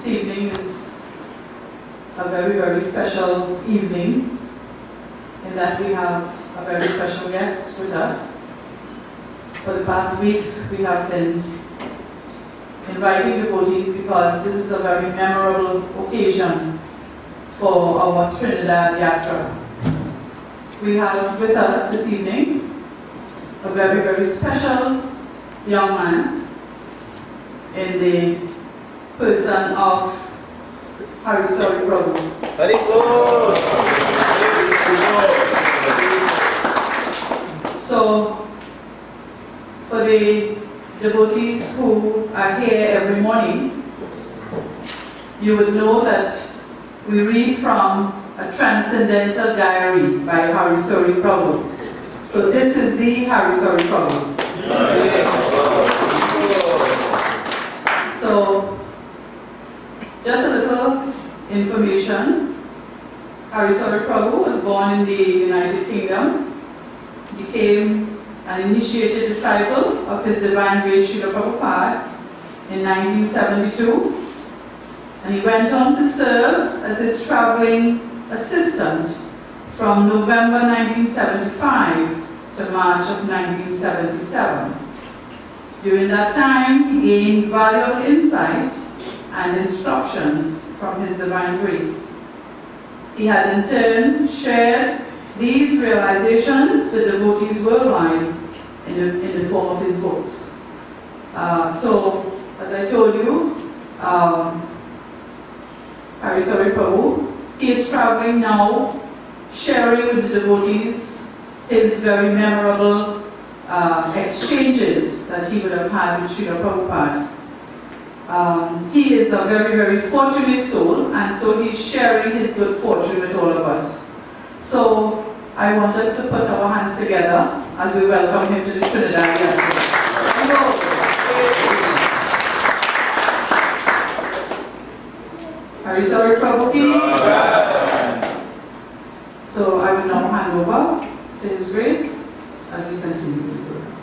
evening is a very, very special evening in that we have a very special guest with us. For the past weeks, we have been inviting devotees because this is a very memorable occasion for our Trinidad Yatra. We have with us this evening a very, very special young man in the person of Sauri Prabhu. So, for the devotees who are here every morning, you would know that we read from a transcendental diary by Sauri Prabhu. So this is the Sauri Prabhu. So, just a little information. Sauri Prabhu was born in the United Kingdom, became an initiated disciple of His Divine Grace Srila Prabhupada in 1972, and he went on to serve as his traveling assistant from November 1975 to March of 1977. During that time, he gained valuable insight and instructions from His Divine Grace. He has in turn shared these realizations with devotees worldwide in the form of his books. So, as I told you, Sauri Prabhu, he is traveling now, sharing with the devotees his very memorable exchanges that he would have had with Srila Prabhupada. He is a very, very fortunate soul, and so he's sharing his good fortune with all of us. So I want us to put our hands together as we welcome him to the Trinidad Yatra. Sauri Prabhu. So I will now hand over to His Grace as we continue the program.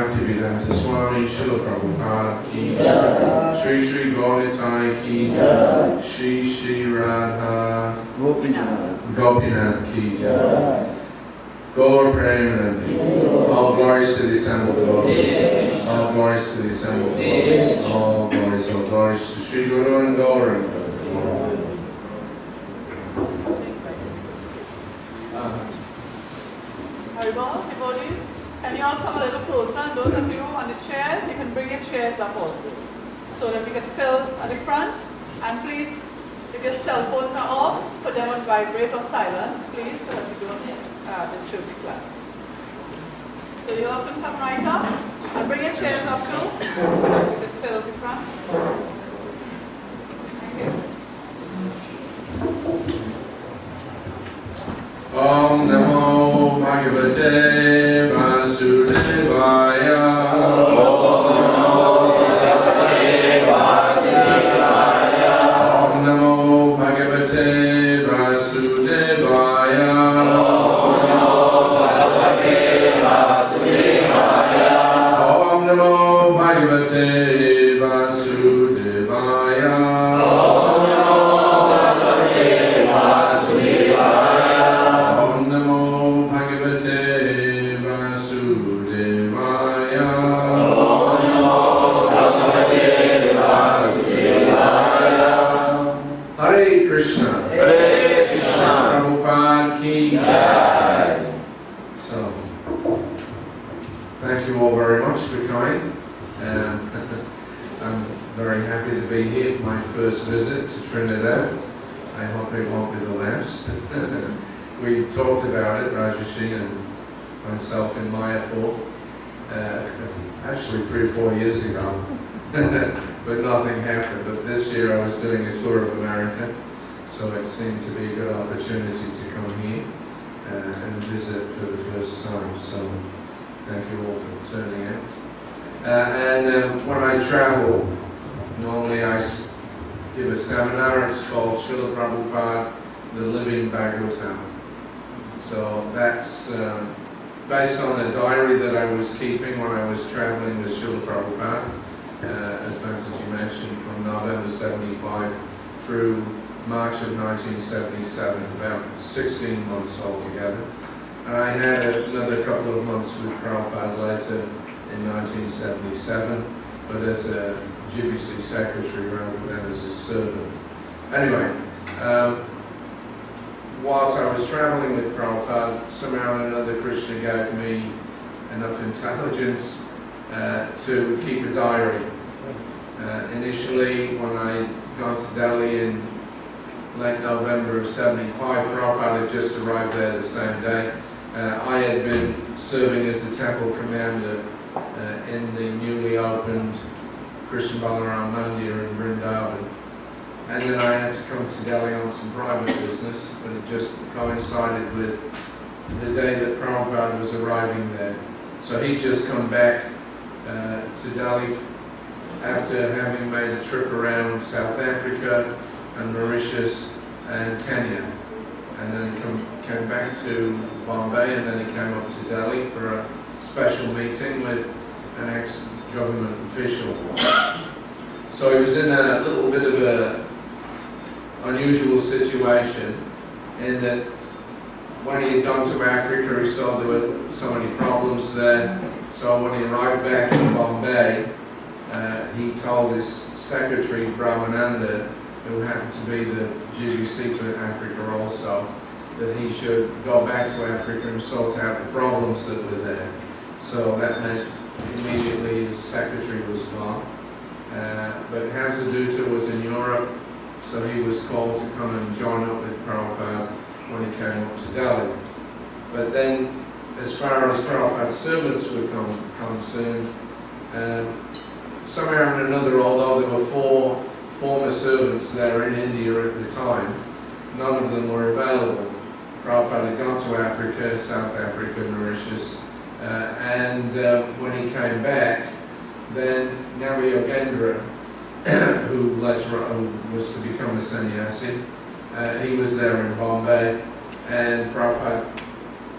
Sauri Dasa Sauri ki Shri Shri Gauritai ki Shri Shri Radha Gopinath ki Gaur Premanandi. All glories to the assembled devotees. All glories to the assembled devotees. All glories to Shri Guru and Gaur. Devotees, can you all come a little closer? And those of you on the chairs, you can bring your chairs up also, so that we can fill at the front. And please, if your cell phones are off, put them on vibrate or silent, please, so that we don't disturb the class. So you all can come right up and bring your chairs up too, so that we can fill the front. Thank you. Om Namo Bhagavate Vasudevaya. Om Namo Bhagavate Vasudevaya. Om Namo Bhagavate Vasudevaya. Om Namo Bhagavate Vasudevaya. Om Namo Bhagavate Vasudevaya. Thank you all very much for coming. I'm very happy to be here for my first visit to Trinidad. I hope it won't be the last. We talked about it, Rajeshi and myself in Mayapur, actually 3 or 4 years ago, but nothing happened. But this year I was doing a tour of America, so it seemed to be a good opportunity to come here and visit for the first time. So thank you all for turning out. When I travel, normally I give a seminar. It's called Srila Prabhupada, the Living Bhagavatam. So that's based on a diary that I was keeping when I was traveling with Srila Prabhupada, as Mataji mentioned, from November 75 through March of 1977, about 16 months altogether. And I had another couple of months with Prabhupada later in 1977, but as a GBC secretary rather than as a servant. Anyway, whilst I was traveling with Prabhupada, somehow or another Krishna gave me enough intelligence to keep a diary. Initially, when I got to Delhi in late November of 75, Prabhupada had just arrived there the same day. I had been serving as the temple commander in the newly opened Krishna Balaram Mandir in Vrindavan. And then I had to come to Delhi on some private business, but it just coincided with the day that Prabhupada was arriving there. So he'd just come back to Delhi after having made a trip around South Africa and Mauritius and Kenya. And then came back to Bombay, and then he came up to Delhi for a special meeting with an ex-government official. So he was in a little bit of a unusual situation in that when he had gone to Africa, he saw there were so many problems there. So when he arrived back in Bombay, he told his secretary, Brahmananda, who happened to be the GBC for Africa also, that he should go back to Africa and sort out the problems that were there. So that meant immediately his secretary was gone. But Hazadutta was in Europe, so he was called to come and join up with Prabhupada when he came up to Delhi. But then, as far as Prabhupada's servants were concerned, somehow or another, although there were 4 former servants there in India at the time, none of them were available. Prabhupada had gone to Africa, South Africa, Mauritius, and when he came back, then Navi Yogendra, who later on was to become a sannyasi, he was there in Bombay, and Prabhupada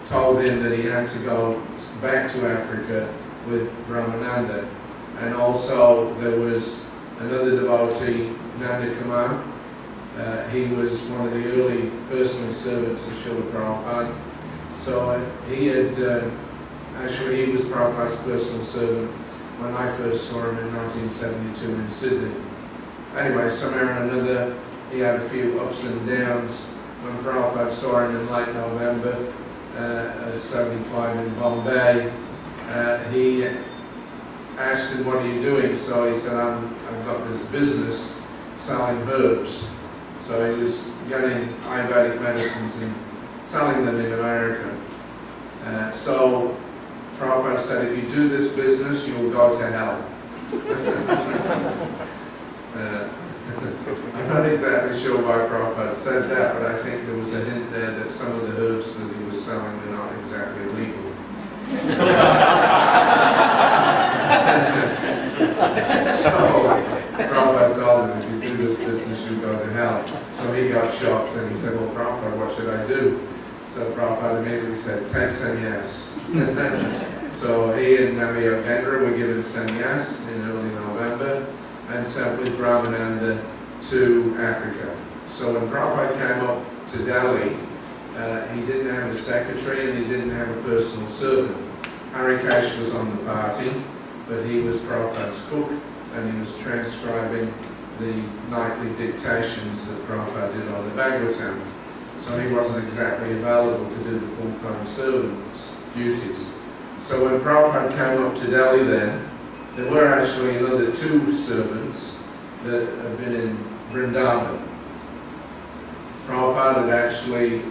told him that he had to go back to Africa with Brahmananda. And also there was another devotee, Nanda Kumar. He was one of the early personal servants of Srila Prabhupada. So he had, actually he was Prabhupada's personal servant when I first saw him in 1972 in Sydney. Anyway, somehow or another, he had a few ups and downs. When Prabhupada saw him in late November, 75 in Bombay, he asked him, "What are you doing?" So he said, I've got this business selling herbs. So he was getting Ayurvedic medicines and selling them in America. So Prabhupada said, "If you do this business, you'll go to hell." I'm not exactly sure why Prabhupada said that, but I think there was a hint there that some of the herbs that he was selling were not exactly legal. So Prabhupada told him, "If you do this business, you'll go to hell." So he got shocked and he said, "Well, Prabhupada, what should I do?" So Prabhupada immediately said, "Take sannyas." So he and Navi Yogendra were given sannyas in early November and sent with Brahmananda to Africa. So when Prabhupada came up to Delhi, he didn't have a secretary and he didn't have a personal servant. Harikesh was on the party, but he was Prabhupada's cook and he was transcribing the nightly dictations that Prabhupada did on the Bhagavatam. So he wasn't exactly available to do the full-time servant's duties. So when Prabhupada came up to Delhi then, there were actually another 2 servants that had been in Vrindavan. Prabhupada had actually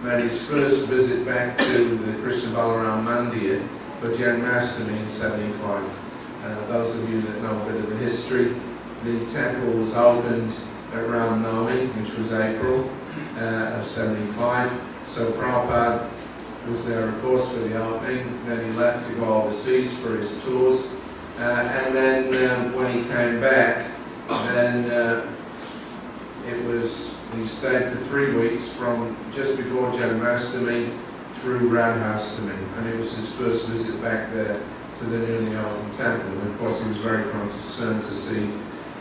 made his first visit back to the Krishna Balaram Mandir for Janmashtami in 75. Those of you that know a bit of the history, the temple was opened at Ram Navami, which was April of 75. So Prabhupada was there, of course, for the opening. Then he left to go overseas for his tours. And then when he came back, then he stayed for 3 weeks from just before Janmashtami through Radhastami, and it was his first visit back there to the newly opened temple. And of course he was very concerned to see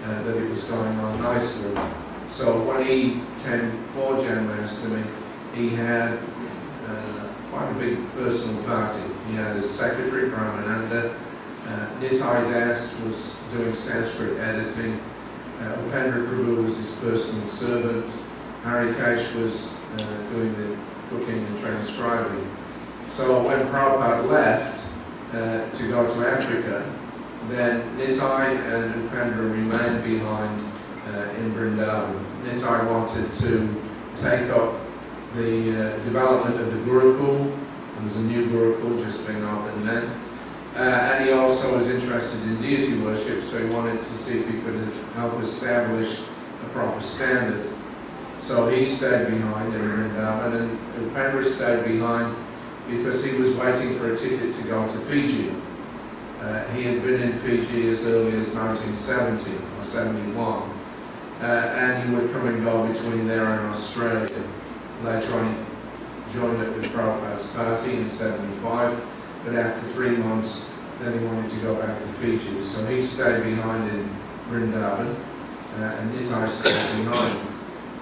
that it was going on nicely. So when he came for Janmashtami, he had quite a big personal party. He had his secretary, Brahmananda, Nitai Das was doing Sanskrit editing, Upendra Prabhu was his personal servant, Harikesh was doing the cooking and transcribing. So when Prabhupada left to go to Africa, then Nitai and Upendra remained behind in Vrindavan. Nitai wanted to take up the development of the Gurukul. There was a new Gurukul just being opened then. And he also was interested in deity worship, so he wanted to see if he could help establish a proper standard. So he stayed behind in Vrindavan, and Upendra stayed behind because he was waiting for a ticket to go to Fiji. He had been in Fiji as early as 1970 or 71, and he would come and go between there and Australia. Later on he joined up with Prabhupada's party in 75, but after 3 months then he wanted to go back to Fiji. So he stayed behind in Vrindavan, and Nitai stayed behind.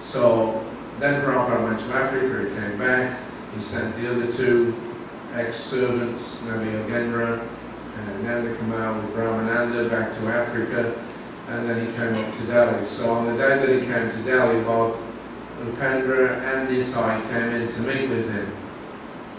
So then Prabhupada went to Africa, he came back, he sent the other two ex-servants, Nabi Yogendra and Nanda Kamal with Brahmananda back to Africa, and then he came up to Delhi. So on the day that he came to Delhi, both Upendra and Nitai came in to meet with him,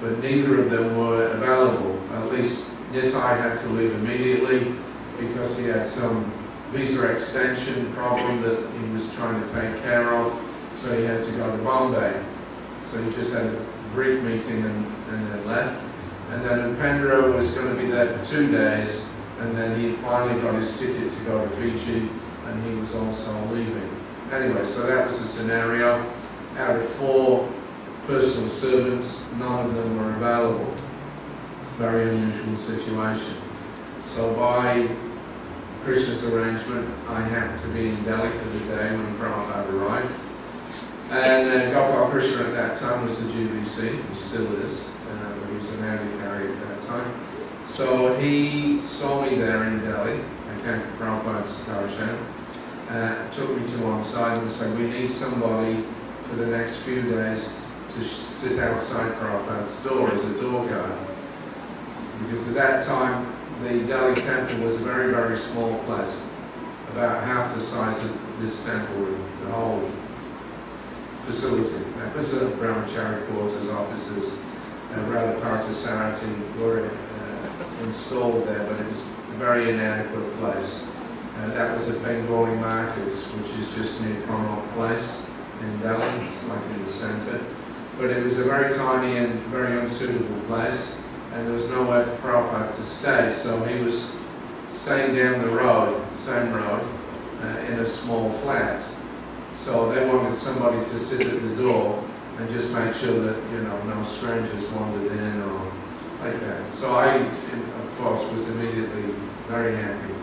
but neither of them were available. At least Nitai had to leave immediately because he had some visa extension problem that he was trying to take care of, so he had to go to Bombay. So he just had a brief meeting and then left. And then Upendra was going to be there for 2 days, and then he finally got his ticket to go to Fiji, and he was also leaving. Anyway, so that was the scenario. Out of 4 personal servants, none of them were available. Very unusual situation. So by Krishna's arrangement, I happened to be in Delhi for the day when Prabhupada arrived. And Gopal Krishna at that time was the GBC, he still is. He was an Adhikari at that time. So he saw me there in Delhi. I came for Prabhupada's darshan. Took me to one side and said, we need somebody for the next few days to sit outside Prabhupada's door as a door guard. Because at that time, the Delhi temple was a very, very small place, about half the size of this temple room, the whole facility. That was a brahmachari quarters, offices, Radha Parthasarati were installed there, but it was a very inadequate place. That was at Bengali Markets, which is just near Connaught Place in Delhi, it's like in the centre. But it was a very tiny and very unsuitable place, and there was nowhere for Prabhupada to stay, so he was staying down the road, same road, in a small flat. So they wanted somebody to sit at the door and just make sure that, no strangers wandered in or like that. So I, of course, was immediately very happy.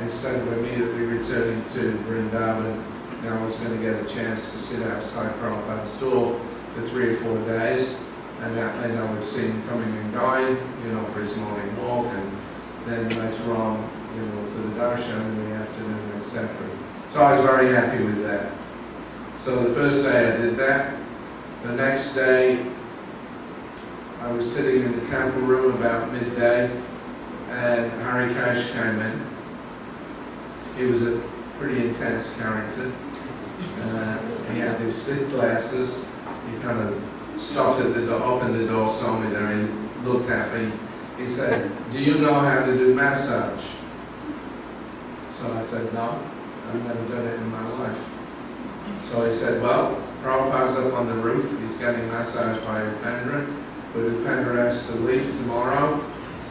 Instead of immediately returning to Vrindavan, I was going to get a chance to sit outside Prabhupada's door for 3 or 4 days, and that meant I would see him coming and going, for his morning walk, and then later on, for the darshan in the afternoon, etc. So I was very happy with that. So the first day I did that. The next day, I was sitting in the temple room about midday, and Harikesh came in. He was a pretty intense character. He had these thick glasses. He kind of stopped at the door, opened the door, saw me there, and looked at me. He said, "Do you know how to do massage?" So I said, "No, I've never done it in my life." So he said, "Well, Prabhupada's up on the roof. He's getting massaged by Upendra, but Upendra has to leave tomorrow,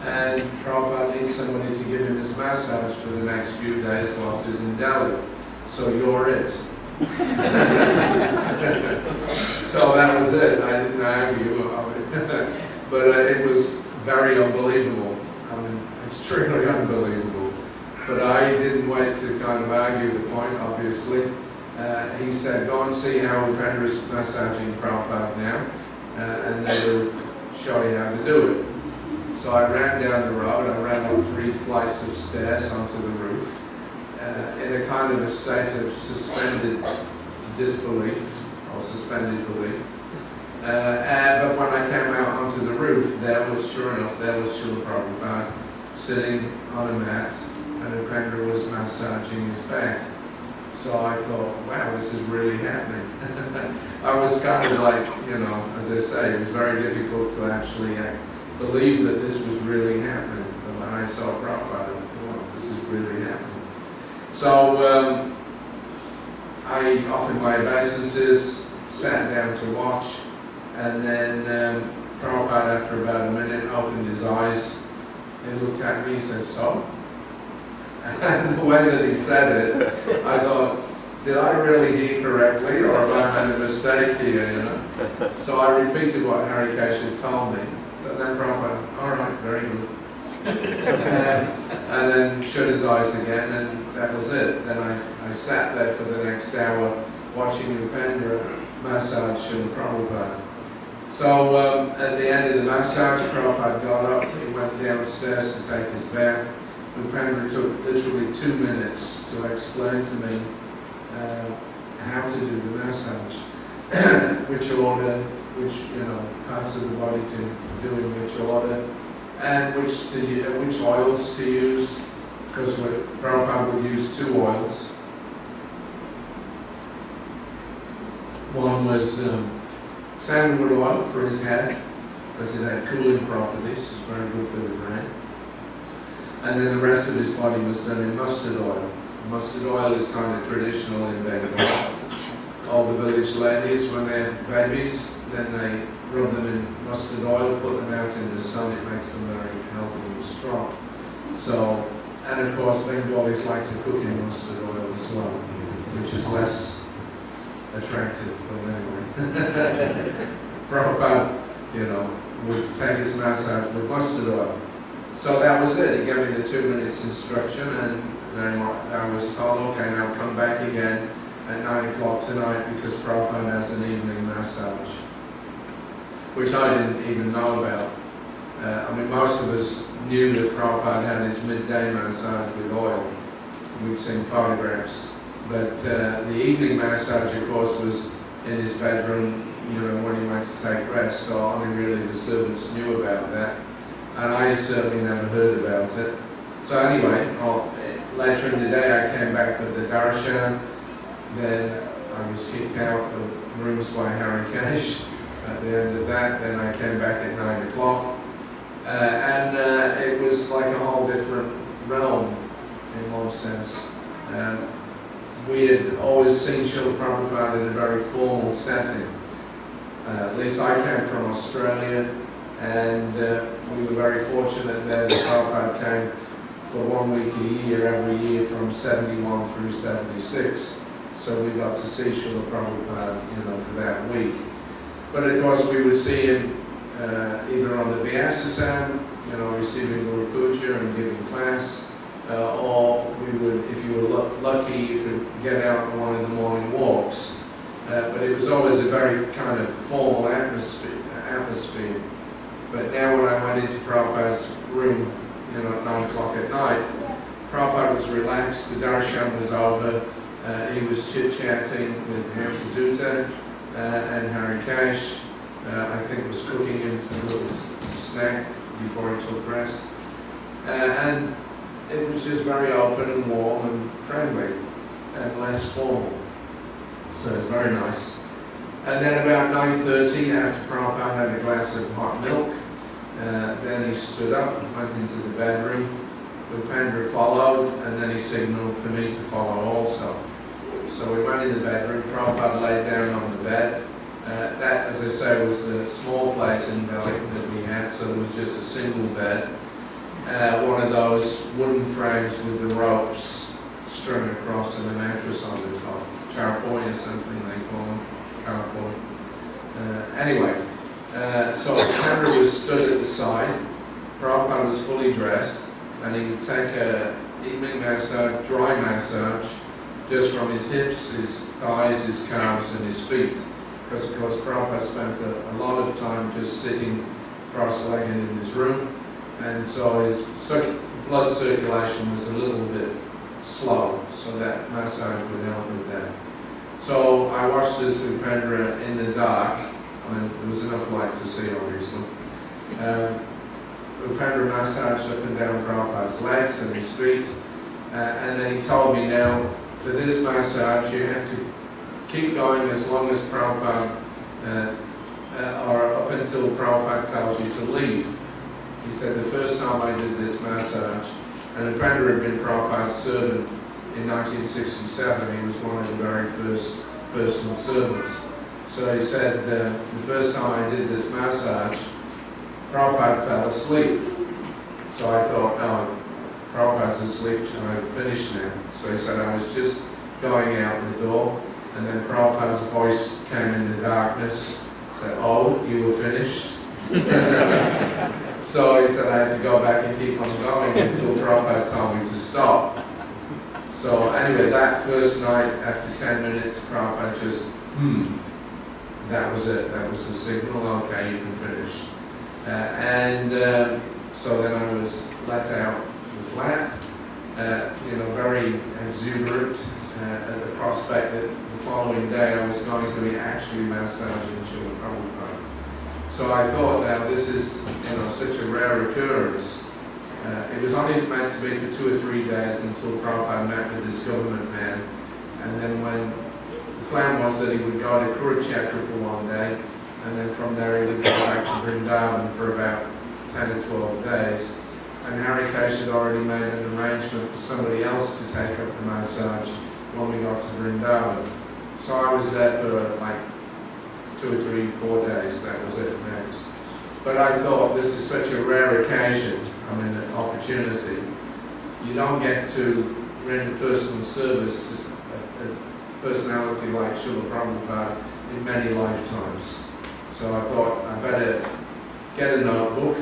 and Prabhupada needs somebody to give him his massage for the next few days whilst he's in Delhi. So you're it." So that was it. I didn't argue of it. But it was very unbelievable. Extremely unbelievable. But I didn't wait to kind of argue the point, obviously. He said, "Go and see how Upendra's massaging Prabhupada now." and they will show you how to do it. So I ran down the road, I ran up 3 flights of stairs onto the roof, in a kind of a state of suspended disbelief, or suspended belief. But when I came out onto the roof, sure enough, there was Srila Prabhupada sitting on a mat, and Upendra was massaging his back. So I thought, wow, this is really happening. I was kind of like, as I say, it was very difficult to actually believe that this was really happening. But when I saw Prabhupada, wow, this is really happening. So I offered my obeisances, sat down to watch, and then Prabhupada, after about a minute, opened his eyes. He looked at me and said, "So?" And the way that he said it, I thought, did I really hear correctly, or have I made a mistake here, So I repeated what Harikesh had told me. So then Prabhupada, all right, very good. And then shut his eyes again, and that was it. Then I sat there for the next hour watching Upendra massage Srila Prabhupada. So at the end of the massage, Prabhupada got up, he went downstairs to take his bath. Upendra took literally 2 minutes to explain to me how to do the massage, which order, which parts of the body to do in which order, and which oils to use, because Prabhupada would use 2 oils. One was sandalwood oil for his head, because it had cooling properties, it's very good for the brain. And then the rest of his body was done in mustard oil. Mustard oil is kind of traditional in Bengal. All the village ladies, when they have babies, then they rub them in mustard oil, put them out in the sun, it makes them very healthy and strong. So, and of course Bengalis like to cook in mustard oil as well, which is less attractive, but anyway. Prabhupada, would take his massage with mustard oil. So that was it. He gave me the 2 minutes instruction, and then I was told, okay, now come back again at 9 o'clock tonight because Prabhupada has an evening massage, which I didn't even know about. Most of us knew that Prabhupada had his midday massage with oil. We'd seen photographs. But the evening massage, of course, was in his bedroom, when he went to take rest. So only really the servants knew about that. And I certainly never heard about it. So anyway, later in the day I came back for the darshan. Then I was kicked out of rooms by Harikesh at the end of that. Then I came back at 9 o'clock. And it was like a whole different realm in one sense. We had always seen Srila Prabhupada in a very formal setting. At least I came from Australia, and we were very fortunate that Prabhupada came for 1 week a year, every year from 71 through 76. So we got to see Srila Prabhupada, for that week. But of course we would see him either on the Vyasasam, receiving Guru Puja and giving class, or we would, if you were lucky, you could get out on one of the morning walks. But it was always a very kind of formal atmosphere. But now when I went into Prabhupada's room, at 9 o'clock at night, Prabhupada was relaxed, the darshan was over, he was chit-chatting with Hamsadutta and Harikesh, I think was cooking him a little snack before he took rest. And it was just very open and warm and friendly and less formal. So it was very nice. And then about 9:30, after Prabhupada had a glass of hot milk, then he stood up and went into the bedroom. Upendra followed, and then he signaled for me to follow also. So we went in the bedroom, Prabhupada laid down on the bed. That, as I say, was the small place in Delhi that we had, so there was just a single bed. One of those wooden frames with the ropes strung across and a mattress on the top. Charpoy is something they call them. Charpoy. Anyway, so Upendra was stood at the side. Prabhupada was fully dressed, and he would take a evening massage, dry massage, just from his hips, his thighs, his calves, and his feet. because of course Prabhupada spent a lot of time just sitting cross-legged in his room, and so his blood circulation was a little bit slow, so that massage would help with that. So I watched this Upendra in the dark. I mean, there was enough light to see, obviously. Upendra massaged up and down Prabhupada's legs and his feet, and then he told me, now, for this massage, you have to keep going as long as Prabhupada, or up until Prabhupada tells you to leave. He said the first time I did this massage, and Upendra had been Prabhupada's servant in 1967, he was one of the very first personal servants. So he said the first time I did this massage, Prabhupada fell asleep. So I thought, no, Prabhupada's asleep, so I finished now. So he said I was just going out the door, and then Prabhupada's voice came in the darkness, said, oh, you were finished? So he said I had to go back and keep on going until Prabhupada told me to stop. So anyway, that first night, after 10 minutes, Prabhupada just, that was it. That was the signal, okay, you can finish. So then I was let out the flat, very exuberant at the prospect that the following day I was going to be actually massaging Srila Prabhupada. So I thought, now this is such a rare occurrence. It was only meant to be for 2 or 3 days until Prabhupada met with this government man, and then when the plan was that he would go to Kurukshetra for 1 day, and then from there he would go back to Vrindavan for about 10 or 12 days. And Harikesh had already made an arrangement for somebody else to take up the massage when we got to Vrindavan. So I was there for like 2 or 3, 4 days, that was it next. But I thought, this is such a rare occasion, an opportunity. You don't get to render personal service to a personality like Srila Prabhupada in many lifetimes. So I thought, I better get a notebook.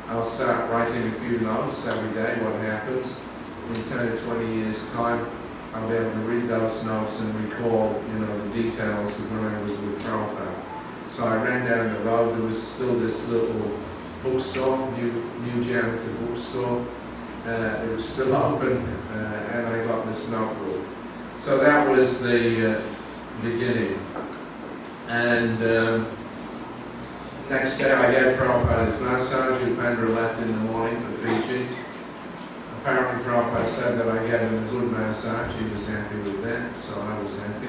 I'll start writing a few notes every day, what happens. In 10 or 20 years' time, I'll be able to read those notes and recall, the details of when I was with Prabhupada. So I ran down the road, there was still this little bookstore, New Janitor bookstore. It was still open, and I got this notebook. So that was the beginning. And next day I gave Prabhupada his massage. Upendra left in the morning for Fiji. Apparently Prabhupada said that I gave him a good massage. He was happy with that, so I was happy.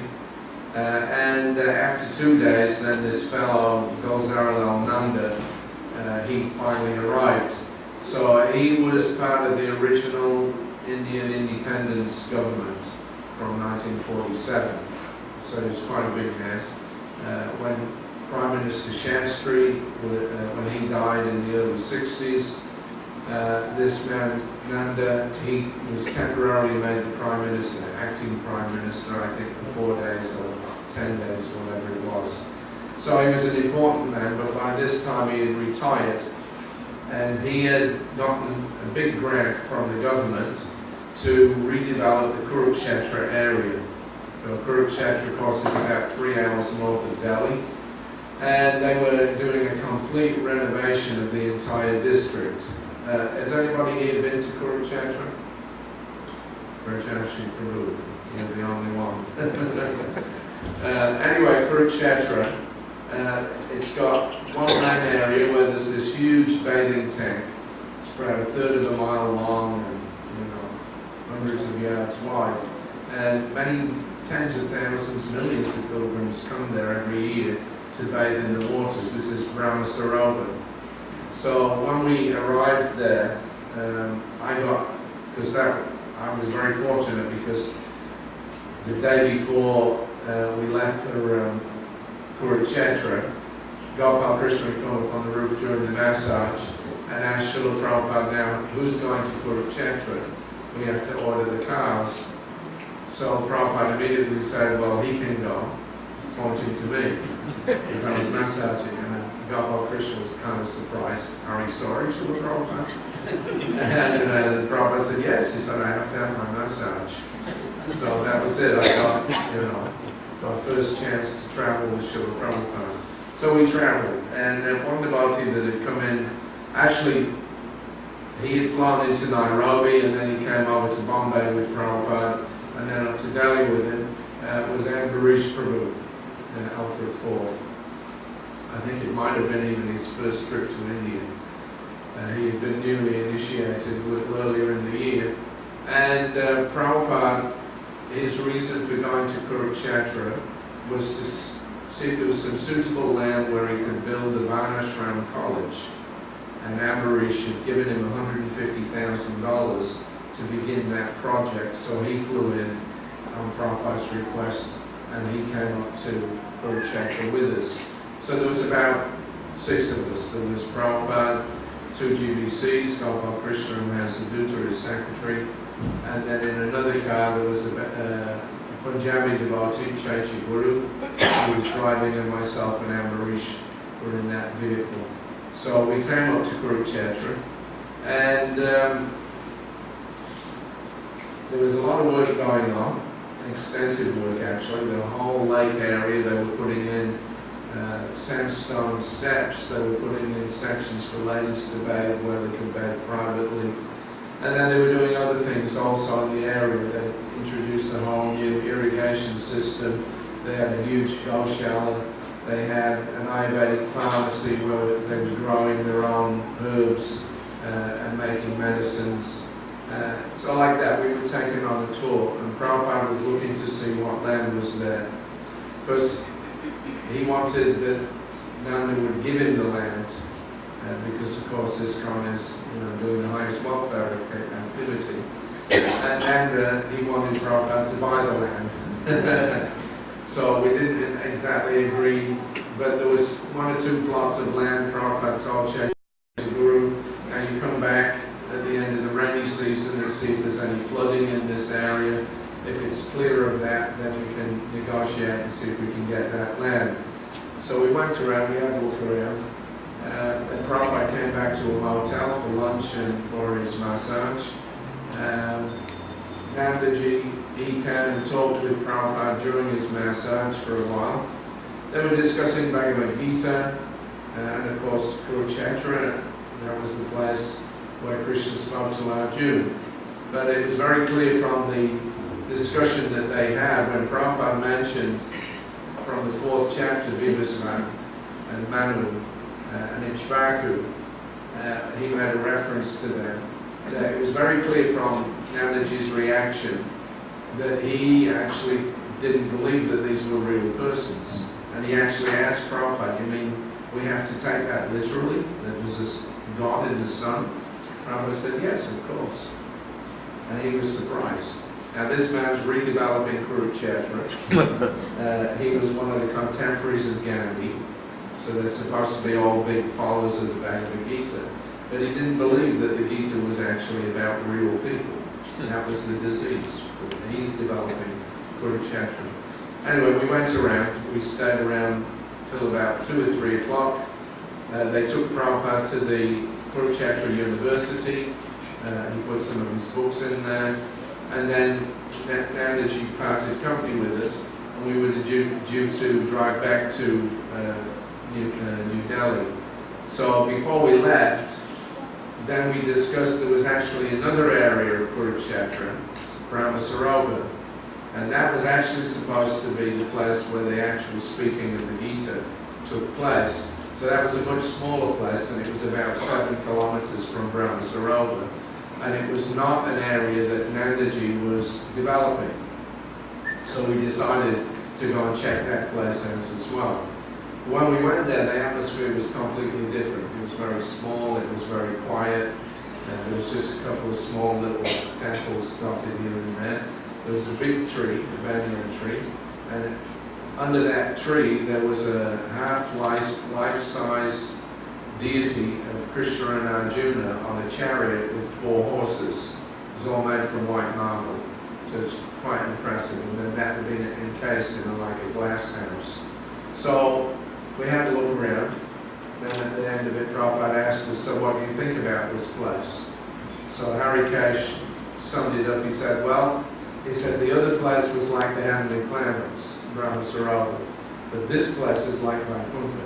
After 2 days, then this fellow, Gulzarlal Nanda, he finally arrived. So he was part of the original Indian independence government from 1947. So he was quite a big man. When Prime Minister Shastri, when he died in the early 60s, this man, Nanda, he was temporarily made the Prime Minister, acting Prime Minister, I think for 4 days or 10 days, whatever it was. So he was an important man, but by this time he had retired, and he had gotten a big grant from the government to redevelop the Kurukshetra area. Kurukshetra, of course, is about 3 hours north of Delhi, and they were doing a complete renovation of the entire district. Has anybody here been to Kurukshetra? Rajashi Prabhu, you're the only one. Anyway, Kurukshetra, it's got one main area where there's this huge bathing tank. It's about 1/3 of a mile long and hundreds of yards wide. And many tens of thousands, millions of pilgrims come there every year to bathe in the waters. This is Brahma Sarovar. So when we arrived there, I was very fortunate because the day before we left for Kurukshetra, Gopal Krishna came up on the roof during the massage and asked Srila Prabhupada, now who's going to Kurukshetra? We have to order the cars. So Prabhupada immediately said, well, he can go, pointing to me, because I was massaging, and Gopal Krishna was kind of surprised. Are you sorry, Srila Prabhupada? And Prabhupada said, yes. He said, I have to have my massage. So that was it. I got, my first chance to travel with Srila Prabhupada. So we traveled, and one devotee that had come in, actually, he had flown into Nairobi, and then he came over to Bombay with Prabhupada, and then up to Delhi with him, was Ambarish Prabhu, Alfred Ford. I think it might have been even his first trip to India. He had been newly initiated a little earlier in the year. And Prabhupada, his reason for going to Kurukshetra was to see if there was some suitable land where he could build a Varnashram college. And Ambarish had given him $150,000 to begin that project, so he flew in on Prabhupada's request, and he came up to Kurukshetra with us. So there was about 6 of us. There was Prabhupada, 2 GBCs, Gopal Krishna and Hasadutta, his secretary, and then in another car there was a Punjabi devotee, Chachi Guru, who was driving, and myself and Ambarish were in that vehicle. So we came up to Kurukshetra, and there was a lot of work going on, extensive work actually. The whole lake area, they were putting in sandstone steps, they were putting in sections for ladies to bathe where they could bathe privately. And then they were doing other things also in the area. They introduced a whole new irrigation system. They had a huge goshala. They had an Ayurvedic pharmacy where they were growing their own herbs and making medicines. So like that, we were taken on a tour, and Prabhupada was looking to see what land was there. Because he wanted that Nanda would give him the land, because of course ISKCON is doing the highest welfare activity. And Nanda, he wanted Prabhupada to buy the land. So we didn't exactly agree, but there was 1 or 2 plots of land Prabhupada told Chaitanya Guru, now you come back at the end of the rainy season and see if there's any flooding in this area. If it's clear of that, then we can negotiate and see if we can get that land. So we went around, we had a look around, and Prabhupada came back to a motel for lunch and for his massage. Nandaji, he came and talked with Prabhupada during his massage for a while. They were discussing Bhagavad Gita, and of course Kurukshetra, that was the place where Krishna spoke to Arjuna. But it was very clear from the discussion that they had when Prabhupada mentioned from the 4th chapter, Vivasvan and Manu and Ichvaku, he made a reference to them. That it was very clear from Nandaji's reaction that he actually didn't believe that these were real persons. And he actually asked Prabhupada, you mean we have to take that literally? That was this God in the sun? Prabhupada said, yes, of course. And he was surprised. Now this man's redeveloping Kurukshetra. He was one of the contemporaries of Gandhi, so they're supposed to be all big followers of the Bhagavad Gita. But he didn't believe that the Gita was actually about real people. And that was the disease. He's developing Kurukshetra. Anyway, we went around. We stayed around till about 2 or 3 o'clock. They took Prabhupada to the Kurukshetra University. He put some of his books in there. And then Nandaji parted company with us, and we were due to drive back to New Delhi. So before we left, then we discussed there was actually another area of Kurukshetra, Brahma Sarovar, and that was actually supposed to be the place where the actual speaking of the Gita took place. So that was a much smaller place, and it was about 7 kilometers from Brahma Sarovar. And it was not an area that Nandaji was developing. So we decided to go and check that place out as well. When we went there, the atmosphere was completely different. It was very small, it was very quiet, and there was just a couple of small little temples dotted here and there. There was a big tree, a banyan tree, and under that tree there was a half-life-size deity of Krishna and Arjuna on a chariot with 4 horses. It was all made from white marble, so it's quite impressive. And then that had been encased in like a glass house. So we had to look around. Then at the end of it, Prabhupada asked us, so what do you think about this place? So Harikesh summed it up. He said, well, the other place was like the heavenly planets. Brahmasarava, but this place is like Vaikuntha.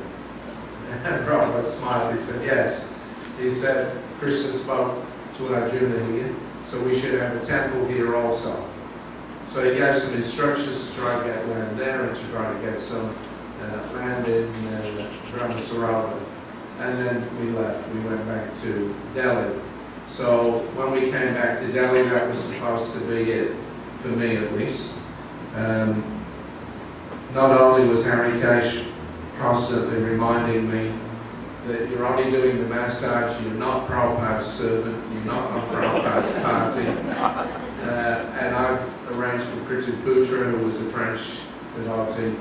And Prabhupada smiled, he said, yes. He said, Krishna spoke to Arjuna here, so we should have a temple here also. So he gave some instructions to try to get land there and to try to get some land in Brahmasarava. And then we left, we went back to Delhi. So when we came back to Delhi, that was supposed to be it, for me at least. Not only was Harikesh constantly reminding me that you're only doing the massage, you're not Prabhupada's servant, you're not on Prabhupada's party. And I've arranged for Prithu Putra, who was a French devotee,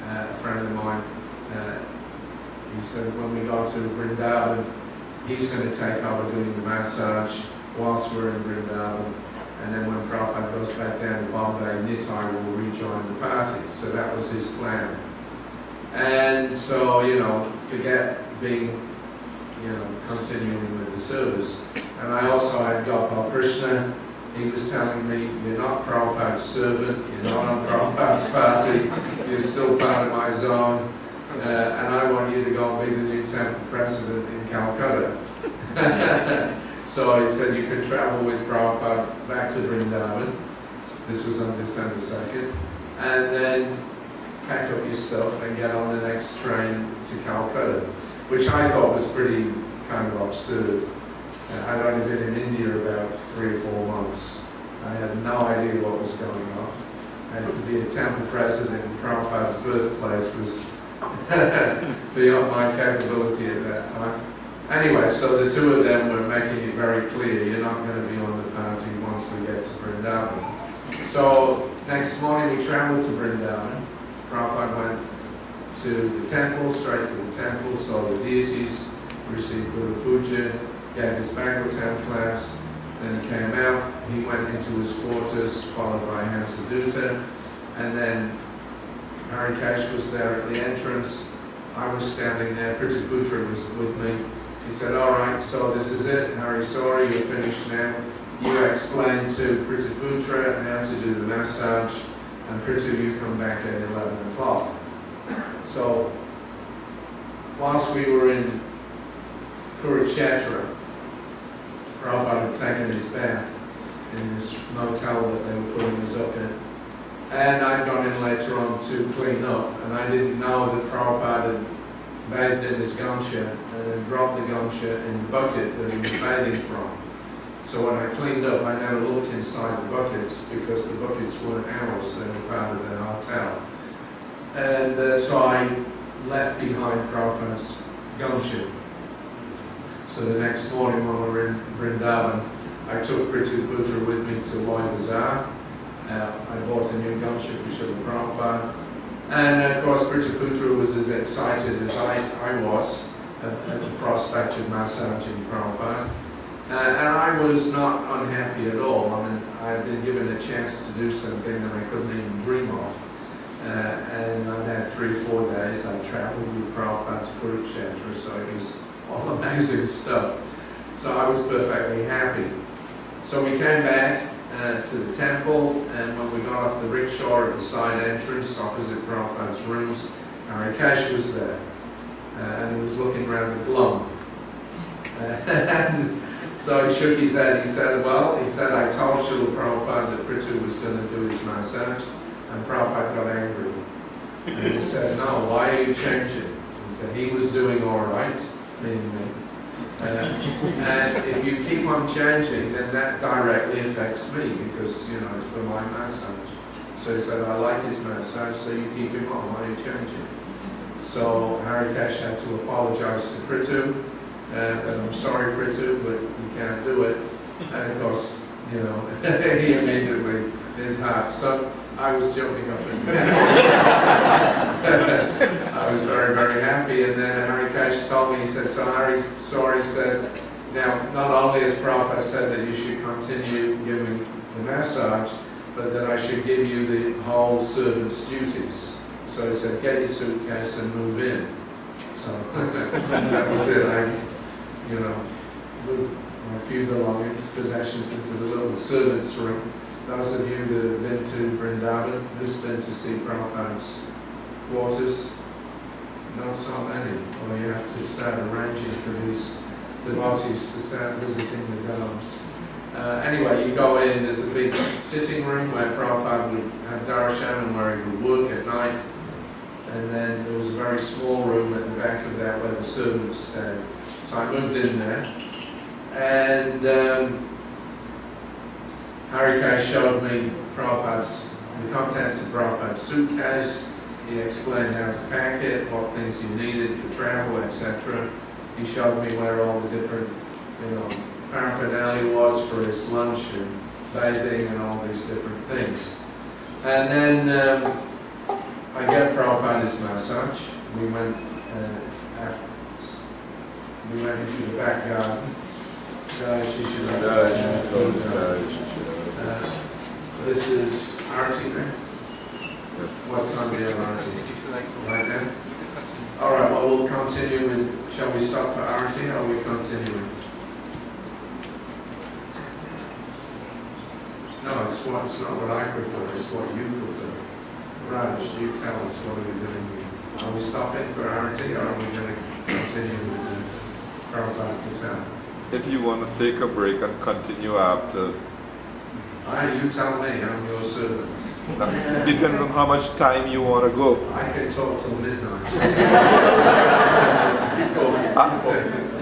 a friend of mine. He said when we go to Vrindavan, he's going to take over doing the massage whilst we're in Vrindavan. And then when Prabhupada goes back down to Bombay, Nitai will rejoin the party. So that was his plan. And so, forget being, continuing with the service. And I also had Gopal Krishna. He was telling me, you're not Prabhupada's servant, you're not on Prabhupada's party, you're still part of my zone, and I want you to go and be the new temple president in Calcutta. So he said you could travel with Prabhupada back to Vrindavan. This was on December 2nd. And then pack up your stuff and get on the next train to Calcutta, which I thought was pretty kind of absurd. I'd only been in India about 3 or 4 months. I had no idea what was going on. And to be a temple president in Prabhupada's birthplace was beyond my capability at that time. Anyway, so the two of them were making it very clear, you're not going to be on the party once we get to Vrindavan. So next morning we travelled to Vrindavan. Prabhupada went to the temple, straight to the temple, saw the deities, received Guru Puja, gave his Bhagavatam class, then he came out, he went into his quarters, followed by Hamsadutta, and then Harikesh was there at the entrance. I was standing there, Prithuputra was with me. He said, all right, so this is it, Sauri, you're finished now. You explain to Prithuputra how to do the massage, and Prithu, you come back at 11 o'clock. So, whilst we were in Kurukshetra, Prabhupada had taken his bath in this motel that they were putting us up in. And I'd gone in later on to clean up, and I didn't know that Prabhupada had bathed in his gamsha and then dropped the gamsha in the bucket that he was bathing from. So when I cleaned up, I never looked inside the buckets because the buckets weren't ours, they were part of the hotel. And so I left behind Prabhupada's gamsha. So the next morning when we were in Vrindavan, I took Prithuputra with me to Loi Bazaar. I bought a new gamsha for Srila Prabhupada. And of course Prithuputra was as excited as I was at the prospect of massaging Prabhupada. And I was not unhappy at all. I mean, I had been given a chance to do something that I couldn't even dream of. And I'd had 3 or 4 days. I traveled with Prabhupada to Kurukshetra, so it was all amazing stuff. So I was perfectly happy. So we came back to the temple, and when we got off the rickshaw at the side entrance opposite Prabhupada's rooms, Harikesh was there, and he was looking around the glum. And so he shook his head. He said, I told Srila Prabhupada that Prithu was going to do his massage, and Prabhupada got angry. And he said, no, why are you changing? He said, he was doing all right, meaning me. And if you keep on changing, then that directly affects me because, it's for my massage. So he said, I like his massage, so you keep him on, why are you changing? So Harikesh had to apologize to Prithu, and I'm sorry Prithu, but you can't do it. And of course, he immediately, his heart sunk. I was jumping up and down. I was very, very happy. And then Harikesh told me, he said, so Sauri said, now, not only has Prabhupada said that you should continue giving the massage, but that I should give you the whole servant's duties. So he said, get your suitcase and move in. So that was it. I, moved my few belongings, possessions into the little servant's room. those of you that have been to Vrindavan, who's been to see Prabhupada's quarters? Not so many. Well, you have to start arranging for these devotees to start visiting the dhams. Anyway, you go in, there's a big sitting room where Prabhupada would have darshan and where he would work at night. And then there was a very small room at the back of that where the servants stayed. So I moved in there. And Harikesh showed me the contents of Prabhupada's suitcase. He explained how to pack it, what things he needed for travel, etc. He showed me where all the different, paraphernalia was for his lunch and bathing and all these different things. And then I gave Prabhupada his massage. We went into the back garden. This is Arti there. What time do you have Arti? Right now? Alright, well we'll continue with, shall we stop for Arti or are we continuing? No, it's not what I prefer, it's what you prefer. Raj, you tell us what are we doing here. Are we stopping for Arti or are we going to continue with the Prabhupada Patel? If you want to take a break and continue after. You tell me, I'm your servant. Depends on how much time you want to go. I can talk till midnight.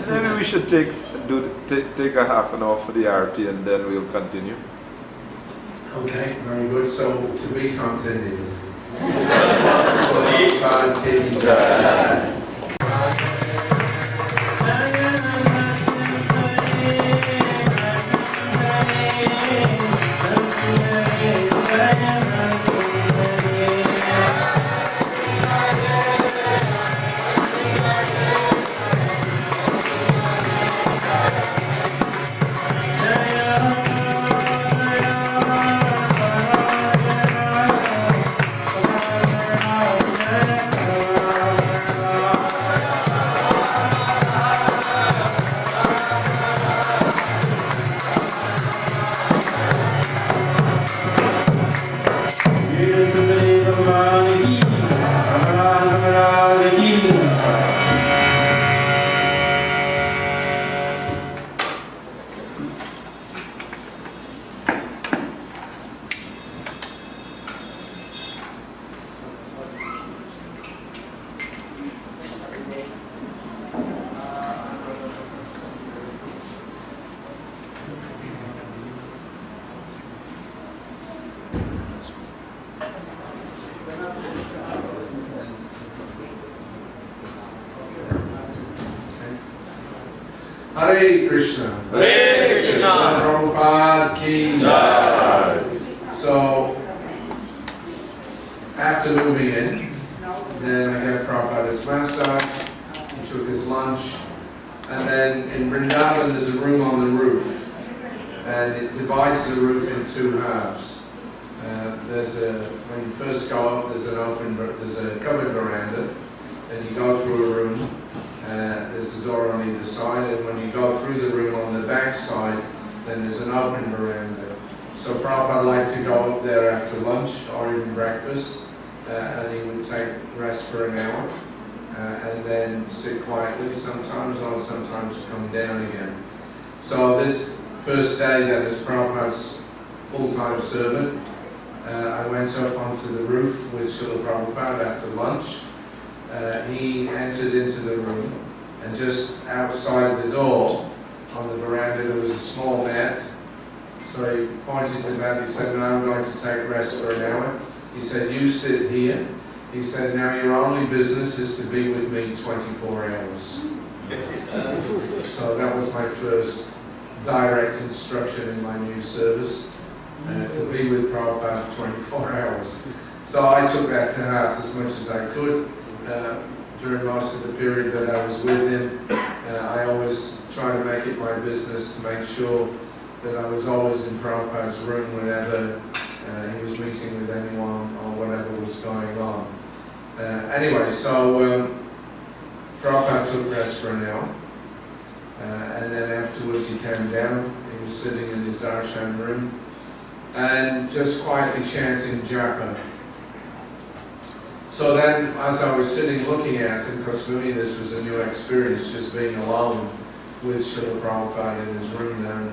Maybe we should take a half an hour for the RT and then we'll continue. Okay, very good. So to be continued. Hare Krishna. Hare Krishna. Prabhupada ki jai. So, after moving in, then I gave Prabhupada his massage, he took his lunch, and then in Vrindavan there's a room on the roof, and it divides the roof in two halves. When you first go up, there's a covered veranda, and you go through a room. There's a door on either side, and when you go through the room on the back side, then there's an open veranda. So Prabhupada liked to go up there after lunch or even breakfast, and he would take rest for an hour, and then sit quietly sometimes, or sometimes come down again. So this first day that is Prabhupada's full-time servant, I went up onto the roof with Srila Prabhupada after lunch. He entered into the room, and just outside the door on the veranda there was a small mat. So he pointed to that. He said, "Now I'm going to take rest for an hour." He said, "You sit here." He said, "Now your only business is to be with me 24 hours. So that was my first direct instruction in my new service, to be with Prabhupada 24 hours. So I took that to heart as much as I could. During most of the period that I was with him, I always try to make it my business to make sure that I was always in Prabhupada's room whenever he was meeting with anyone or whatever was going on. Anyway, so Prabhupada took rest for an hour, and then afterwards he came down. He was sitting in his darshan room, and just quietly chanting japa. So then, as I was sitting looking at him, because for me this was a new experience, just being alone with Srila Prabhupada in his room and,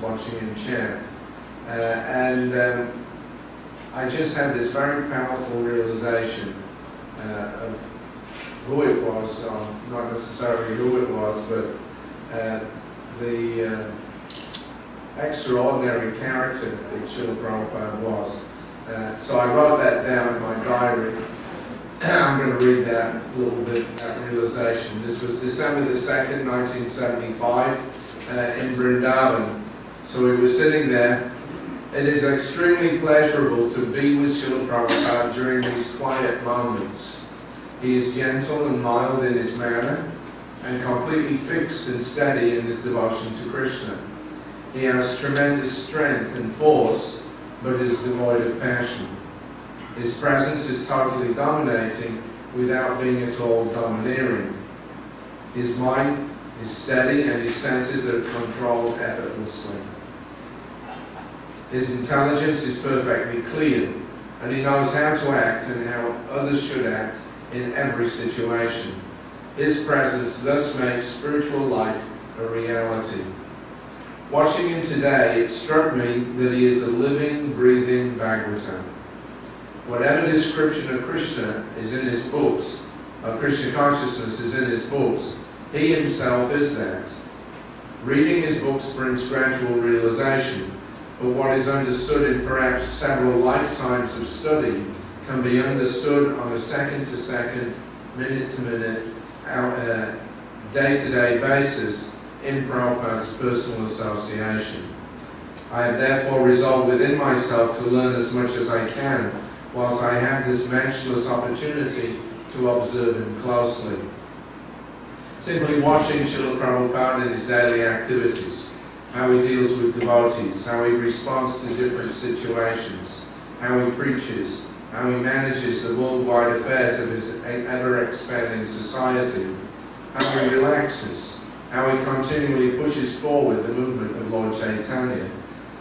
watching him chant. I just had this very powerful realization of who it was, not necessarily who it was, but the extraordinary character that Srila Prabhupada was. So I wrote that down in my diary. I'm going to read that a little bit, that realization. This was December the 2nd, 1975, in Vrindavan. So we were sitting there. It is extremely pleasurable to be with Srila Prabhupada during these quiet moments. He is gentle and mild in his manner, and completely fixed and steady in his devotion to Krishna. He has tremendous strength and force, but is devoid of passion. His presence is totally dominating without being at all domineering. His mind is steady and his senses are controlled effortlessly. His intelligence is perfectly clear, and he knows how to act and how others should act in every situation. His presence thus makes spiritual life a reality. Watching him today, it struck me that he is a living, breathing Bhagavatam. Whatever description of Krishna is in his books, of Krishna consciousness is in his books, he himself is that. Reading his books brings gradual realization, but what is understood in perhaps several lifetimes of study can be understood on a second-to-second, minute-to-minute, day-to-day basis in Prabhupada's personal association. I have therefore resolved within myself to learn as much as I can, whilst I have this matchless opportunity to observe him closely. Simply watching Srila Prabhupada in his daily activities, how he deals with devotees, how he responds to different situations, how he preaches, how he manages the worldwide affairs of his ever-expanding society, how he relaxes, how he continually pushes forward the movement of Lord Chaitanya,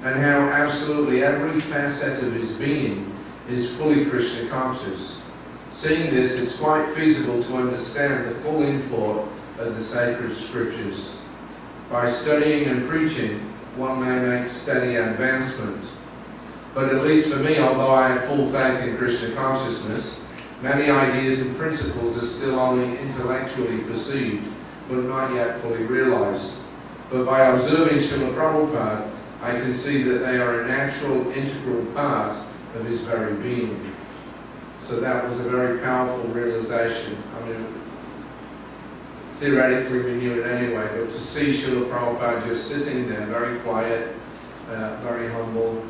and how absolutely every facet of his being is fully Krishna conscious. Seeing this, it's quite feasible to understand the full import of the sacred scriptures. By studying and preaching, one may make steady advancement. But at least for me, although I have full faith in Krishna consciousness, many ideas and principles are still only intellectually perceived, but not yet fully realized. But by observing Srila Prabhupada, I can see that they are a natural, integral part of his very being. So that was a very powerful realization. I mean, theoretically we knew it anyway, but to see Srila Prabhupada just sitting there, very quiet, very humble,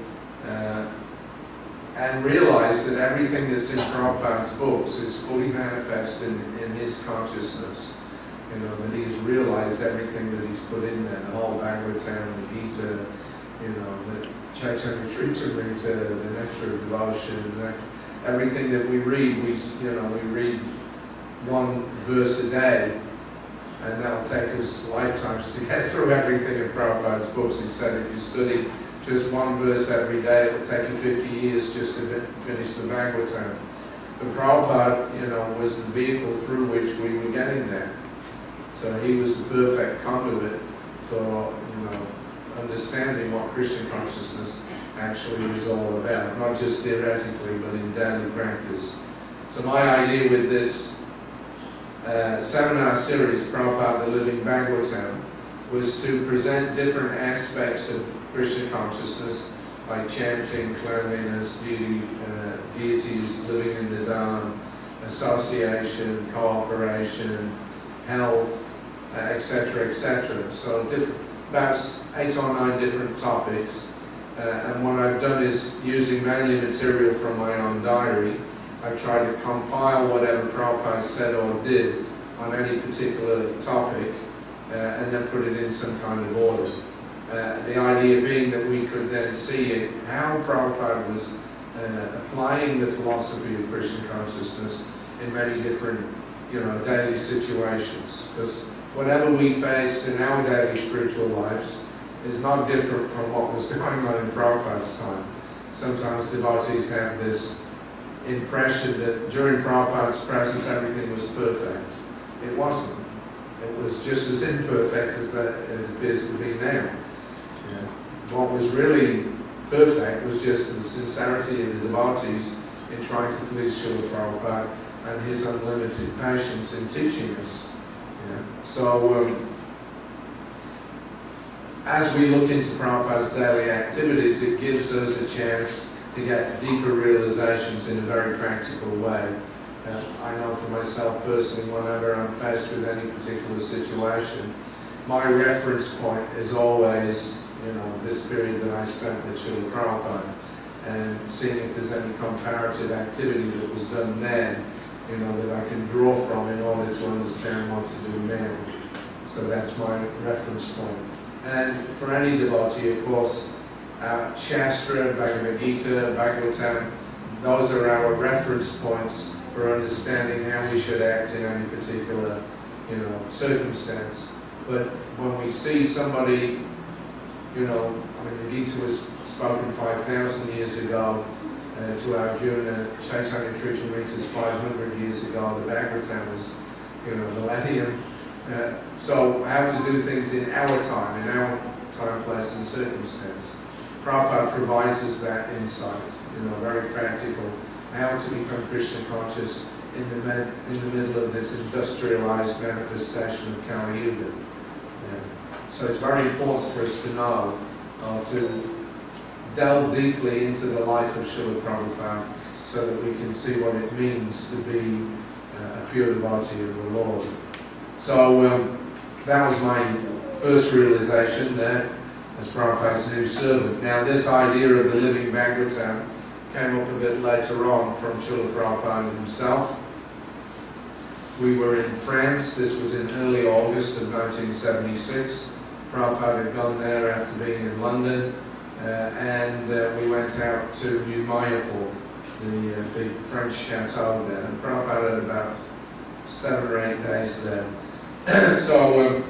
and realize that everything that's in Prabhupada's books is fully manifest in his consciousness. You know, that he's realized everything that he's put in there, the whole Bhagavatam, the Gita, you know, the Chaitanya Charitamrita, the Nectar of Devotion, everything that we read, we read one verse a day, and that'll take us lifetimes to get through everything in Prabhupada's books. Instead, if you study just one verse every day, it'll take you 50 years just to finish the Bhagavatam. But Prabhupada, was the vehicle through which we were getting there. So he was the perfect conduit for, understanding what Krishna consciousness actually is all about, not just theoretically, but in daily practice. So my idea with this seminar series, Prabhupada the Living Bhagavatam, was to present different aspects of Krishna consciousness, like chanting, cleanliness, deities living in the Dham, association, cooperation, health, etc., etc. So about 8 or 9 different topics. And what I've done is, using mainly material from my own diary, I've tried to compile whatever Prabhupada said or did on any particular topic, and then put it in some kind of order. The idea being that we could then see how Prabhupada was applying the philosophy of Krishna consciousness in many different, daily situations. Because whatever we face in our daily spiritual lives is not different from what was going on in Prabhupada's time. Sometimes devotees have this impression that during Prabhupada's presence everything was perfect. It wasn't. It was just as imperfect as that it appears to be now. What was really perfect was just the sincerity of the devotees in trying to please Srila Prabhupada and his unlimited patience in teaching us. So, as we look into Prabhupada's daily activities, it gives us a chance to get deeper realizations in a very practical way. I know for myself personally, whenever I'm faced with any particular situation, my reference point is always, this period that I spent with Srila Prabhupada, and seeing if there's any comparative activity that was done then, that I can draw from in order to understand what to do now. So that's my reference point. And for any devotee, of course, Shastra, Bhagavad Gita, Bhagavatam, those are our reference points for understanding how we should act in any particular, circumstance. But when we see somebody, the Gita was spoken 5,000 years ago to Arjuna, Chaitanya Tritamrita's 500 years ago, the Bhagavatam was, millennium. So how to do things in our time, place and circumstance. Prabhupada provides us that insight, very practical, how to become Krishna conscious in the middle of this industrialized manifestation of Kali Yuga. So it's very important for us to know, to delve deeply into the life of Srila Prabhupada so that we can see what it means to be a pure devotee of the Lord. So that was my first realization there as Prabhupada's new servant. Now this idea of the living Bhagavatam came up a bit later on from Srila Prabhupada himself. We were in France, this was in early August of 1976. Prabhupada had gone there after being in London, and we went out to New Mayapur, the big French chateau there. And Prabhupada had about 7 or 8 days there. So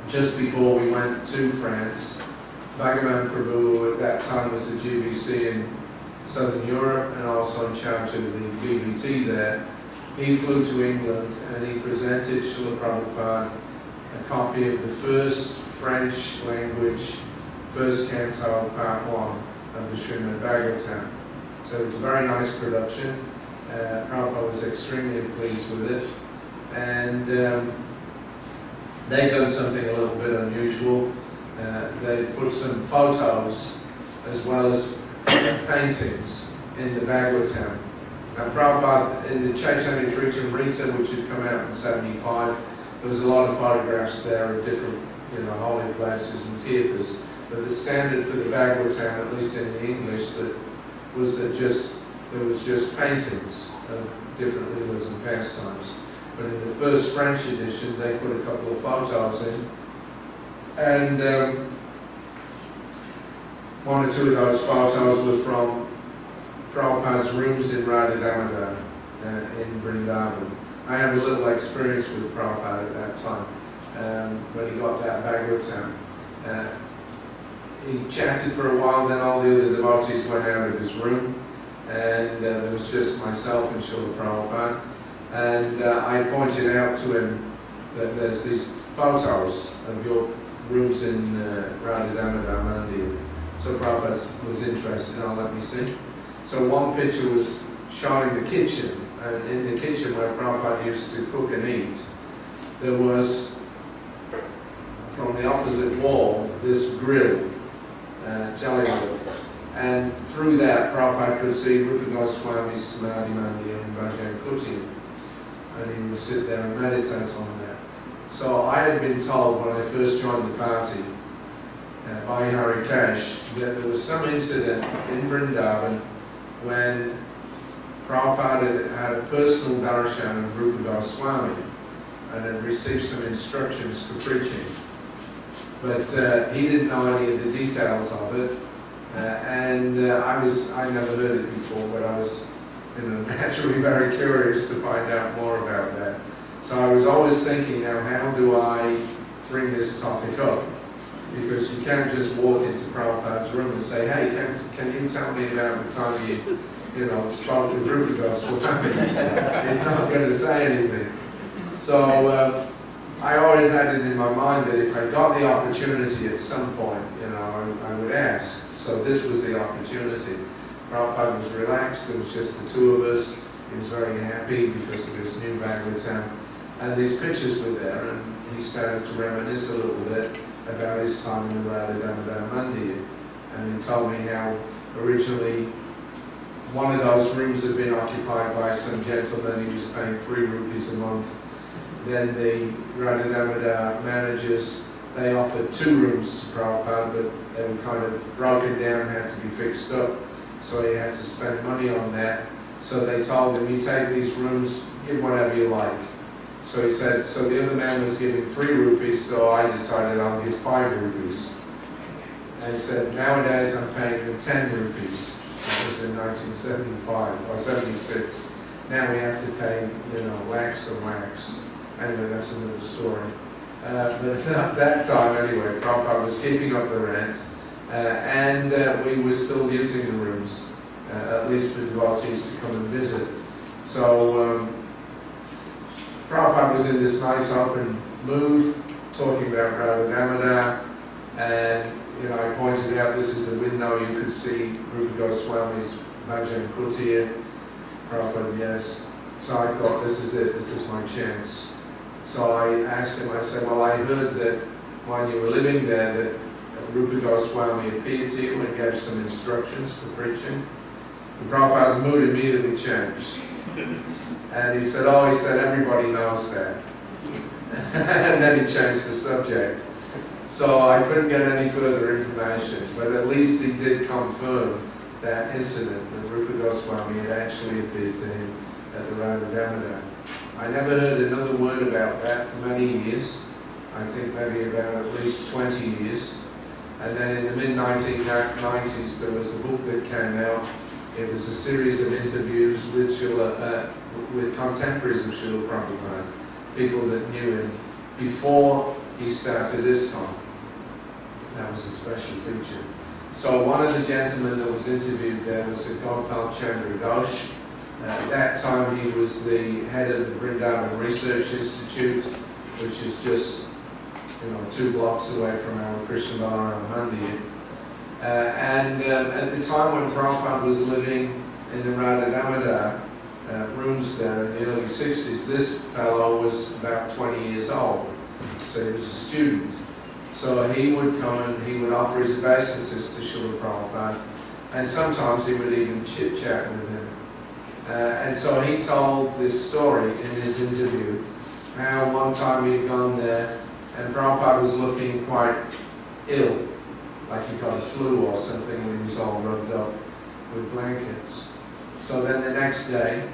just before we went to France, Bhagavan Prabhu at that time was the GBC in Southern Europe and also in charge of the BBT there. He flew to England and he presented Srila Prabhupada a copy of the first French language, first canto, part 1 of the Srimad Bhagavatam. So it was a very nice production. Prabhupada was extremely pleased with it. And they'd done something a little bit unusual. They put some photos as well as paintings in the Bhagavatam. Now Prabhupada, in the Chaitanya Tritamrita, which had come out in 75, there was a lot of photographs there of different, holy places and tirthas. But the standard for the Bhagavatam, at least in the English, there was just paintings of different leelas and pastimes. But in the first French edition, they put a couple of photos in. And one or two of those photos were from Prabhupada's rooms in Radha Damodar in Vrindavan. I had a little experience with Prabhupada at that time when he got that Bhagavatam. He chatted for a while, then all the other devotees went out of his room, and there was just myself and Srila Prabhupada. And I pointed out to him that there's these photos of your rooms in Radha Damodar Mandir. So Prabhupada was interested, let me see. So one picture was showing the kitchen, and in the kitchen where Prabhupada used to cook and eat, there was, from the opposite wall, this grill, jelly wood. And through that, Prabhupada could see Rupa Goswami's Samadhi Mandir and Bhajan Kuti. And he would sit there and meditate on that. So I had been told when I first joined the party by Harikesh that there was some incident in Vrindavan when Prabhupada had a personal darshan of Rupa Goswami and had received some instructions for preaching. But he didn't know any of the details of it. I never heard it before, but I was naturally very curious to find out more about that. So I was always thinking, now how do I bring this topic up? because you can't just walk into Prabhupada's room and say, hey, can you tell me about the time you spoke with Rupa Goswami? He's not going to say anything. So I always had it in my mind that if I got the opportunity at some point, I would ask. So this was the opportunity. Prabhupada was relaxed, it was just the two of us. He was very happy because of this new Bhagavatam. And these pictures were there, and he started to reminisce a little bit about his time in the Radha Damodar Mandir. And he told me how originally one of those rooms had been occupied by some gentleman. He was paying 3 rupees a month. Then the Radha Damodar managers, they offered 2 rooms to Prabhupada, but they were kind of broken down, had to be fixed up. So he had to spend money on that. So they told him, you take these rooms, give whatever you like. So he said, so the other man was giving 3 rupees, so I decided I'll give 5 rupees. And he said, nowadays I'm paying them 10 rupees. That was in 1975 or 76. Now we have to pay, lakhs and lakhs. Anyway, that's another story. But at that time, anyway, Prabhupada was keeping up the rent, and we were still using the rooms, at least for devotees to come and visit. So Prabhupada was in this nice open mood, talking about Radha Damodar, and I pointed out this is the window you could see Rupa Goswami's Bhajan Kutir. Prabhupada, yes. So I thought, this is it, this is my chance. So I asked him, I said, well, I heard that when you were living there that Rupa Goswami appeared to you and gave some instructions for preaching. So Prabhupada's mood immediately changed. And he said, everybody knows that. And then he changed the subject. So I couldn't get any further information, but at least he did confirm that incident that Rupa Goswami had actually appeared to him at the Radha Damodar. I never heard another word about that for many years. I think maybe about at least 20 years. And then in the mid-1990s there was a book that came out. It was a series of interviews with with contemporaries of Srila Prabhupada, people that knew him before he started ISKCON. That was a special feature. So one of the gentlemen that was interviewed there was a Gopal Chandra Ghosh. At that time he was the head of the Vrindavan Research Institute, which is just 2 blocks away from our Krishna Balaram Mandir. And at the time when Prabhupada was living in the Radha Damodar rooms there in the early 60s, this fellow was about 20 years old, so he was a student. So he would come and he would offer his obeisances to Srila Prabhupada, and sometimes he would even chit-chat with him. And so he told this story in his interview, how one time he'd gone there and Prabhupada was looking quite ill, like he got a flu or something, and he was all rubbed up with blankets. So then the next day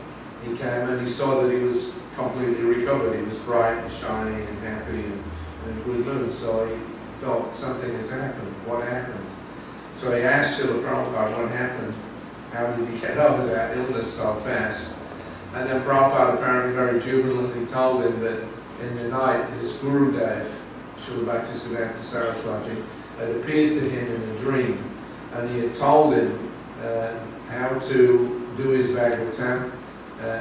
he came and he saw that he was completely recovered. He was bright and shining and happy and in a good mood. So he thought, something has happened. What happened? So he asked Srila Prabhupada what happened. How did he get over that illness so fast? And then Prabhupada apparently very jubilantly told him that in the night his Gurudev, Srila Bhaktisiddhanta Saraswati, had appeared to him in a dream, and he had told him how to do his Bhagavatam.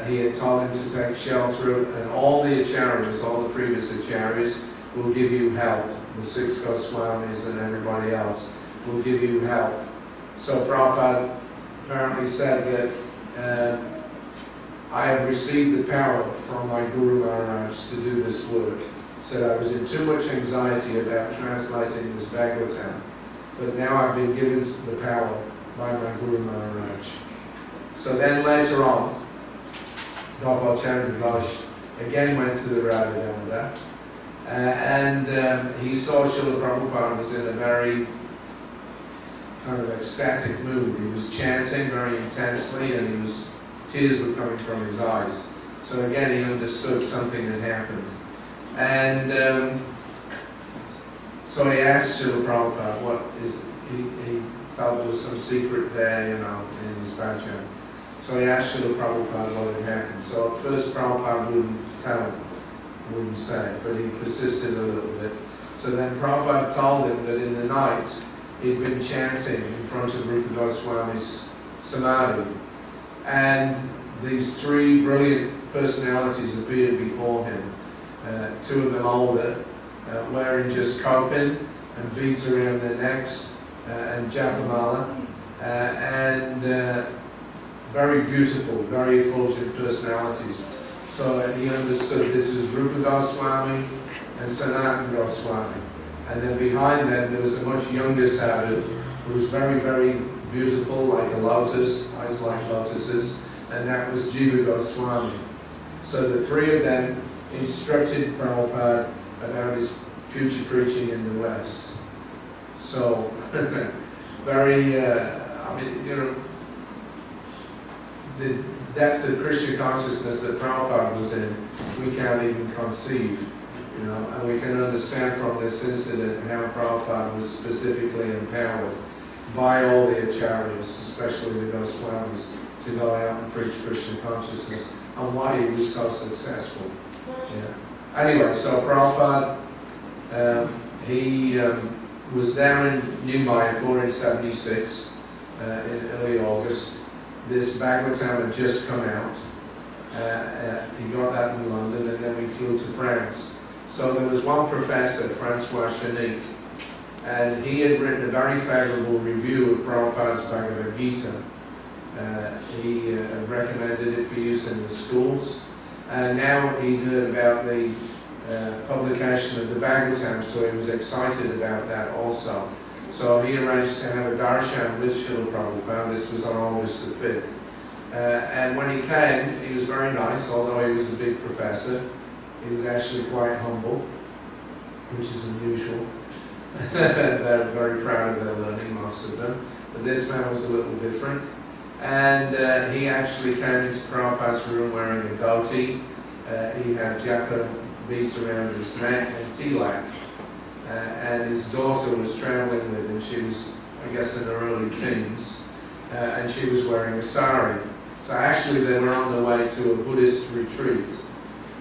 He had told him to take shelter, and all the acharyas, all the previous acharyas, will give you help. The 6 Goswamis and everybody else will give you help. So Prabhupada apparently said that I have received the power from my Guru Maharaj to do this work. Said I was in too much anxiety about translating this Bhagavatam, but now I've been given the power by my Guru Maharaj. So then later on, Gopal Chandra Ghosh again went to the Radha Damodar, and he saw Srila Prabhupada was in a very kind of ecstatic mood. He was chanting very intensely, and tears were coming from his eyes. So again, he understood something had happened. And so he asked Srila Prabhupada what is, he felt there was some secret there, in his bhajan. So he asked Srila Prabhupada what had happened. So at first Prabhupada wouldn't tell him, wouldn't say, but he persisted a little bit. So then Prabhupada told him that in the night he'd been chanting in front of Rupa Goswami's samadhi, and these three brilliant personalities appeared before him, two of them older, wearing just kopin and beads around their necks and japamala, and very beautiful, very effulgent personalities. So he understood this is Rupa Goswami and Sanatana Goswami. And then behind them there was a much younger sadhu who was very, very beautiful, like a lotus, eyes like lotuses, and that was Jiva Goswami. So the three of them instructed Prabhupada about his future preaching in the West. So, very, the depth of Krishna consciousness that Prabhupada was in, we can't even conceive, and we can understand from this incident how Prabhupada was specifically empowered by all the acharyas, especially the Goswamis, to go out and preach Krishna consciousness, and why he was so successful. Yeah. Anyway, so Prabhupada, he was down in New Mayapur in 76, in early August. This Bhagavatam had just come out. He got that in London, and then we flew to France. So there was one professor, Francois Chenique, and he had written a very favorable review of Prabhupada's Bhagavad Gita. He recommended it for use in the schools, and now he heard about the publication of the Bhagavatam, so he was excited about that also. So he arranged to have a darshan with Srila Prabhupada. This was on August the 5th. And when he came, he was very nice, although he was a big professor. He was actually quite humble, which is unusual. They're very proud of their learning, most of them. But this man was a little different. And he actually came into Prabhupada's room wearing a dhoti. He had japa beads around his neck and tilak. And his daughter was traveling with him. She was, I guess, in her early teens. And she was wearing a sari. So actually they were on the way to a Buddhist retreat.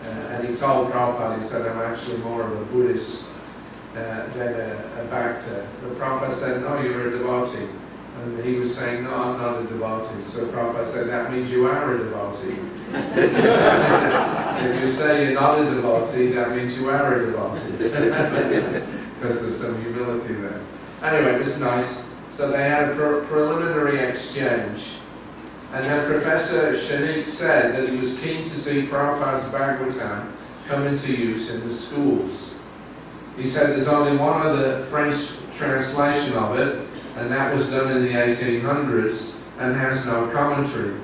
And he told Prabhupada, he said, I'm actually more of a Buddhist than a Bhakta. But Prabhupada said, no, you're a devotee. And he was saying, no, I'm not a devotee. So Prabhupada said, that means you are a devotee. If you say you're not a devotee, that means you are a devotee. Because there's some humility there. Anyway, it was nice. So they had a preliminary exchange. And then Professor Chenique said that he was keen to see Prabhupada's Bhagavatam come into use in the schools. He said there's only one other French translation of it, and that was done in the 1800s and has no commentary.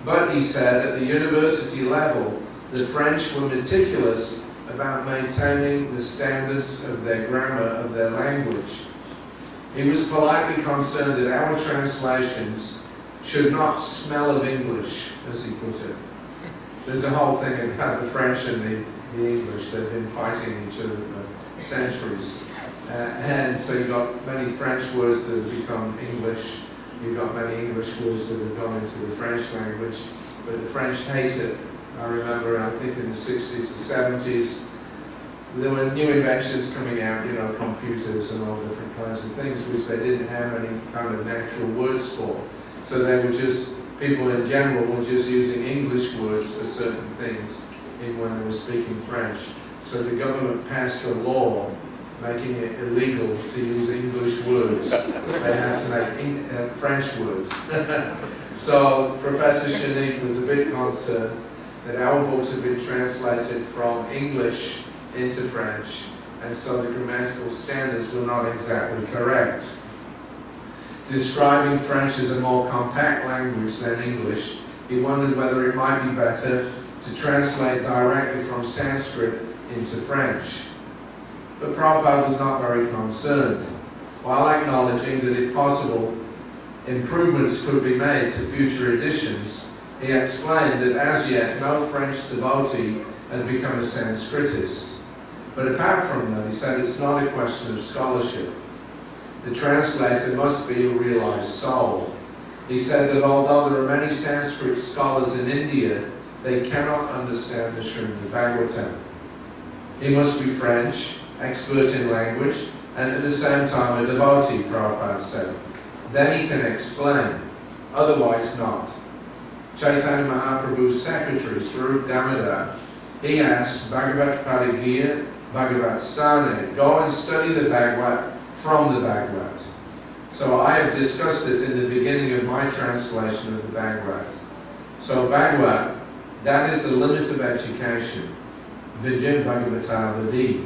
But he said at the university level, the French were meticulous about maintaining the standards of their grammar, of their language. He was politely concerned that our translations should not smell of English, as he put it. There's a whole thing about the French and the English. They've been fighting each other for centuries. And so you've got many French words that have become English. You've got many English words that have gone into the French language. But the French hate it. I remember, I think in the 60s and 70s, there were new inventions coming out, computers and all different kinds of things, which they didn't have any kind of natural words for. So they were just, people in general were just using English words for certain things, even when they were speaking French. So the government passed a law making it illegal to use English words. They had to make French words. So Professor Chenique was a bit concerned that our books have been translated from English into French, and so the grammatical standards were not exactly correct. Describing French as a more compact language than English, he wondered whether it might be better to translate directly from Sanskrit into French. But Prabhupada was not very concerned, while acknowledging that if possible, improvements could be made to future editions. He explained that as yet no French devotee had become a Sanskritist. But apart from that, he said it's not a question of scholarship. The translator must be a realized soul. He said that although there are many Sanskrit scholars in India, they cannot understand the Srimad Bhagavatam. He must be French, expert in language, and at the same time a devotee, Prabhupada said. Then he can explain, otherwise not. Chaitanya Mahaprabhu's secretary, Sauri Dasa, he asked Bhagavat Parigiya, Bhagavat Stane, go and study the Bhagavad from the Bhagavad. So I have discussed this in the beginning of my translation of the Bhagavad. So Bhagavad, that is the limit of education. Vidya Bhagavata Vadi.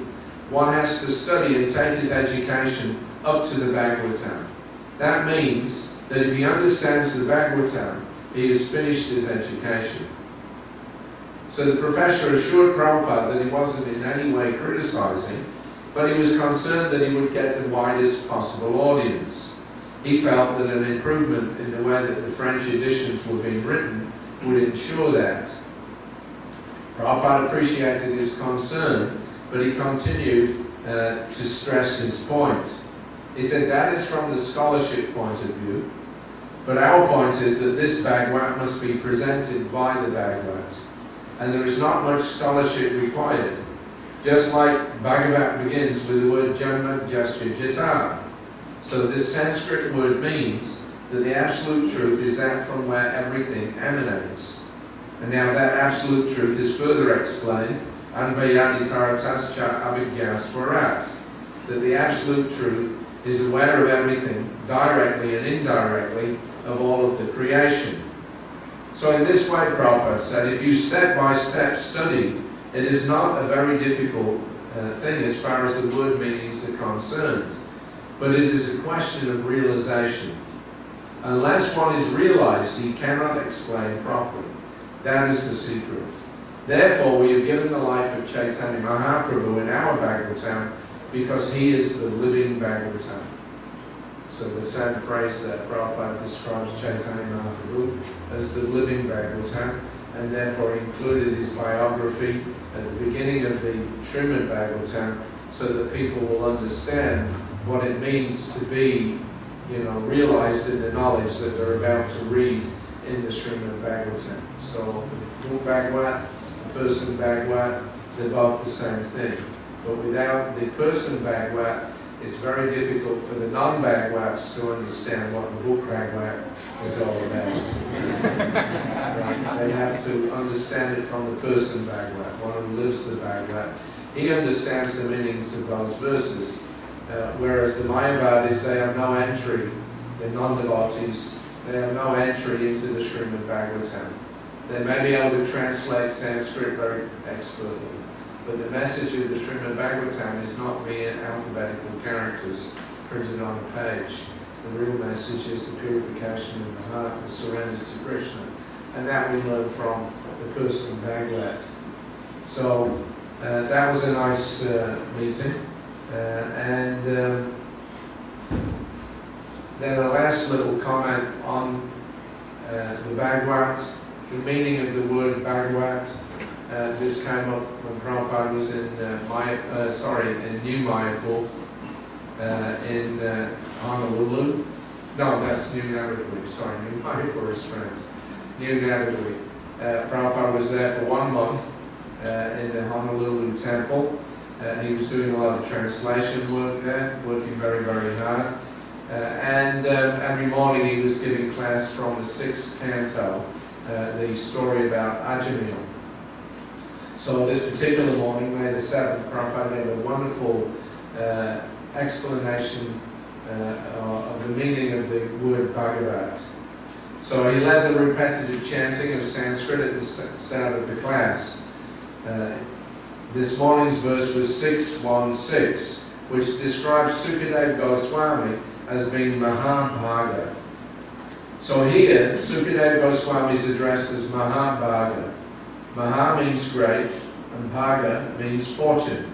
One has to study and take his education up to the Bhagavatam. That means that if he understands the Bhagavatam, he has finished his education. So the professor assured Prabhupada that he wasn't in any way criticizing, but he was concerned that he would get the widest possible audience. He felt that an improvement in the way that the French editions were being written would ensure that. Prabhupada appreciated his concern, but he continued to stress his point. He said that is from the scholarship point of view, but our point is that this Bhagavad must be presented by the Bhagavad, and there is not much scholarship required. Just like Bhagavad begins with the word Janma Jasya Jata. So this Sanskrit word means that the absolute truth is that from where everything emanates. And now that absolute truth is further explained, Anvayaditaratascha Abhigyaswarat, that the absolute truth is aware of everything, directly and indirectly, of all of the creation. So in this way, Prabhupada said, if you step-by-step study, it is not a very difficult thing as far as the word meanings are concerned, but it is a question of realization. Unless one is realized, he cannot explain properly. That is the secret. Therefore, we have given the life of Chaitanya Mahaprabhu in our Bhagavatam because he is the living Bhagavatam. So the same phrase that Prabhupada describes Chaitanya Mahaprabhu as the living Bhagavatam, and therefore included his biography at the beginning of the Srimad Bhagavatam so that people will understand what it means to be, realized in the knowledge that they're about to read in the Srimad Bhagavatam. So the book Bhagavad, the person Bhagavad, they're both the same thing. But without the person Bhagavad, it's very difficult for the non-Bhagavads to understand what the book Bhagavad is all about. Right? They have to understand it from the person Bhagavad, one who lives the Bhagavad. He understands the meanings of those verses, whereas the Mayavadis, they have no entry, the non-devotees, they have no entry into the Srimad Bhagavatam. They may be able to translate Sanskrit very expertly, but the message of the Srimad Bhagavatam is not mere alphabetical characters printed on a page. The real message is the purification of the heart, the surrender to Krishna. And that we learn from the person Bhagavad. So that was a nice meeting. Then a last little comment on the Bhagavad, the meaning of the word Bhagavad. This came up when Prabhupada was in New Mayapur in Honolulu. No, that's New Navadvip. Sorry, New Mayapur is France. New Navadvip. Prabhupada was there for 1 month in the Honolulu temple. He was doing a lot of translation work there, working very, very hard. And every morning he was giving class from the 6th canto, the story about Ajamil. So this particular morning, May the 7th, Prabhupada gave a wonderful explanation of the meaning of the word Bhagavad. So he led the repetitive chanting of Sanskrit at the start of the class. This morning's verse was 616, which describes Sukadeva Goswami as being Mahabhaga. So here, Sukadeva Goswami is addressed as Mahabhaga. Maha means great, and Bhaga means fortunate.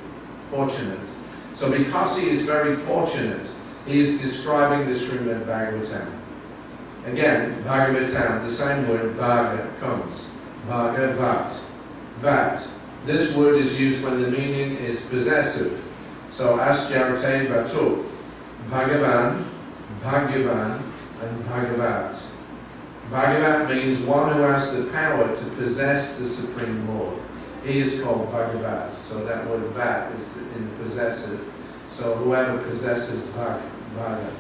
So because he is very fortunate, he is describing the Srimad Bhagavatam. Again, Bhagavatam, the same word Bhaga comes. Bhagavat. Vat. This word is used when the meaning is possessive. So Asyarte Vatu. Bhagavan, Bhagavan, and Bhagavat. Bhagavat means one who has the power to possess the Supreme Lord. he is called Bhagavat. So that word vat is in the possessive. So whoever possesses Bhaga,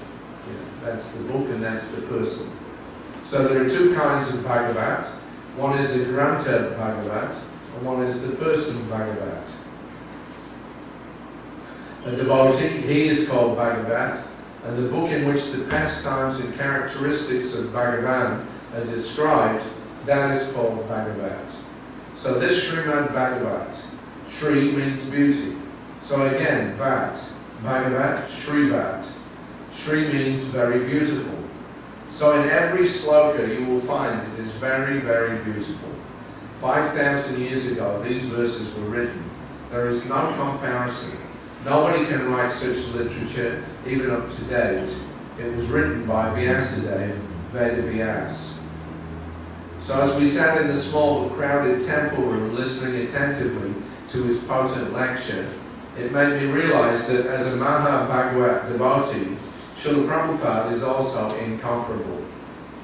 that's the book and that's the person. So there are two kinds of Bhagavat. One is the Granta Bhagavat and one is the person Bhagavat. A devotee, he is called Bhagavat, and the book in which the pastimes and characteristics of Bhagavan are described, that is called Bhagavat. So this Srimad Bhagavat, Shri means beauty. So again, Vat, Bhagavat, Shrivat. Shri means very beautiful. So in every sloka you will find it is very, very beautiful. 5,000 years ago these verses were written. There is no comparison. Nobody can write such literature even up to date. It was written by Vyasadeva, Veda Vyas. So as we sat in the small but crowded temple room listening attentively to his potent lecture, it made me realize that as a Maha-Bhagavat devotee, Srila Prabhupada is also incomparable.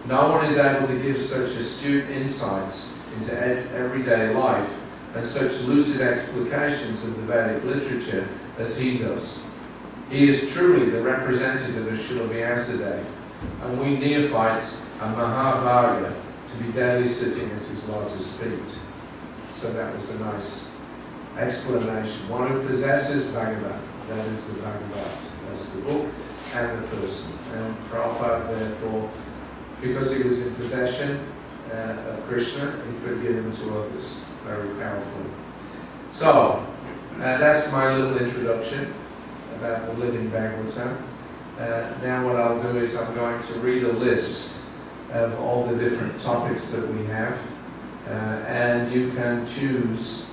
No one is able to give such astute insights into everyday life and such lucid explications of the Vedic literature as he does. He is truly the representative of Srila Vyasadeva, and we neophytes are Mahabhaga to be daily sitting at his lotus feet. So that was a nice explanation. One who possesses Bhagavat, that is the Bhagavat, that's the book and the person. And Prabhupada, therefore, because he was in possession of Krishna, he could give him to others very powerfully. So, that's my little introduction about the living Bhagavatam. Now what I'll do is I'm going to read a list of all the different topics that we have, and you can choose.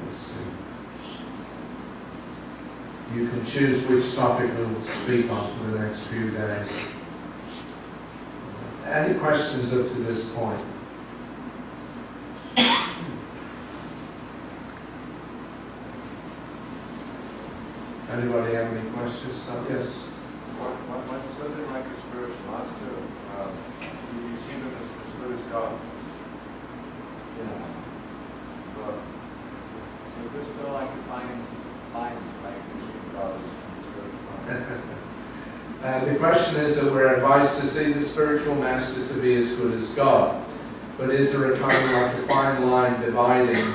Let's see. You can choose which topic we'll speak on for the next few days. Any questions up to this point? Anybody have any questions? Yes? When something like a spiritual master, you see them as good as God. Yeah. But is there still like a fine like between God and spiritual master? The question is that we're advised to see the spiritual master to be as good as God. But is there a kind of like a fine line dividing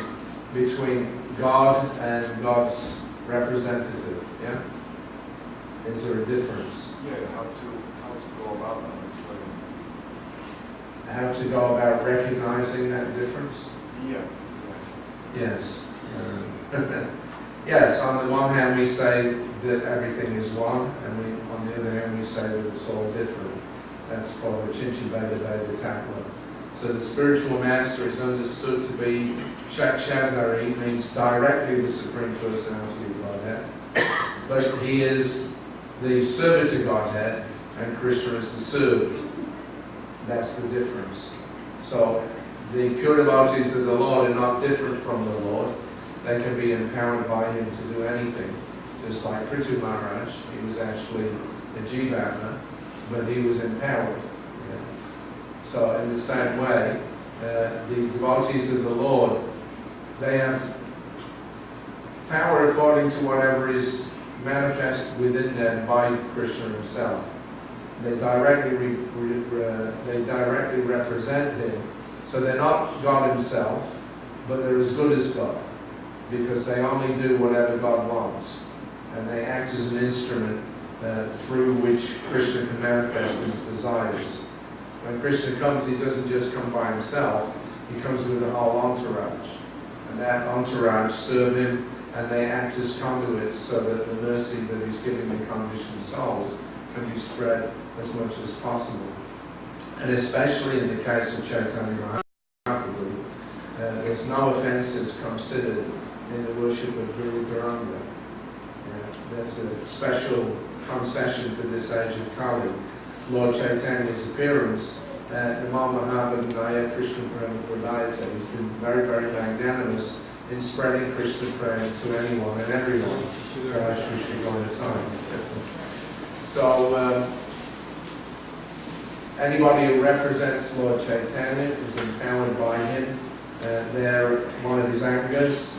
between God and God's representative? Yeah? Is there a difference? Yeah, how to go about that? How to go about recognizing that difference? Yeah. Yes. Yes, on the one hand we say that everything is one, and on the other hand we say that it's all different. That's called the Chinchi Veda Veda Takla. So the spiritual master is understood to be Chakshadari, means directly the Supreme Personality of Godhead. But he is the servant to Godhead, and Krishna is the served. That's the difference. So the pure devotees of the Lord are not different from the Lord. They can be empowered by him to do anything. Just like Prithu Maharaj, he was actually a Jivatma, but he was empowered. Yeah. So in the same way, the devotees of the Lord, they have power according to whatever is manifest within them by Krishna himself. They directly represent him. So they're not God himself, but they're as good as God, because they only do whatever God wants. And they act as an instrument through which Krishna can manifest his desires. When Krishna comes, he doesn't just come by himself, he comes with a whole entourage. And that entourage serve him, and they act as conduits so that the mercy that he's giving the conditioned souls can be spread as much as possible. And especially in the case of Chaitanya Mahaprabhu, there's no offences considered in the worship of Guru Garanga. That's a special concession for this age of Kali. Lord Chaitanya's appearance at the Mahaprabhu Krishna Prema Pradayata has been very, very magnanimous in spreading Krishna Prema to anyone and everyone. So, anybody who represents Lord Chaitanya is empowered by him They're one of his angas.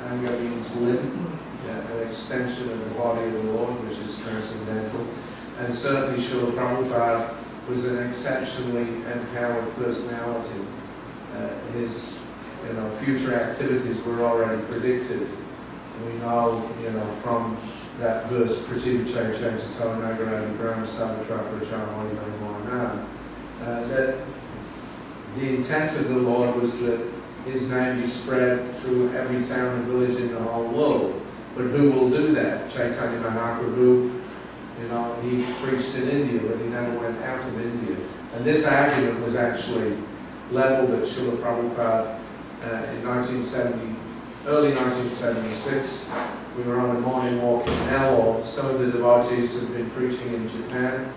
Anga means limb, an extension of the body of the Lord, which is transcendental. And certainly Srila Prabhupada was an exceptionally empowered personality. His future activities were already predicted. We know, from that verse, Prativi Chay Chaitata Nagaradi Brahma Sabatra Prachamali Mahimana, that the intent of the Lord was that his name be spread through every town and village in the whole world. But who will do that? Chaitanya Mahaprabhu, he preached in India, but he never went out of India. And this argument was actually leveled at Srila Prabhupada in early 1976. We were on a morning walk in Nellore. Some of the devotees had been preaching in Japan,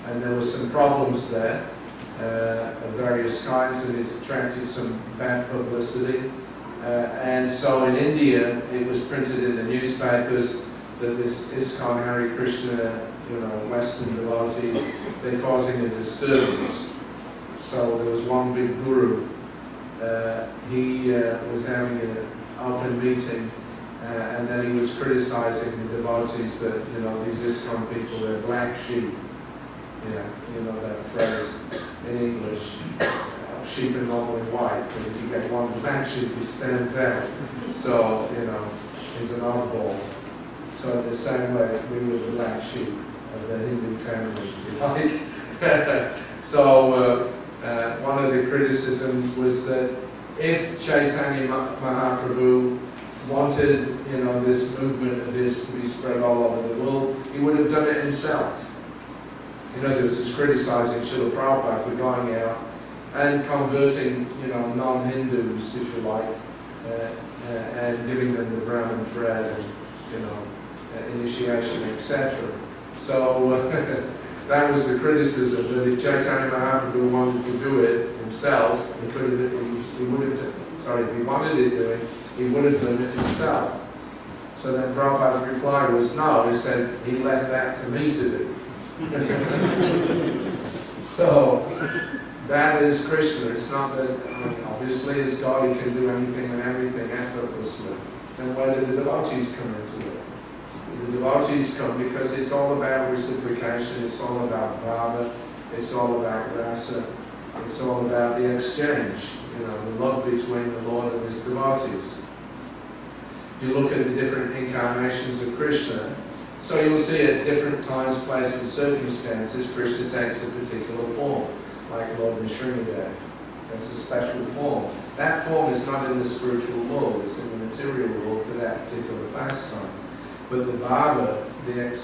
and there were some problems there of various kinds, and it attracted some bad publicity. And so in India, it was printed in the newspapers that this ISKCON Hare Krishna, Western devotees, they're causing a disturbance. So there was one big guru. He was having an open meeting, and then he was criticizing the devotees that, these ISKCON people, they're black sheep. That phrase in English. Sheep are normally white, but if you get one black sheep, he stands out. So, he's an oddball. So in the same way, we were the black sheep of the Hindu family, if you like. So one of the criticisms was that if Chaitanya Mahaprabhu wanted, this movement of his to be spread all over the world, he would have done it himself. In other words, he's criticizing Srila Prabhupada for going out and converting, non-Hindus, if you like, and giving them the Brahmin thread and, initiation, etc. So that was the criticism, that if Chaitanya Mahaprabhu wanted to do it himself, he would have, if he wanted it doing, he would have done it himself. So then Prabhupada's reply was no, he said he left that for me to do. So that is Krishna. It's not that, obviously as God he can do anything and everything effortlessly. And where do the devotees come into it? The devotees come because it's all about reciprocation, it's all about bhava, it's all about rasa, it's all about the exchange, the love between the Lord and his devotees. You look at the different incarnations of Krishna, so you'll see at different times, places, and circumstances, Krishna takes a particular form, like Lord Nrsimhadev. That's a special form. That form is not in the spiritual world, it's in the material world for that particular pastime. But the bhava, the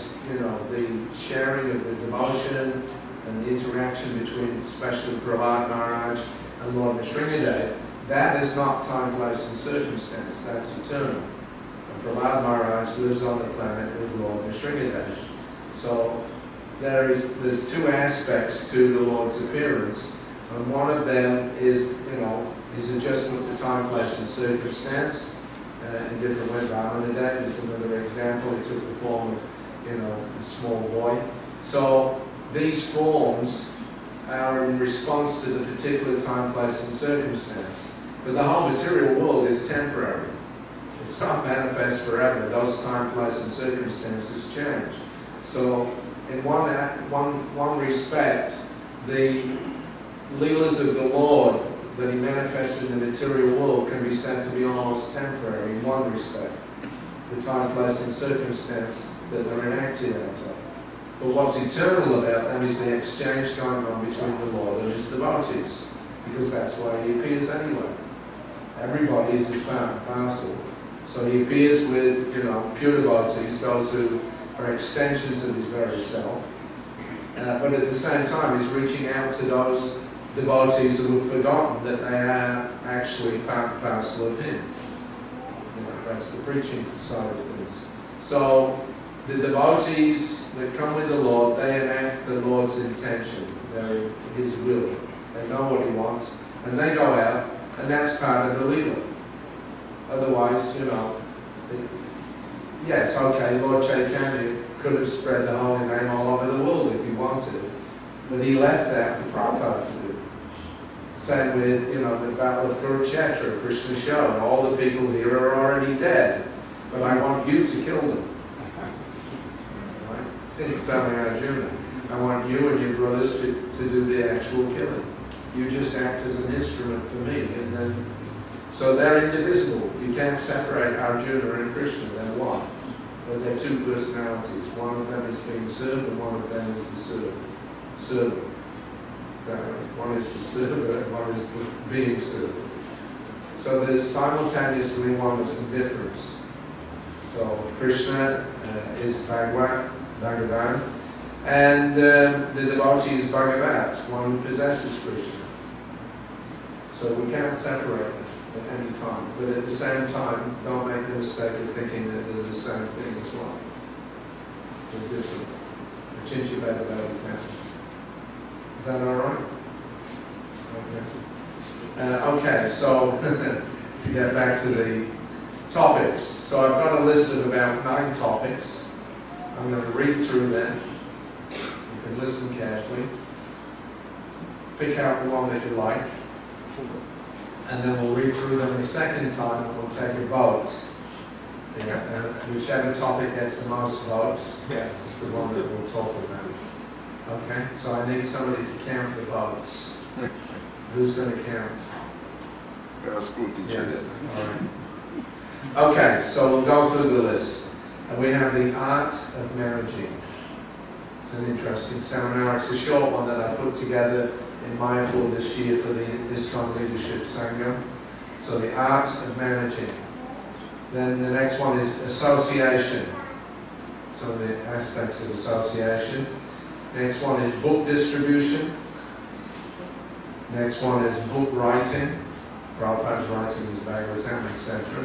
sharing of the devotion and the interaction between especially Prahlad Maharaj and Lord Nrsimhadev, that is not time, place and circumstance, that's eternal. Prahlad Maharaj lives on the planet with Lord Nrsimhadev. So there's two aspects to the Lord's appearance, and one of them is, his adjustment to time, place and circumstance in different ways. Vamanadev is another example. He took the form of, a small boy. So these forms are in response to the particular time, place and circumstance. But the whole material world is temporary. It's not manifest forever. Those time, place, and circumstances change. So, in one respect, the leelas of the Lord that he manifests in the material world can be said to be almost temporary in one respect. The time, place, and circumstance that they're enacted out of. But what's eternal about them is the exchange going on between the Lord and his devotees, because that's why he appears anyway. Everybody is his part and parcel. So he appears with, pure devotees, those who are extensions of his very self. But at the same time, he's reaching out to those devotees who have forgotten that they are actually part and parcel of him. That's the preaching side of things. So the devotees that come with the Lord, they enact the Lord's intention, his will. They know what he wants, and they go out, and that's part of the Leela. Otherwise, yes, okay, Lord Chaitanya could have spread the holy name all over the world if he wanted, but he left that for Prabhupada to do. Same with, the Battle of Kurukshetra, Krishna showed, all the people here are already dead, but I want you to kill them. Right? He's telling Arjuna, I want you and your brothers to do the actual killing. You just act as an instrument for me, and then, so they're indivisible. You can't separate Arjuna and Krishna, they're one. But they're two personalities. One of them is being served, and one of them is the servant. One is the server, and one is being served. So there's simultaneously one with some difference. So Krishna is Bhagavan, and the devotee is Bhagavat, one who possesses Krishna. So we can't separate them at any time. But at the same time, don't make the mistake of thinking that they're the same thing as well. They're different. Achincha Bhagavata. Is that all right? Okay, so to get back to the topics. So I've got a list of about 9 topics. I'm going to read through them. You can listen carefully. Pick out the one that you like. And then we'll read through them a second time and we'll take a vote. Whichever topic gets the most votes, it's the one that we'll talk about. Okay, so I need somebody to count the votes. Who's going to count? You're a school teacher. Yes. All right. Okay, so we'll go through the list. And we have the art of managing. It's an interesting seminar. It's a short one that I put together in Mayapur this year for the ISKCON Leadership Sangha. So the art of managing. Then the next one is association. So the aspects of association. Next one is book distribution. Next one is book writing. Prabhupada's writing is Bhagavatam, etc.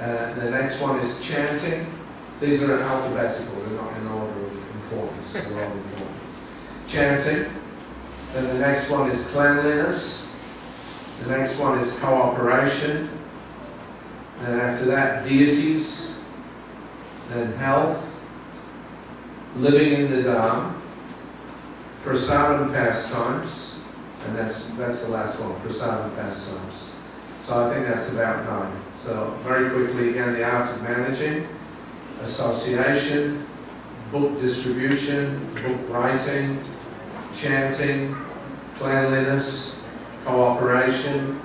The next one is chanting. These are alphabetical, they're not in order of importance. They're all important. Chanting. Then the next one is cleanliness. The next one is cooperation. And after that, deities. Then health. Living in the Dham. Prasadam pastimes. And that's the last one, prasadam pastimes. So I think that's about 9. So very quickly again, the art of managing, association, book distribution, book writing, chanting, cleanliness, cooperation,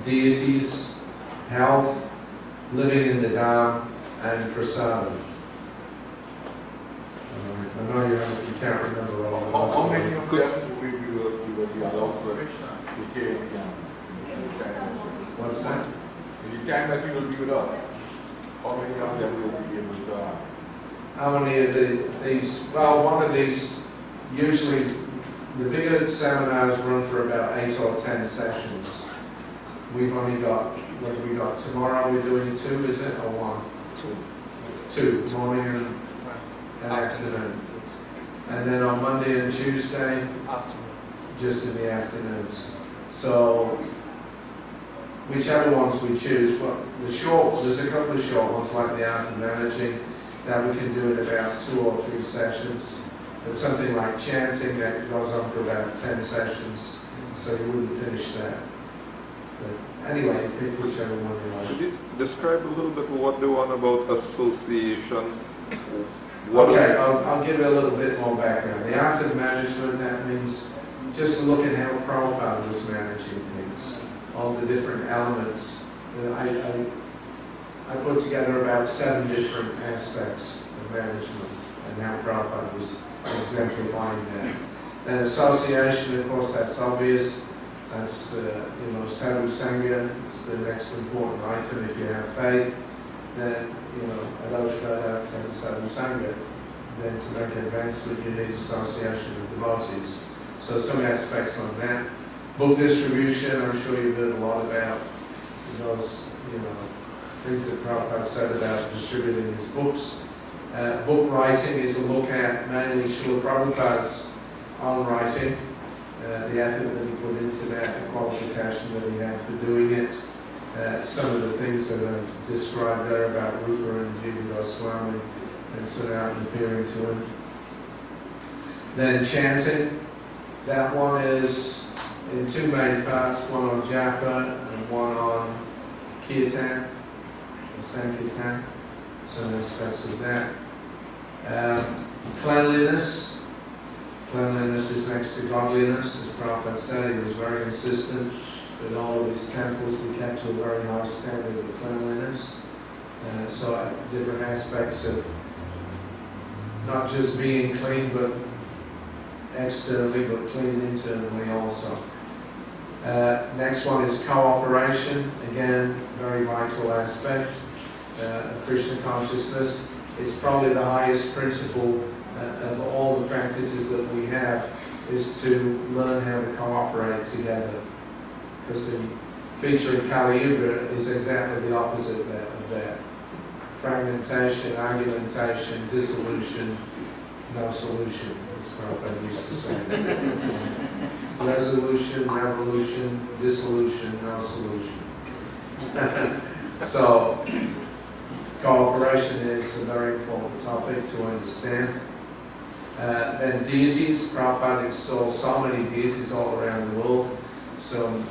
deities, health, living in the Dham, and prasadam. I know you can't remember all of those. How many of them we will be allowed to decay in What's that? the time that you will be with us? How many of them will be able to? How many of these? Well, one of these, usually the bigger seminars run for about 8 or 10 sessions. We've only got, what have we got? Tomorrow we're doing 2, is it, or 1? 2, morning and afternoon. And then on Monday and Tuesday, just in the afternoons. So, whichever ones we choose, but there's a couple of short ones like the art of managing that we can do in about 2 or 3 sessions. But something like chanting that goes on for about 10 sessions, so you wouldn't finish that. But anyway, pick whichever one you like. Could you describe a little bit what the one about association? Okay, I'll give you a little bit more background. The art of management, that means just look at how Prabhupada was managing things, all the different elements. I put together about 7 different aspects of management and how Prabhupada was exemplifying that. And association, of course, that's obvious. That's, Sadhu Sangha is the next important item. If you have faith, then, Adhoshvada and Sadhu Sangha, then to make advancement you need association with devotees. So some aspects on that. Book distribution, I'm sure you've heard a lot about those, things that Prabhupada said about distributing his books. Book writing is a look at mainly Srila Prabhupada's own writing, the effort that he put into that, the qualification that he had for doing it. Some of the things that are described there about Rupa and Jiva Goswami and so out and appearing to him. Then chanting, that one is in two main parts, one on Japa and one on Kirtan, or Sankirtan, some aspects of that. Cleanliness. Cleanliness is next to godliness. As Prabhupada said, he was very insistent that all of his temples be kept to a very high standard of cleanliness. So different aspects of not just being clean, but externally, but clean internally also. Next one is cooperation. Again, very vital aspect of Krishna consciousness. It's probably the highest principle of all the practices that we have, is to learn how to cooperate together. Because the feature of Kali Yuga is exactly the opposite of that. Fragmentation, argumentation, dissolution, no solution, as Prabhupada used to say. Resolution, revolution, dissolution, no solution. So, cooperation is a very important topic to understand. Then deities, Prabhupada installed so many deities all around the world. Some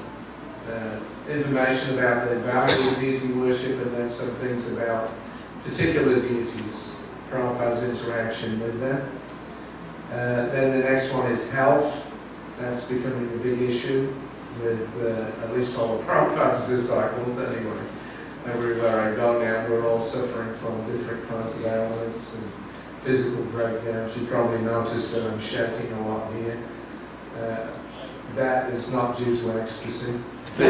information about the value of deity worship, and then some things about particular deities, Prabhupada's interaction with them. Then the next one is health. That's becoming a big issue with at least all of Prabhupada's disciples anyway. Everywhere I go now, we're all suffering from different kinds of ailments and physical breakdowns. You probably noticed that I'm shaking a lot here. That is not due to ecstasy. I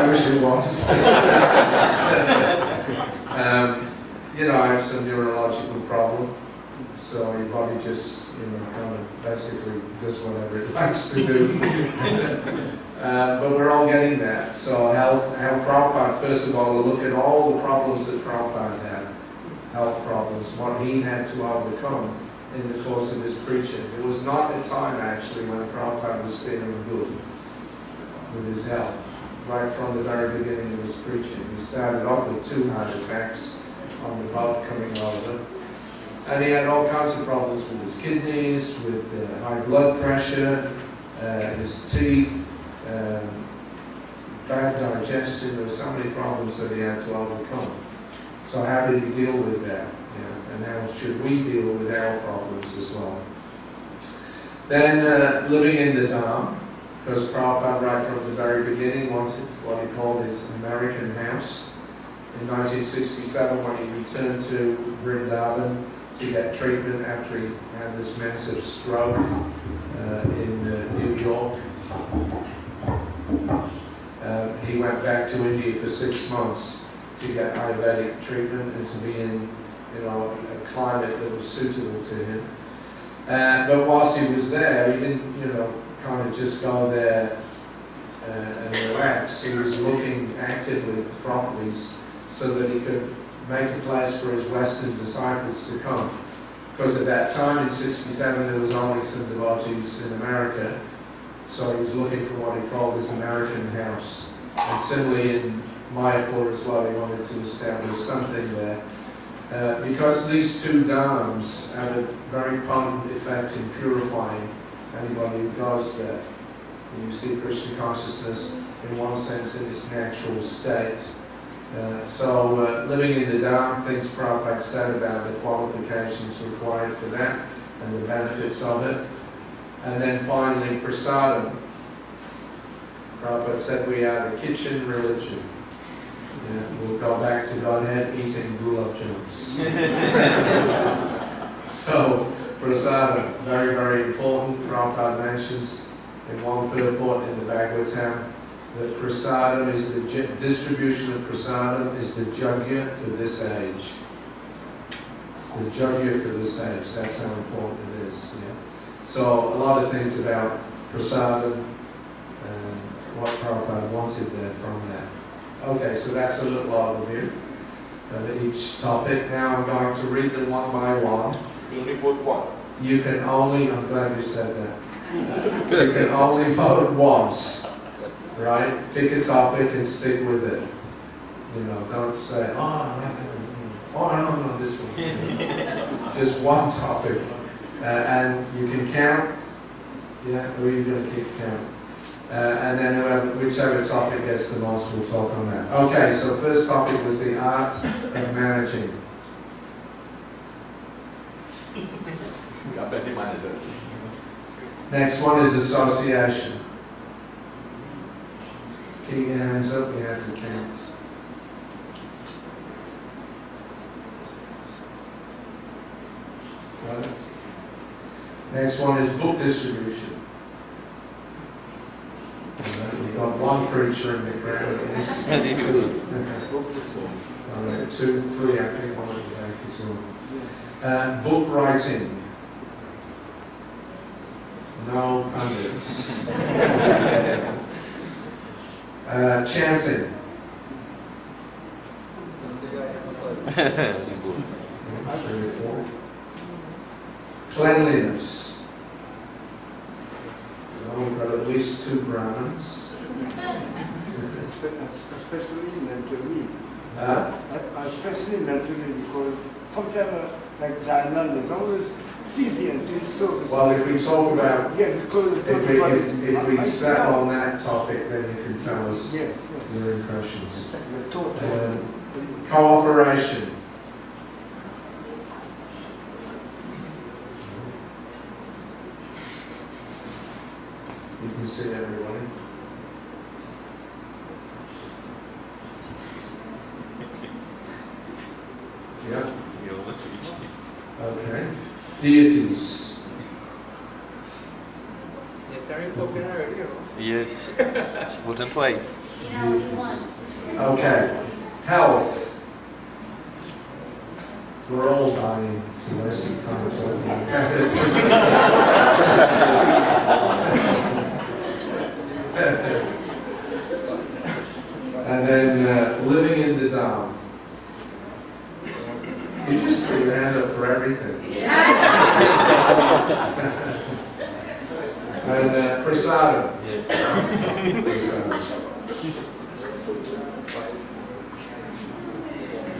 wish it was. I have some neurological problem, so your body just, kind of basically does whatever it likes to do. But we're all getting that. So how Prabhupada, first of all, look at all the problems that Prabhupada had, health problems, what he had to overcome in the course of his preaching. It was not a time actually when Prabhupada was feeling good with his health. Right from the very beginning of his preaching. He started off with 2 heart attacks on the boat coming over. And he had all kinds of problems with his kidneys, with high blood pressure, his teeth, bad digestion. There were so many problems that he had to overcome. So how did he deal with that? And how should we deal with our problems as well? Then living in the Dham, because Prabhupada right from the very beginning wanted what he called his American house. In 1967, when he returned to Vrindavan to get treatment after he had this massive stroke in New York, he went back to India for 6 months to get Ayurvedic treatment and to be in a climate that was suitable to him. But whilst he was there, he didn't, kind of just go there and relax. He was looking actively at the properties so that he could make a place for his Western disciples to come. Because at that time, in 67, there was only some devotees in America, so he was looking for what he called his American house. And similarly in Mayapur as well, he wanted to establish something there. Because these 2 dhams have a very potent effect in purifying anybody who goes there. You see Krishna consciousness, in one sense, in its natural state. So living in the Dham, things Prabhupada said about the qualifications required for that and the benefits of it. And then finally, prasadam. Prabhupada said we are the kitchen religion. We'll go back to Godhead eating gulab jams. So, prasadam, very, very important. Prabhupada mentions in one purport in the Bhagavatam that prasadam is the distribution of prasadam is the jagya for this age. It's the jagya for this age. That's how important it is. So a lot of things about prasadam and what Prabhupada wanted there from that. Okay, so that's a little overview of each topic. Now I'm going to read them one by one. You only vote once. You can only, I'm glad you said that. You can only vote once, right? Pick a topic and stick with it. Don't say, I don't know this one. Just one topic. And you can count Yeah, or are you going to keep count? And then whichever topic gets the most, we'll talk on that. Okay, so first topic was the art of managing. I bet the managers. Next one is association. Keep your hands up, we have to count. Right. Next one is book distribution. We've got one preacher in the crowd. Very good. Two, three, I think one of the back is on. Book writing. No hundreds. Chanting. Very good. 3 or 4. Cleanliness. Well, we've got at least 2 Brahmins. Especially mentally. Uh, Especially mentally, because sometimes, like Diamond, it's always busy and busy. So, well, if we talk about, yes, because if we settle on that topic, then you can tell us yes, your impressions. the total. Cooperation. You can see everybody. Yeah. You almost reached it. Okay. Deities. Yes, she put it twice. Deities. Okay. Health. We're all dying, so there's some time talking about it. And then living in the Dharma. You just put your hand up for everything. And prasadam. Prasadam.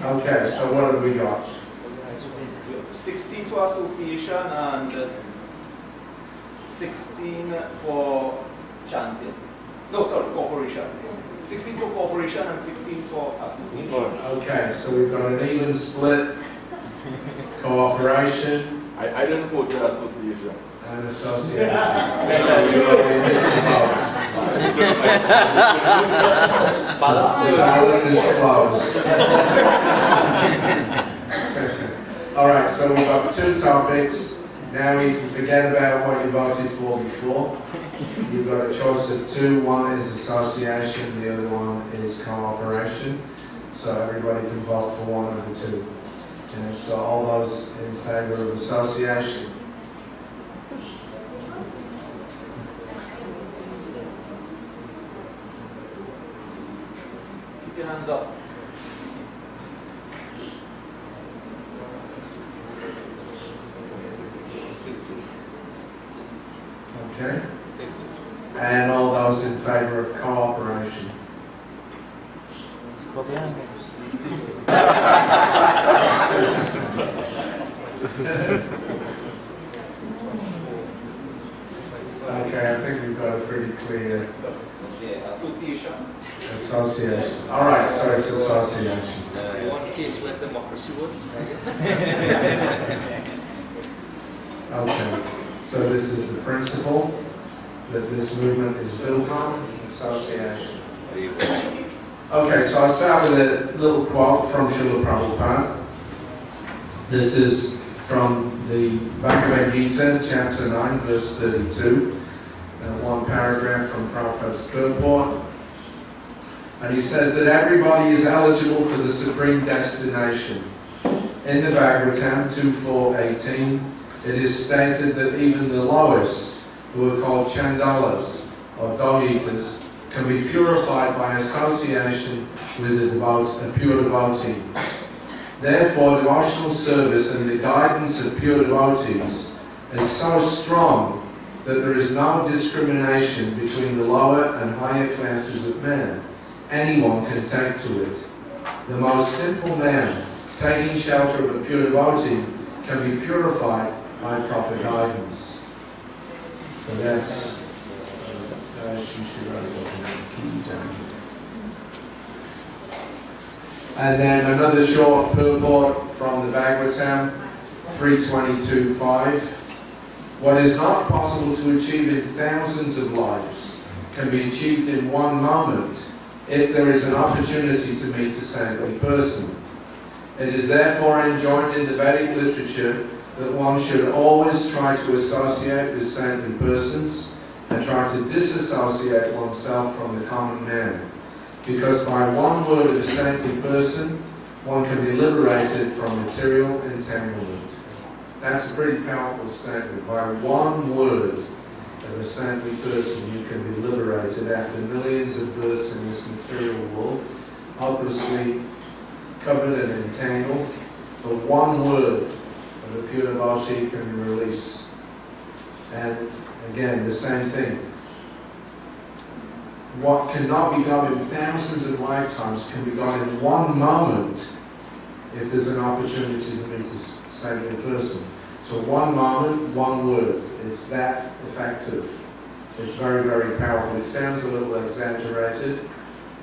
Okay, so what have we got? 16 for association and 16 for chanting. No, sorry, cooperation. 16 for cooperation and 16 for association. Okay, so we've got an even split. Cooperation I didn't vote for association. and association. You're missing both. The ballot is closed. All right, so we've got 2 topics. Now you can forget about what you voted for before. You've got a choice of 2. One is association, the other one is cooperation. So everybody can vote for one of the 2. And so all those in favour of association. Keep your hands up. Okay? And all those in favour of cooperation. Okay, I think we've got a pretty clear Yeah, association. association. All right, so it's association. One case where democracy works, I guess. Okay, so this is the principle that this movement is built on, association. Okay, so I'll start with a little quote from Srila Prabhupada. This is from the Bhagavad Gita, chapter 9, verse 32. One paragraph from Prabhupada's purport. And he says that everybody is eligible for the supreme destination. In the Bhagavatam 2.4.18, it is stated that even the lowest, who are called chandalas, or dog-eaters, can be purified by association with a pure devotee. Therefore, devotional service and the guidance of pure devotees is so strong that there is no discrimination between the lower and higher classes of men. Anyone can take to it. The most simple man, taking shelter of a pure devotee, can be purified by proper guidance. So that's Shri Shri Radha Ki Jai. And then another short purport from the Bhagavatam, 322.5. What is not possible to achieve in thousands of lives can be achieved in one moment if there is an opportunity to meet a saintly person. It is therefore enjoined in the Vedic literature that one should always try to associate with saintly persons and try to disassociate oneself from the common man. Because by one word of a saintly person, one can be liberated from material entanglement. That's a pretty powerful statement. By one word of a saintly person, you can be liberated after millions of births in this material world, hopelessly covered and entangled. But one word of a pure devotee can release. And again, the same thing. What cannot be done in thousands of lifetimes can be done in one moment if there's an opportunity to meet a saintly person. So one moment, one word. It's that effective. It's very, very powerful. It sounds a little exaggerated,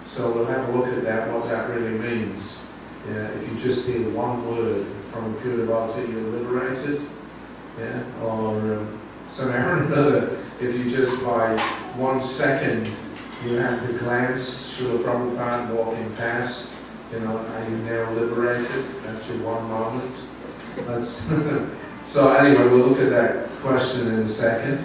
so we'll have a look at that, what that really means. Yeah, if you just hear one word from a pure devotee, you're liberated. Yeah, or somehow or another, if you just by 1 second you have to glance Srila Prabhupada walking past, are you now liberated? That's your one moment. That's so anyway, we'll look at that question in a second.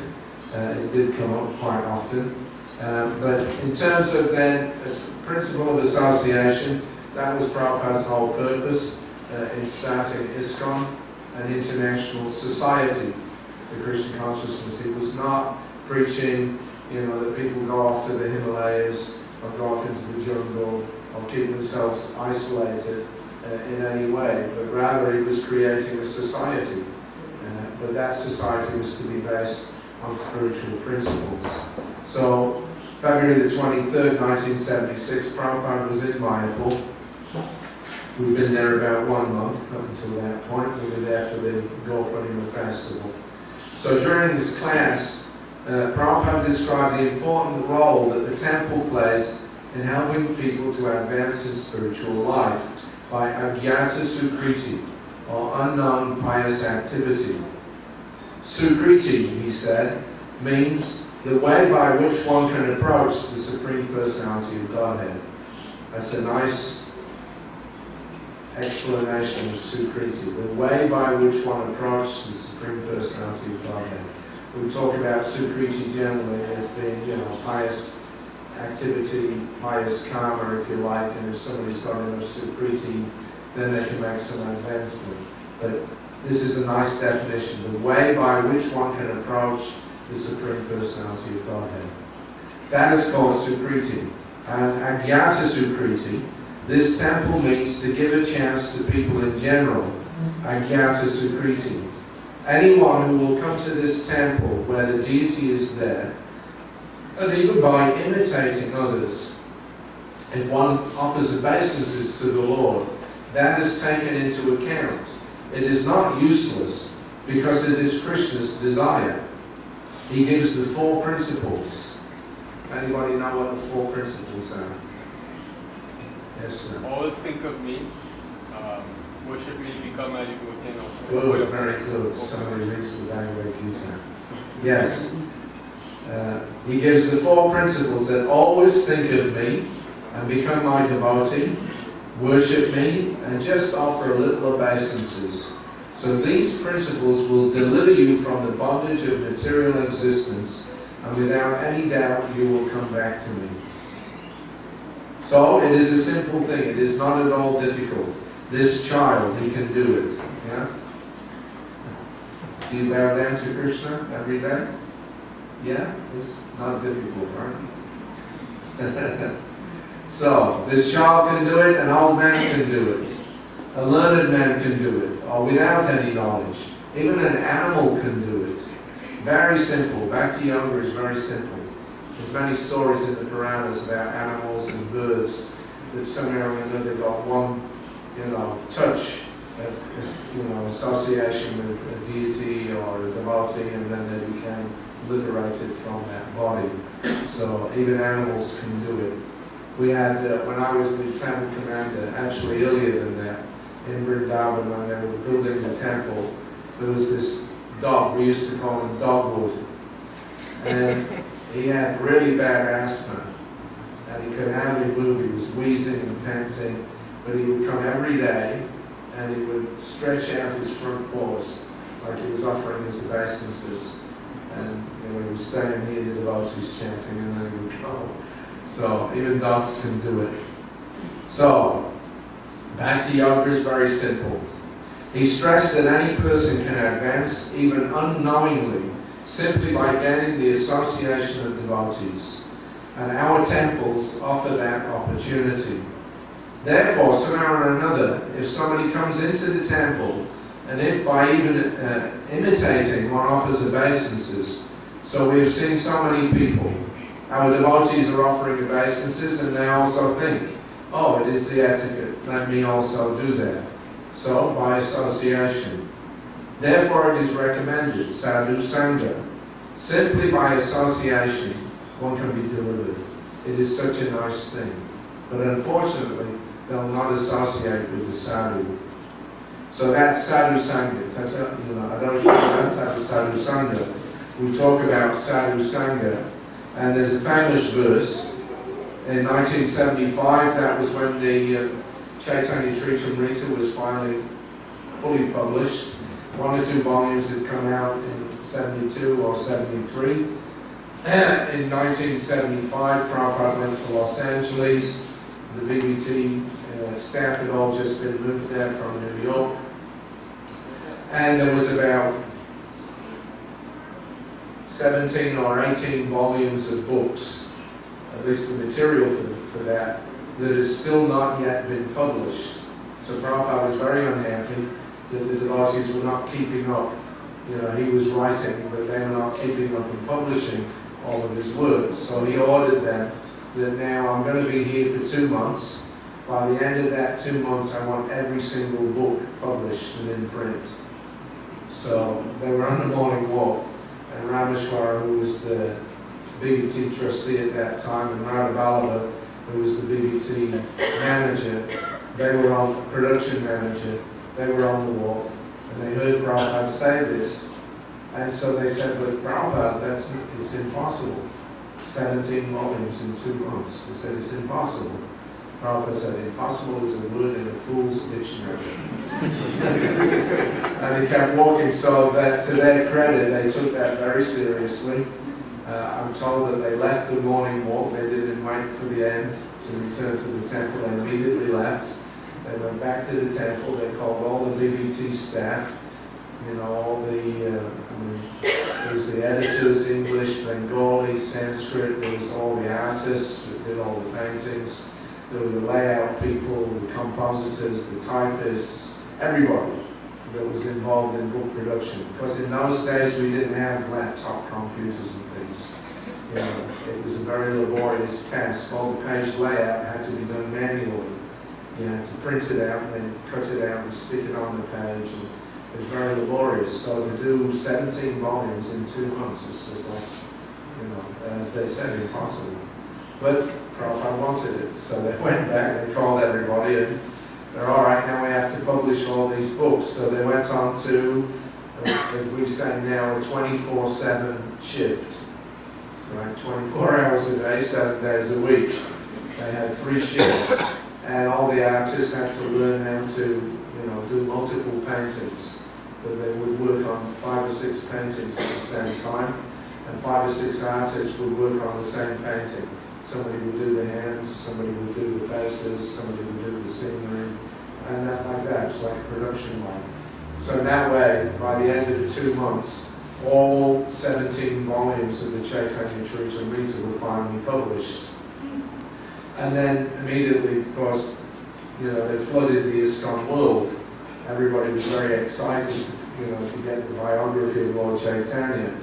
It did come up quite often. But in terms of then a principle of association, that was Prabhupada's whole purpose in starting ISKCON, an international society for Krishna consciousness. He was not preaching, that people go off to the Himalayas or go off into the jungle or keep themselves isolated in any way, but rather he was creating a society. But that society was to be based on spiritual principles. So, February the 23rd, 1976, Prabhupada was in Mayapur. We've been there about 1 month up until that point. We were there for the Gopurnima festival. So during this class, Prabhupada described the important role that the temple plays in helping people to advance in spiritual life by Agyata Sukriti, or unknown pious activity. Sukriti, he said, means the way by which one can approach the Supreme Personality of Godhead. That's a nice explanation of Sukriti, the way by which one approaches the Supreme Personality of Godhead. We talk about Sukriti generally as being, pious activity, pious karma, if you like, and if somebody's got enough Sukriti, then they can make some advancement. But this is a nice definition, the way by which one can approach the Supreme Personality of Godhead. That is called Sukriti. And Agyata Sukriti, this temple means to give a chance to people in general. Agyata Sukriti. Anyone who will come to this temple where the deity is there, and even by imitating others, if one offers obeisances to the Lord, that is taken into account. It is not useless because it is Krishna's desire. He gives the 4 principles. Anybody know what the 4 principles are? Yes, sir. Always think of me, worship me, become my devotee, and also. Good, very good. Somebody reads the Bhagavad Gita. Yes. He gives the 4 principles that always think of me and become my devotee, worship me, and just offer a little obeisances. So these principles will deliver you from the bondage of material existence, and without any doubt you will come back to me. So it is a simple thing. It is not at all difficult. This child, he can do it. Yeah? Do you bow down to Krishna every day? Yeah? It's not difficult, right? So, this child can do it, an old man can do it. A learned man can do it, or without any knowledge. Even an animal can do it. Very simple. Bhakti Yoga is very simple. There's many stories in the Puranas about animals and birds that somehow or another got one, touch of, association with a deity or a devotee, and then they became liberated from that body. So even animals can do it. We had, when I was the temple commander, actually earlier than that, in Vrindavan, when they were building the temple, there was this dog, we used to call him Dogwood. And he had really bad asthma, and he could hardly move. He was wheezing and panting, but he would come every day, and he would stretch out his front paws like he was offering his obeisances. And he was staying near the devotees chanting, and then he would go. So even dogs can do it. So, Bhakti Yoga is very simple. He stressed that any person can advance, even unknowingly, simply by gaining the association of devotees. And our temples offer that opportunity. Therefore, somehow or another, if somebody comes into the temple, and if by even imitating one offers obeisances, so we have seen so many people, our devotees are offering obeisances, and they also think, oh, it is the etiquette, let me also do that. So, by association. Therefore, it is recommended, sadhu sangha. Simply by association, one can be delivered. It is such a nice thing. But unfortunately, they'll not associate with the sadhu. So that's sadhu sangha. Sadhu sangha. We talk about sadhu sangha, and there's a famous verse in 1975. That was when the Chaitanya Charitamrita was finally fully published. 1 or 2 volumes had come out in 72 or 73. In 1975, Prabhupada went to Los Angeles. The BBT staff had all just been moved there from New York. And there was about 17 or 18 volumes of books, at least the material for that has still not yet been published. So Prabhupada was very unhappy that the devotees were not keeping up. He was writing, but they were not keeping up and publishing all of his work. So he ordered them that now I'm going to be here for 2 months. By the end of that 2 months, I want every single book published and in print. So they were on the morning walk, and Rameshwara, who was the BBT trustee at that time, and Radha Vallabha, who was the BBT manager, they were on production manager, they were on the walk, and they heard Prabhupada say this, and so they said, but Prabhupada, it's impossible. 17 volumes in 2 months. They said, it's impossible. Prabhupada said, impossible is a word in a fool's dictionary. And he kept walking, so that to their credit, they took that very seriously. I'm told that they left the morning walk, they didn't wait for the end to return to the temple, they immediately left. They went back to the temple, they called all the BBT staff, all the, there was the editors, English, Bengali, Sanskrit, there was all the artists that did all the paintings, there were the layout people, the compositors, the typists, everybody that was involved in book production. Because in those days we didn't have laptop computers and things. It was a very laborious task. All the page layout had to be done manually. You had to print it out and then cut it out and stick it on the page. And it was very laborious. So to do 17 volumes in 2 months is just like, as they said, impossible. But Prabhupada wanted it. So they went back and called everybody and they're all right, now we have to publish all these books. So they went on to, as we say now, a 24/7 shift. Right, 24 hours a day, 7 days a week. They had 3 shifts. And all the artists had to learn how to, do multiple paintings. But they would work on 5 or 6 paintings at the same time. And 5 or 6 artists would work on the same painting. Somebody would do the hands, somebody would do the faces, somebody would do the scenery, and that like that. It's like production line. So in that way, by the end of the 2 months, all 17 volumes of the Chaitanya Charitamrita were finally published. And then immediately, of course, they flooded the ISKCON world. Everybody was very excited to get the biography of Lord Chaitanya.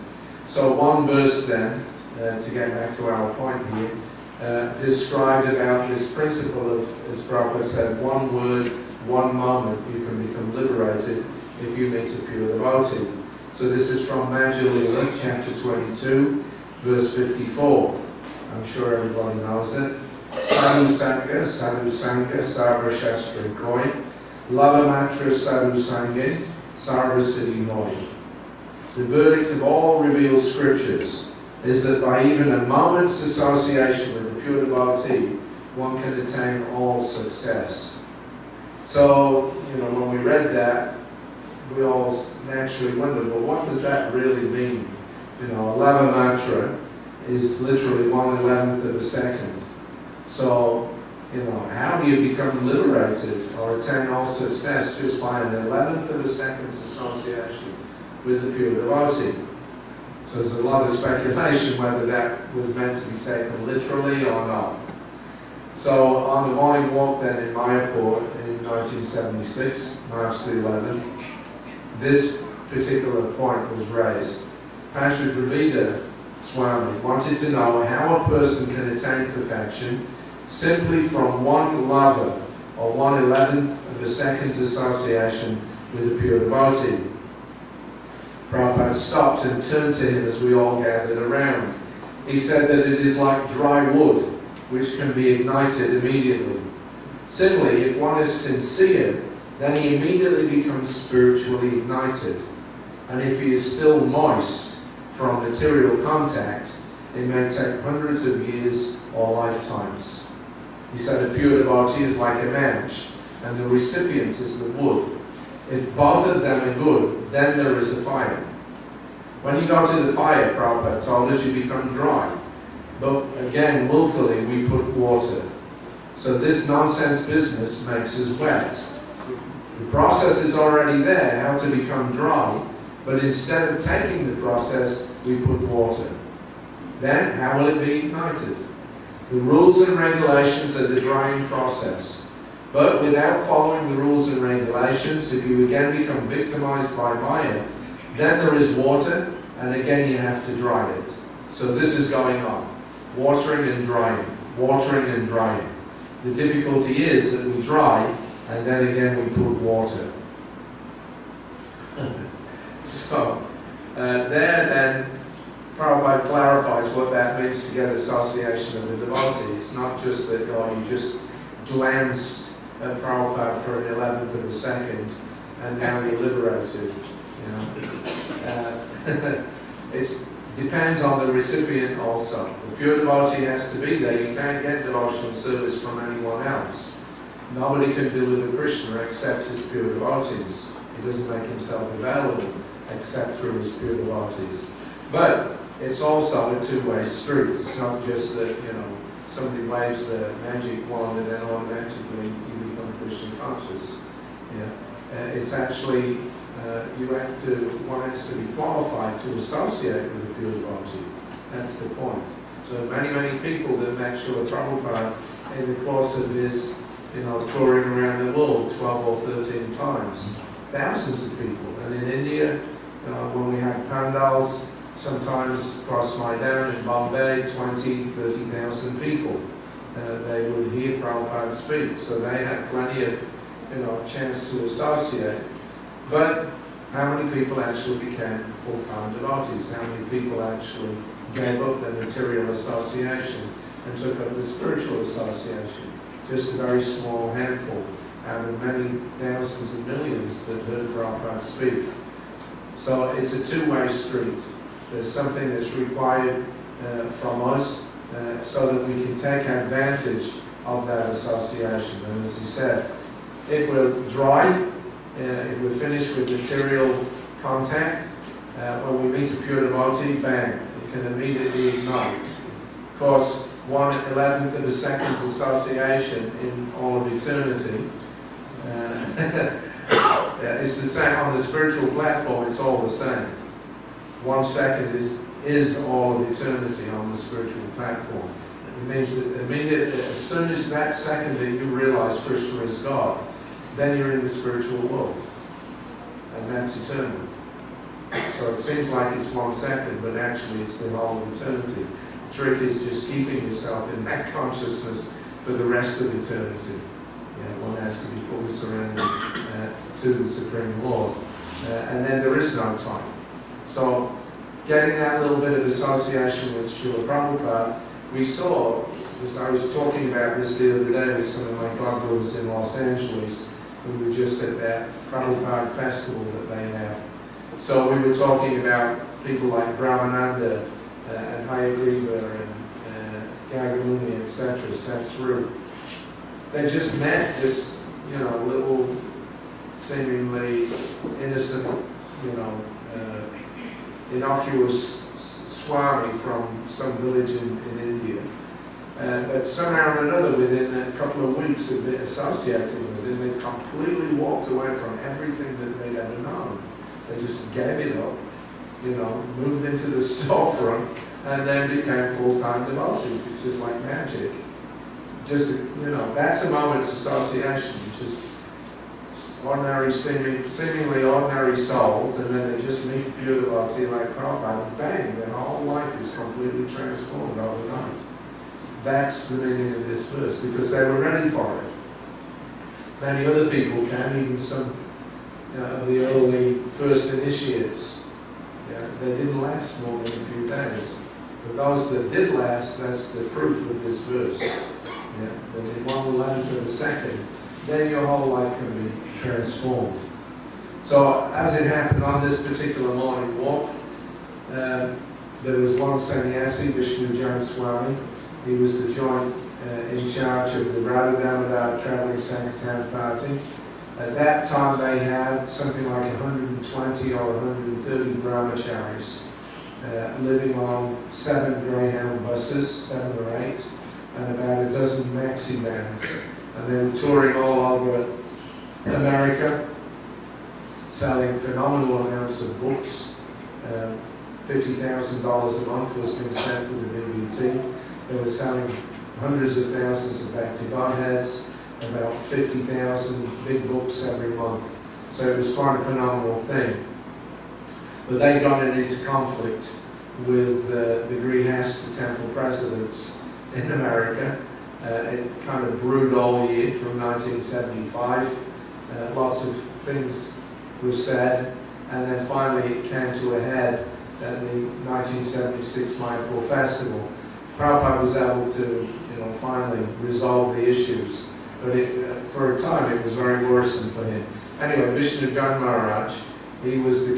So one verse then, to get back to our point here, described about this principle of, as Prabhupada said, one word, one moment, you can become liberated if you meet a pure devotee. So this is from Luke chapter 22, verse 54. I'm sure everybody knows it. Sadhu Sangha, Sarva Shastra Koi, Lavamatra Sadhu Sangha, Sarva Siddhi Noi. The verdict of all revealed scriptures is that by even a moment's association with the pure devotee, one can attain all success. So, when we read that, we all naturally wondered, well, what does that really mean? Lavamatra is literally 1/11th of a second. So, how do you become liberated or attain all success just by an 11th of a second's association with the pure devotee? So there's a lot of speculation whether that was meant to be taken literally or not. So on the morning walk then in Mayapur in 1976, March the 11th, this particular point was raised. Pastor Dravida Swami wanted to know how a person can attain perfection simply from one lava or 1/11th of a second's association with a pure devotee. Prabhupada stopped and turned to him as we all gathered around. He said that it is like dry wood, which can be ignited immediately. Similarly, if one is sincere, then he immediately becomes spiritually ignited. And if he is still moist from material contact, it may take hundreds of years or lifetimes. He said a pure devotee is like a match, and the recipient is the wood. If both of them are good, then there is a fire. When you go to the fire, Prabhupada told us, you become dry. But again, willfully, we put water. So this nonsense business makes us wet. The process is already there, how to become dry, but instead of taking the process, we put water. Then, how will it be ignited? The rules and regulations are the drying process. But without following the rules and regulations, if you again become victimized by Maya, then there is water, and again you have to dry it. So this is going on. Watering and drying. Watering and drying. The difficulty is that we dry, and then again we put water. So, there then, Prabhupada clarifies what that means to get association of the devotee. It's not just that you just glanced at Prabhupada for an 11th of a second and now you're liberated. It depends on the recipient also. The pure devotee has to be there. You can't get devotional service from anyone else. Nobody can deliver Krishna except his pure devotees. He doesn't make himself available except through his pure devotees. But it's also a two-way street. It's not just that, somebody waves the magic wand and then automatically you become Krishna conscious. It's actually, one has to be qualified to associate with the pure devotee. That's the point. So many people that met Srila Prabhupada in the course of his, touring around the world 12 or 13 times. Thousands of people. And in India, when we had pandals, sometimes across Maidan in Bombay, 20, 30,000 people. They would hear Prabhupada speak. So they had plenty of, chance to associate. But how many people actually became full-time devotees? How many people actually gave up their material association and took up the spiritual association? Just a very small handful out of many thousands and millions that heard Prabhupada speak. So it's a two-way street. There's something that's required from us so that we can take advantage of that association. And as he said, if we're dry, if we're finished with material contact, when we meet a pure devotee, bang, it can immediately ignite. Of course, 1/11th of a second's association in all of eternity. It's the same on the spiritual platform. It's all the same. 1 second is all of eternity on the spiritual platform. It means that immediately, as soon as that second that you realize Krishna is God, then you're in the spiritual world, and that's eternal. So it seems like it's 1 second, but actually it's the whole of eternity. The trick is just keeping yourself in that consciousness for the rest of eternity. One has to be fully surrendered to the Supreme Lord. And then there is no time. So getting that little bit of association with Srila Prabhupada, we saw, as I was talking about this the other day with some of my godbrothers in Los Angeles, who were just at that Prabhupada festival that they have. So we were talking about people like Brahmananda and Hayagriva and Gagamuni, etc. Satsru. They just met this, little seemingly innocent, innocuous Swami from some village in India. But somehow or another, within a couple of weeks of being associated with him, they completely walked away from everything that they'd ever known. They just gave it up, moved into the storefront, and then became full-time devotees. It's just like magic. Just, that's a moment's association. Just ordinary, seemingly ordinary souls, and then they just meet a pure devotee like Prabhupada, and bang, their whole life is completely transformed overnight. That's the meaning of this verse, because they were ready for it. Many other people came, even some of the early first initiates. They didn't last more than a few days. But those that did last, that's the proof of this verse. That in 1/11 of a second, then your whole life can be transformed. So, as it happened on this particular morning walk, there was one sannyasi, Vishnu Jan Swami. He was the joint in charge of the Radha Damodar Traveling Sankirtan Party. At that time they had something like 120 or 130 brahmacharis living on 7 Greyhound buses, 7 or 8, and about a dozen maxi vans. And they were touring all over America, selling phenomenal amounts of books. $50,000 a month was being sent to the BBT. They were selling hundreds of thousands of Bhakti Godheads, about 50,000 big books every month. So it was quite a phenomenal thing. But they got into conflict with the Grihastha temple presidents in America. It kind of brewed all year from 1975. Lots of things were said, and then finally it came to a head at the 1976 Mayapur Festival. Prabhupada was able to, finally resolve the issues, but for a time it was very worrisome for him. Anyway, Vishnu Jan Maharaj, he was the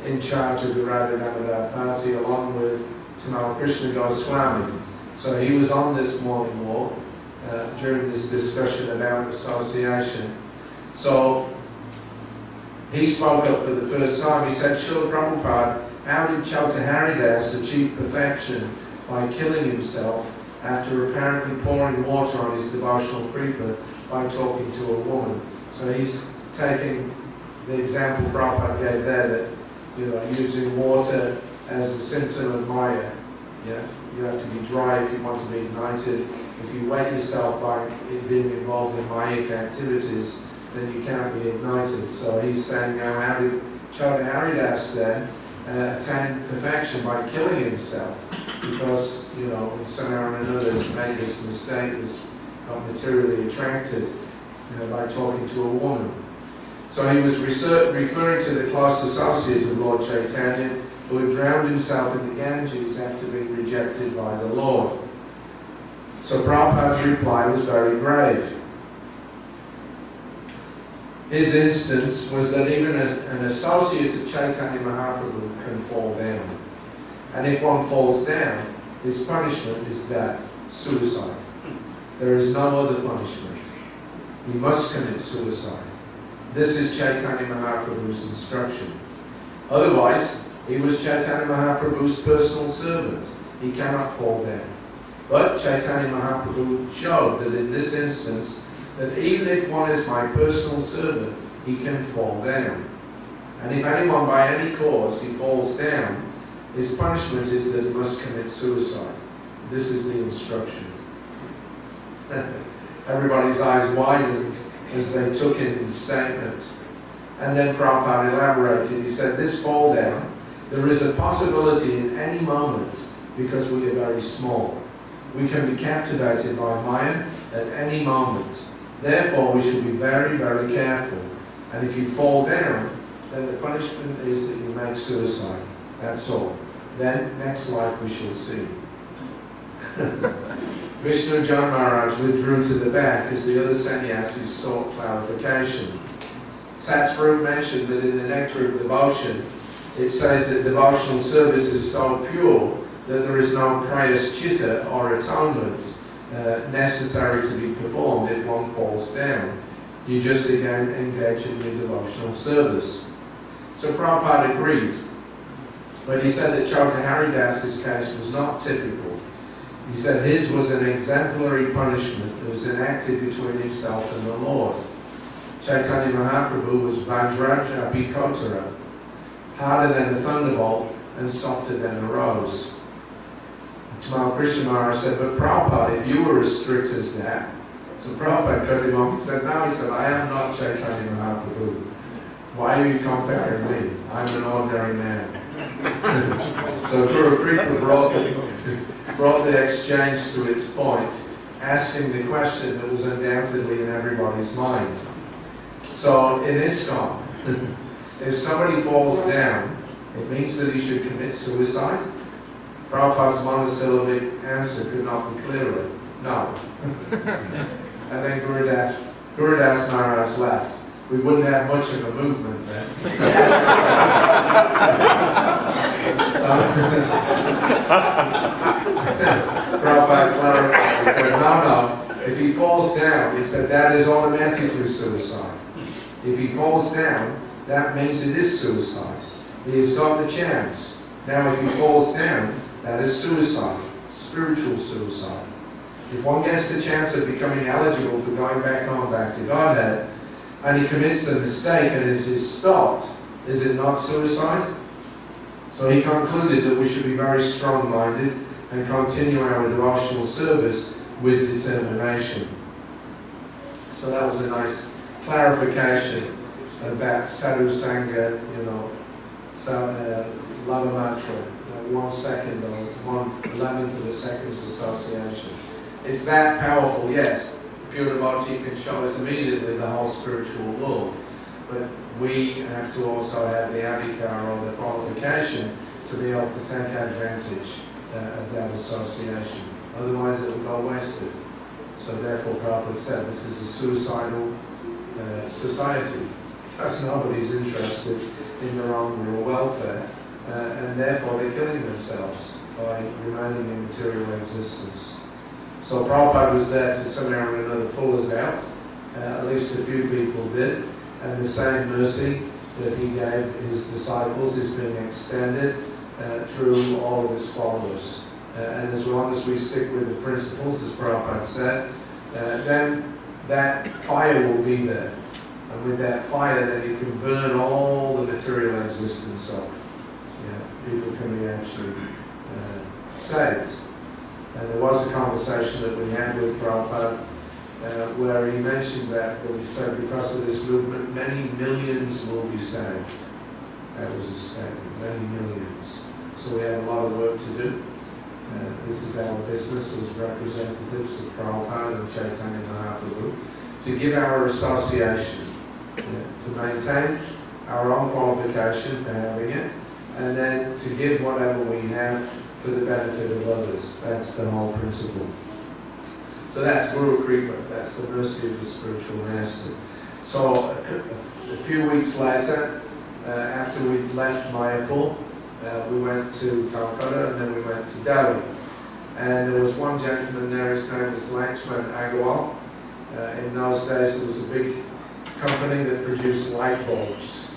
in charge of the Radha Damodar Party along with Tamal Krishna Goswami. So he was on this morning walk during this discussion about association. So he spoke up for the first time. He said, Srila Prabhupada, how did Chaitanya Das achieve perfection by killing himself after apparently pouring water on his devotional creeper by talking to a woman? So he's taking the example Prabhupada gave there, that using water as a symptom of Maya. You have to be dry if you want to be ignited. If you wet yourself by being involved in Mayic activities, then you cannot be ignited. So he's saying, now how did Chaitanya Das then attain perfection by killing himself? Because, somehow or another made this mistake, was not materially attracted by talking to a woman. So he was referring to the close associate of Lord Chaitanya, who had drowned himself in the Ganges after being rejected by the Lord. So Prabhupada's reply was very grave. His instance was that even an associate of Chaitanya Mahaprabhu can fall down. And if one falls down, his punishment is that, suicide. There is no other punishment. He must commit suicide. This is Chaitanya Mahaprabhu's instruction. Otherwise, he was Chaitanya Mahaprabhu's personal servant. He cannot fall down. But Chaitanya Mahaprabhu showed that in this instance, that even if one is my personal servant, he can fall down. And if anyone by any cause he falls down, his punishment is that he must commit suicide. This is the instruction. Everybody's eyes widened as they took in the statement. And then Prabhupada elaborated. He said, this fall down, there is a possibility in any moment because we are very small. We can be captivated by Maya at any moment. Therefore, we should be very, very careful. And if you fall down, then the punishment is that you make suicide. That's all. Then, next life we shall see. Vishnu John Maharaj withdrew to the back as the other sannyasis sought clarification. Satsvarup mentioned that in the Nectar of Devotion, it says that devotional service is so pure that there is no prayaschitta or atonement necessary to be performed if one falls down. You just again engage in your devotional service. So Prabhupada agreed, but he said that Sauri Dasa's case was not typical. He said his was an exemplary punishment that was enacted between himself and the Lord. Chaitanya Mahaprabhu was Vajraj Abhikotara, harder than a thunderbolt and softer than a rose. Tamal Krishna Maharaj said, but Prabhupada, if you were as strict as that, so Prabhupada cut him off and said, no, he said, I am not Chaitanya Mahaprabhu. Why are you comparing me? I'm an ordinary man. So Guru Kripa brought the exchange to its point, asking the question that was undoubtedly in everybody's mind. So in ISKCON, if somebody falls down, it means that he should commit suicide? Prabhupada's monosyllabic answer could not be clearer. No. And then Gurudas Maharaj laughed. We wouldn't have much of a movement then. Prabhupada clarified. He said, no. If he falls down, he said, that is automatically suicide. If he falls down, that means it is suicide. He has got the chance. Now if he falls down, that is suicide, spiritual suicide. If one gets the chance of becoming eligible for going back home, back to Godhead, and he commits a mistake and it is stopped, is it not suicide? So he concluded that we should be very strong-minded and continue our devotional service with determination. So that was a nice clarification about Sadhu Sangha, Lava Mantra, 1 second or 1/11 of a second's association. It's that powerful, yes. Pure devotee can show us immediately the whole spiritual world, but we have to also have the adhikar or the qualification to be able to take advantage of that association. Otherwise it will go wasted. So therefore Prabhupada said this is a suicidal society, because nobody's interested in their own real welfare, and therefore they're killing themselves by remaining in material existence. So Prabhupada was there to somehow or another pull us out. At least a few people did. And the same mercy that he gave his disciples is being extended through all of his followers. And as long as we stick with the principles, as Prabhupada said, then that fire will be there. And with that fire, then you can burn all the material existence up. People can be actually saved. And there was a conversation that we had with Prabhupada where he mentioned that he said because of this movement, many millions will be saved. That was his statement, many millions. So we have a lot of work to do. This is our business as representatives of Prabhupada and Chaitanya Mahaprabhu, to give our association, to maintain our own qualification for having it, and then to give whatever we have for the benefit of others. That's the whole principle. So that's Guru Kripa, that's the mercy of the spiritual master. So a few weeks later, after we left Mayapur, we went to Calcutta and then we went to Delhi. And there was one gentleman there, his name was Lakshman Agarwal. In those days it was a big company that produced light bulbs,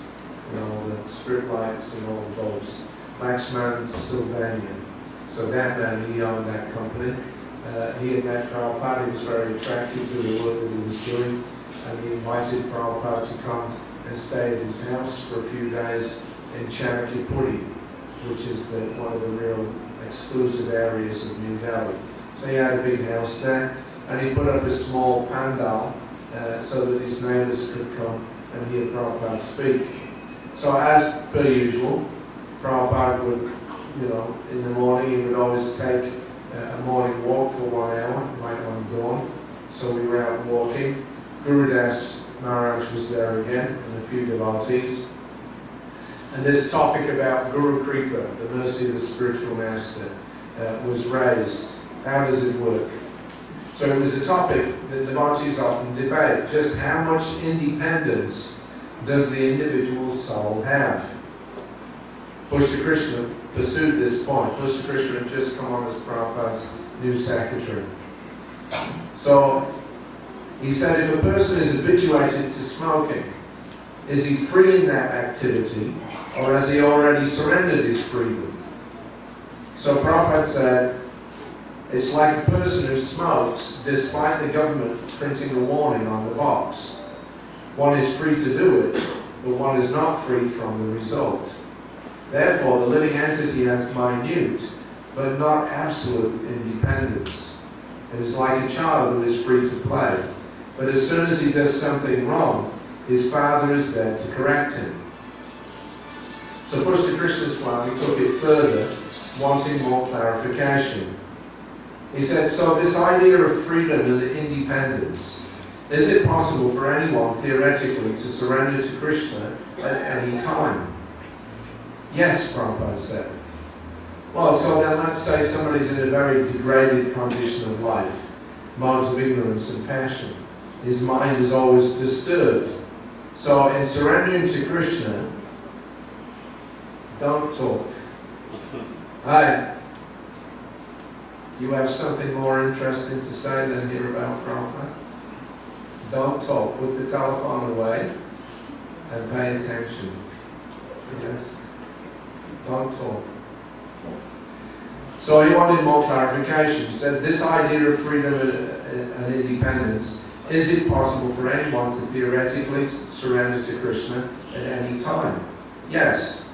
the strip lights and all the bulbs. Lakshman Sylvania. So that man, he owned that company. He had met Prabhupada, he was very attracted to the work that he was doing, and he invited Prabhupada to come and stay at his house for a few days in Chanakapuri, which is one of the real exclusive areas of New Delhi. So he had a big house there, and he put up a small pandal so that his neighbors could come and hear Prabhupada speak. So as per usual, Prabhupada would, in the morning, he would always take a morning walk for 1 hour, right on dawn. So we were out walking. Gurudas Maharaj was there again, and a few devotees. And this topic about Guru Kripa, the mercy of the spiritual master, was raised. How does it work? So it was a topic that devotees often debate. Just how much independence does the individual soul have? Pushta Krishna pursued this point. Pushta Krishna had just come on as Prabhupada's new secretary. So he said, if a person is habituated to smoking, is he free in that activity, or has he already surrendered his freedom? So Prabhupada said, it's like a person who smokes despite the government printing a warning on the box. One is free to do it, but one is not free from the result. Therefore, the living entity has minute, but not absolute independence. It is like a child who is free to play, but as soon as he does something wrong, his father is there to correct him. So Pushta Krishna Swami took it further, wanting more clarification. He said, so this idea of freedom and independence, is it possible for anyone theoretically to surrender to Krishna at any time? Yes, Prabhupada said. Well, so then let's say somebody's in a very degraded condition of life, modes of ignorance and passion. His mind is always disturbed. So in surrendering to Krishna, don't talk. Hi. You have something more interesting to say than hear about Prabhupada? Don't talk. Put the telephone away and pay attention. Yes? Don't talk. So he wanted more clarification. He said, this idea of freedom and independence, is it possible for anyone to theoretically surrender to Krishna at any time? Yes.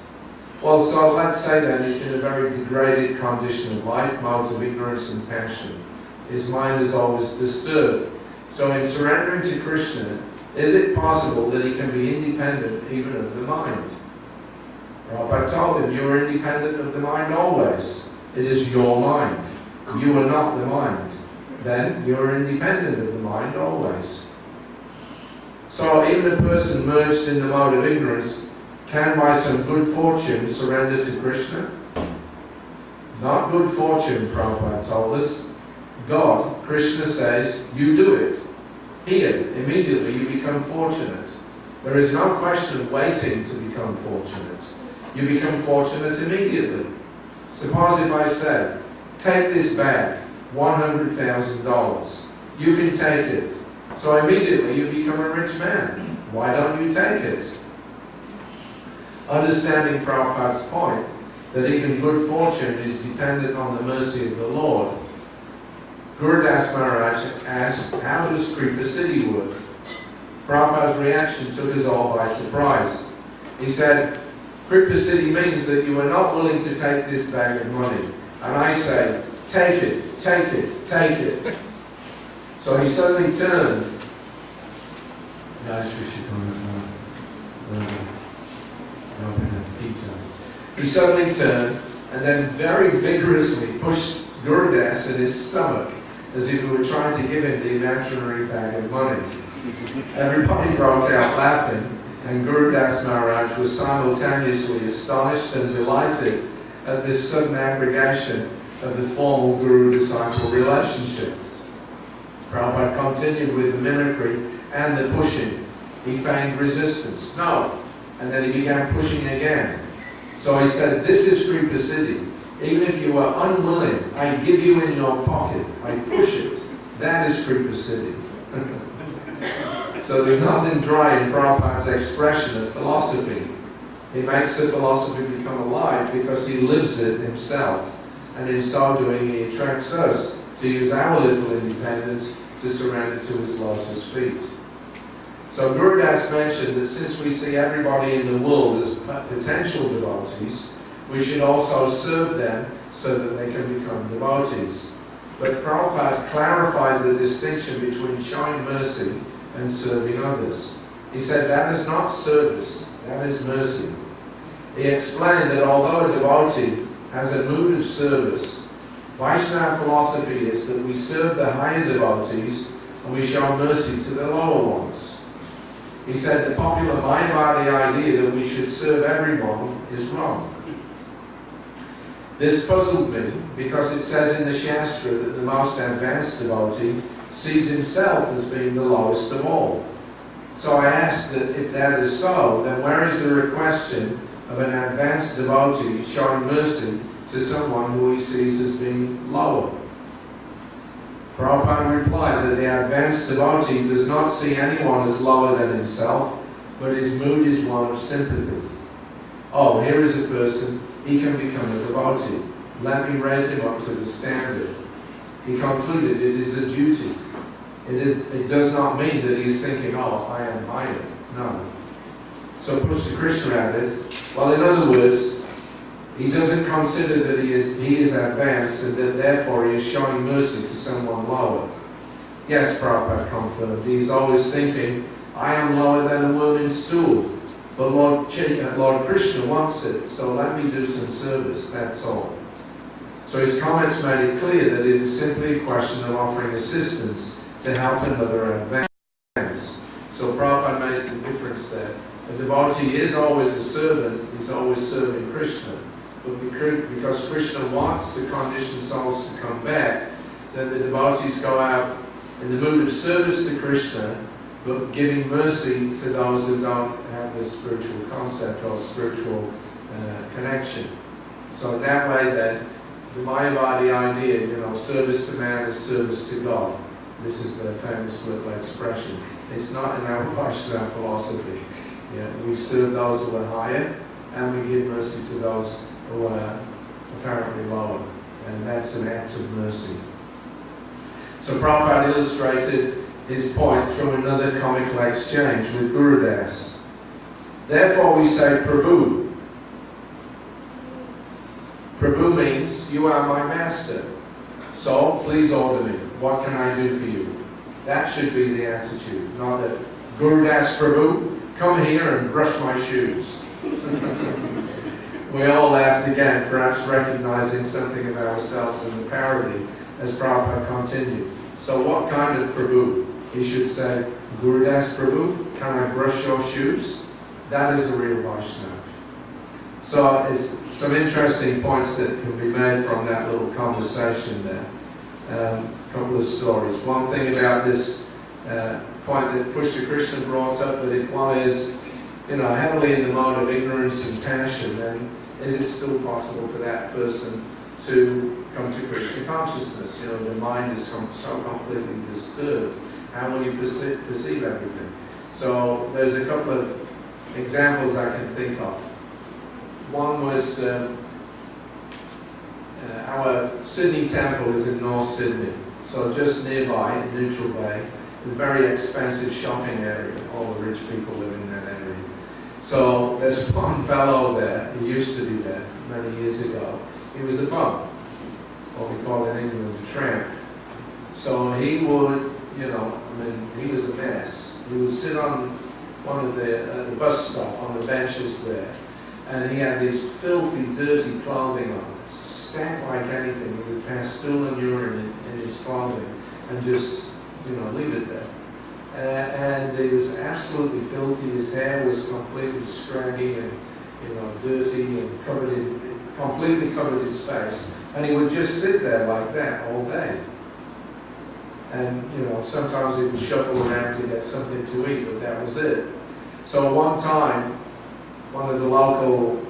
Well, so let's say then he's in a very degraded condition of life, modes of ignorance and passion. His mind is always disturbed. So in surrendering to Krishna, is it possible that he can be independent even of the mind? Prabhupada told him, you are independent of the mind always. It is your mind. You are not the mind. Then you are independent of the mind always. So even a person merged in the mode of ignorance can by some good fortune surrender to Krishna? Not good fortune, Prabhupada told us. God, Krishna says, you do it. Here, immediately you become fortunate. There is no question of waiting to become fortunate. You become fortunate immediately. Suppose if I said, take this bag, $100,000. You can take it. So immediately you become a rich man. Why don't you take it? Understanding Prabhupada's point that even good fortune is dependent on the mercy of the Lord, Gurudas Maharaj asked, how does Kripa Siddhi work? Prabhupada's reaction took us all by surprise. He said, Kripa Siddhi means that you are not willing to take this bag of money. And I say, take it, take it, take it. So he suddenly turned. He suddenly turned and then very vigorously pushed Gurudas in his stomach as if he were trying to give him the imaginary bag of money. Everybody broke out laughing, and Gurudas Maharaj was simultaneously astonished and delighted at this sudden aggregation of the formal guru-disciple relationship. Prabhupada continued with the mimicry and the pushing. He feigned resistance. No. And then he began pushing again. So he said, this is Kripa Siddhi. Even if you are unwilling, I give you in your pocket. I push it. That is Kripa Siddhi. So there's nothing dry in Prabhupada's expression of philosophy. He makes the philosophy become alive because he lives it himself. And in so doing, he attracts us to use our little independence to surrender to his lotus feet. So Gurudas mentioned that since we see everybody in the world as potential devotees, we should also serve them so that they can become devotees. But Prabhupada clarified the distinction between showing mercy and serving others. He said that is not service, that is mercy. He explained that although a devotee has a mood of service, Vaishnava philosophy is that we serve the higher devotees and we show mercy to the lower ones. He said the popular Mayavadi idea that we should serve everyone is wrong. This puzzled me because it says in the Shastra that the most advanced devotee sees himself as being the lowest of all. So I asked that if that is so, then where is the requestion of an advanced devotee showing mercy to someone who he sees as being lower? Prabhupada replied that the advanced devotee does not see anyone as lower than himself, but his mood is one of sympathy. Oh, here is a person, he can become a devotee. Let me raise him up to the standard. He concluded it is a duty. It does not mean that he's thinking, oh, I am higher. No. So Pushta Krishna added, well, in other words, he doesn't consider that he is advanced and that therefore he is showing mercy to someone lower. Yes, Prabhupada confirmed, he is always thinking, I am lower than a worm in stool, but Lord Krishna wants it, so let me do some service, that's all. So his comments made it clear that it is simply a question of offering assistance to help another advance. So Prabhupada makes the difference there. A devotee is always a servant, he's always serving Krishna. But because Krishna wants the conditioned souls to come back, then the devotees go out in the mood of service to Krishna, but giving mercy to those who don't have the spiritual concept or spiritual connection. So in that way then, the Mayavadi idea, service to man is service to God. This is the famous little expression. It's not in our Vaishnava philosophy. Yeah, we serve those who are higher, and we give mercy to those who are apparently lower. And that's an act of mercy. So Prabhupada illustrated his point through another comical exchange with Guru Das. Therefore we say Prabhu. Prabhu means, you are my master. So please order me. What can I do for you? That should be the attitude. Not that, Guru Das Prabhu, come here and brush my shoes. We all laughed again, perhaps recognizing something of ourselves in the parody as Prabhupada continued. So what kind of Prabhu? He should say, Guru Das Prabhu, can I brush your shoes? That is a real Vaishnava. So it's some interesting points that can be made from that little conversation there. A couple of stories. One thing about this point that Pushta Krishna brought up, that if one is heavily in the mode of ignorance and passion, then is it still possible for that person to come to Krishna consciousness? The mind is so completely disturbed. How will you perceive everything? So there's a couple of examples I can think of. One was our Sydney temple is in North Sydney, so just nearby, in Neutral Bay, a very expensive shopping area. All the rich people live in that area. So there's one fellow there, he used to be there many years ago. He was a bum, what we call in England a tramp. So he would, he was a mess. He would sit on one of the bus stop, on the benches there, and he had these filthy, dirty clothing on, stank like anything. He would pass stool and urine in his clothing and just, leave it there. And it was absolutely filthy. His hair was completely scraggy and, dirty and completely covered his face. And he would just sit there like that all day. And, sometimes he would shuffle around to get something to eat, but that was it. So one time, one of the local,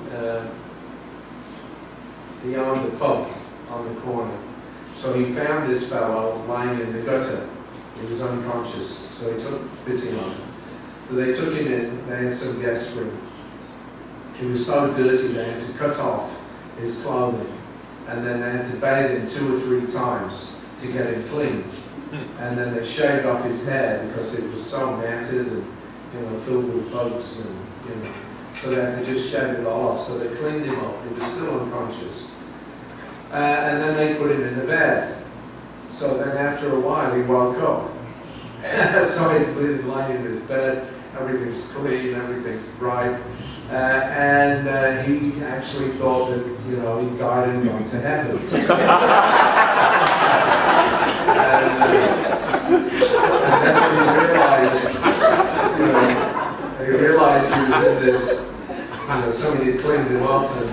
he owned a pub on the corner. So he found this fellow lying in the gutter. He was unconscious, so he took pity on him. So they took him in, they had some guest room. He was so dirty they had to cut off his clothing, and then they had to bathe him 2 or 3 times to get him clean. And then they shaved off his hair because it was so matted and filled with bugs and so they had to just shave it all off. So they cleaned him up. He was still unconscious. And then they put him in the bed. So then after a while he woke up. So he's lying in his bed, everything's clean, everything's bright. And he actually thought that, he died and gone to heaven. And then when he realized, he realized he was in this, somebody had cleaned him up, and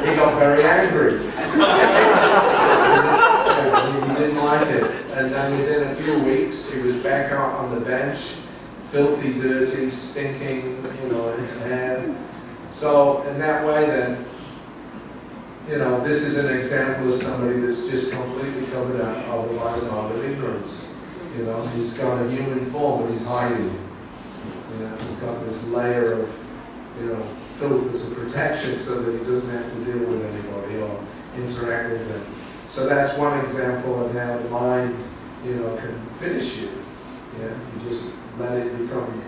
he got very angry. He didn't like it. And then within a few weeks, he was back out on the bench, filthy, dirty, stinking, his hair. So in that way then, this is an example of somebody that's just completely covered up by the mark of ignorance. He's got a human form, but he's hiding. He's got this layer of, filth as a protection so that he doesn't have to deal with anybody or interact with them. So that's one example of how the mind, can finish you. You just let it become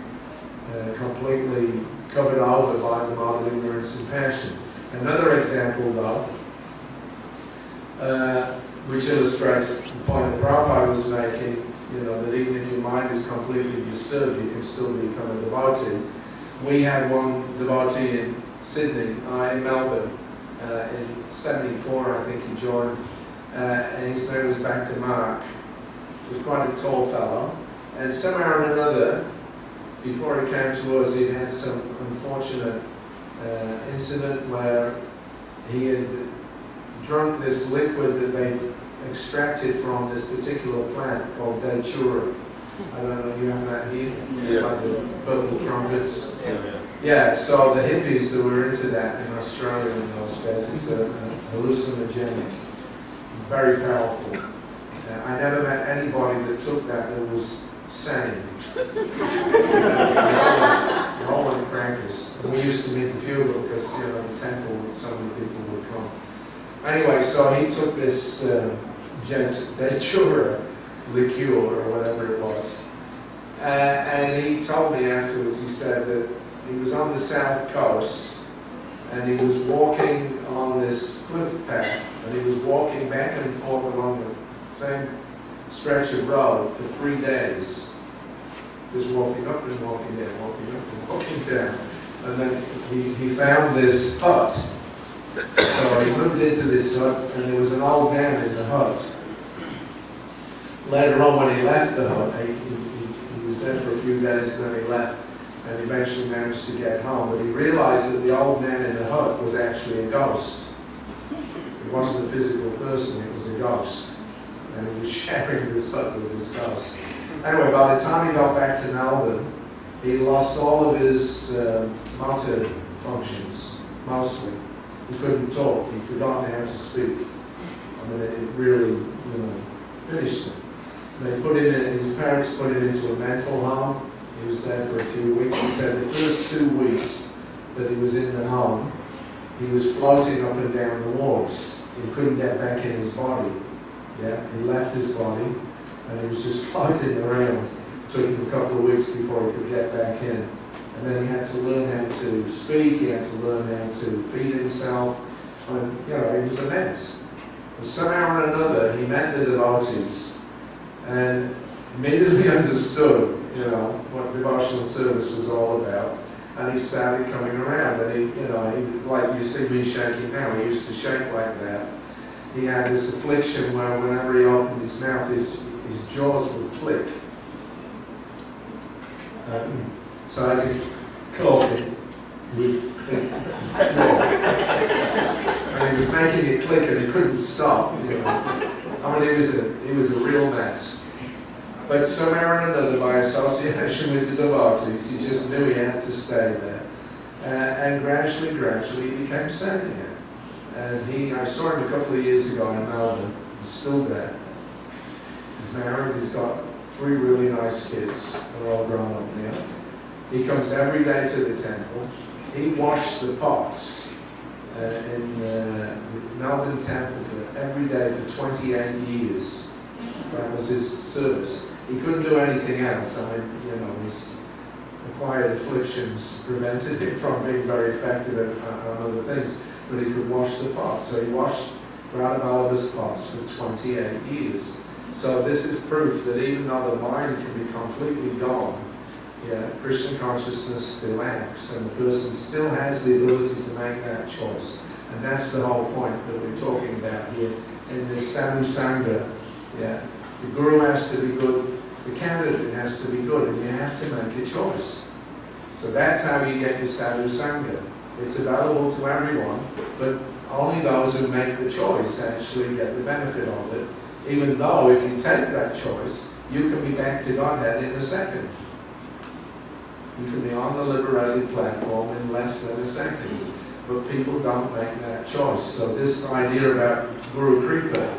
completely covered over by the mark of ignorance and passion. Another example, though, which illustrates the point that Prabhupada was making, that even if your mind is completely disturbed, you can still become a devotee. We had one devotee in Sydney, in Melbourne, in '74, I think he joined, and his name was Bhakta Mark. He was quite a tall fellow, and somehow or another, before he came to us, he'd had some unfortunate incident where he had drunk this liquid that they extracted from this particular plant called Datura. I don't know, you have that here? Yeah. Like the purple trumpets. Yeah, so the hippies that were into that in Australia in those days, it's a hallucinogenic, very powerful. I never met anybody that took that was sane. They all went crackers. And we used to meet the few because, the temple, so many people would come. Anyway, so he took this Datura liqueur or whatever it was. And he told me afterwards, he said that he was on the south coast and he was walking on this cliff path and he was walking back and forth along the same stretch of road for 3 days. Just walking up and walking down, walking up and walking down. And then he found this hut. So he moved into this hut and there was an old man in the hut. Later on when he left the hut, he was there for a few days and then he left and eventually managed to get home. But he realized that the old man in the hut was actually a ghost. It wasn't a physical person, it was a ghost. And he was sharing this hut with this ghost. Anyway, by the time he got back to Melbourne, he lost all of his motor functions, mostly. He couldn't talk, he'd forgotten how to speak. I mean, it really, finished him. They put him in, his parents put him into a mental home. He was there for a few weeks. He said the first 2 weeks that he was in the home, he was floating up and down the walls. He couldn't get back in his body. Yeah, he left his body and he was just floating around. It took him a couple of weeks before he could get back in. And then he had to learn how to speak, he had to learn how to feed himself. And, it was a mess. But somehow or another, he met the devotees and immediately understood, what devotional service was all about. And he started coming around. And he like you see me shaking now, he used to shake like that. He had this affliction where whenever he opened his mouth, his jaws would click. So as he's talking, he would click. And he was making it click and he couldn't stop. I mean, he was a real mess. But somehow or another, by association with the devotees, he just knew he had to stay there. And gradually, he became sane again. And I saw him a couple of years ago in Melbourne. He's still there. He's married. He's got 3 really nice kids. They're all grown up now. He comes every day to the temple. He washed the pots in the Melbourne temple every day for 28 years. That was his service. He couldn't do anything else. I mean, his acquired afflictions prevented him from being very effective on other things. But he could wash the pots. So he washed Radhavallabha's pots for 28 years. So this is proof that even though the mind can be completely gone, Krishna consciousness still acts, and the person still has the ability to make that choice. And that's the whole point that we're talking about here in this Sadhu Sangha. The guru has to be good, the candidate has to be good, and you have to make a choice. So that's how you get your sadhu sangha. It's available to everyone, but only those who make the choice actually get the benefit of it, even though if you take that choice, you can be back to Godhead in a second. You can be on the liberated platform in less than a second. But people don't make that choice. So this idea about Guru Kripa,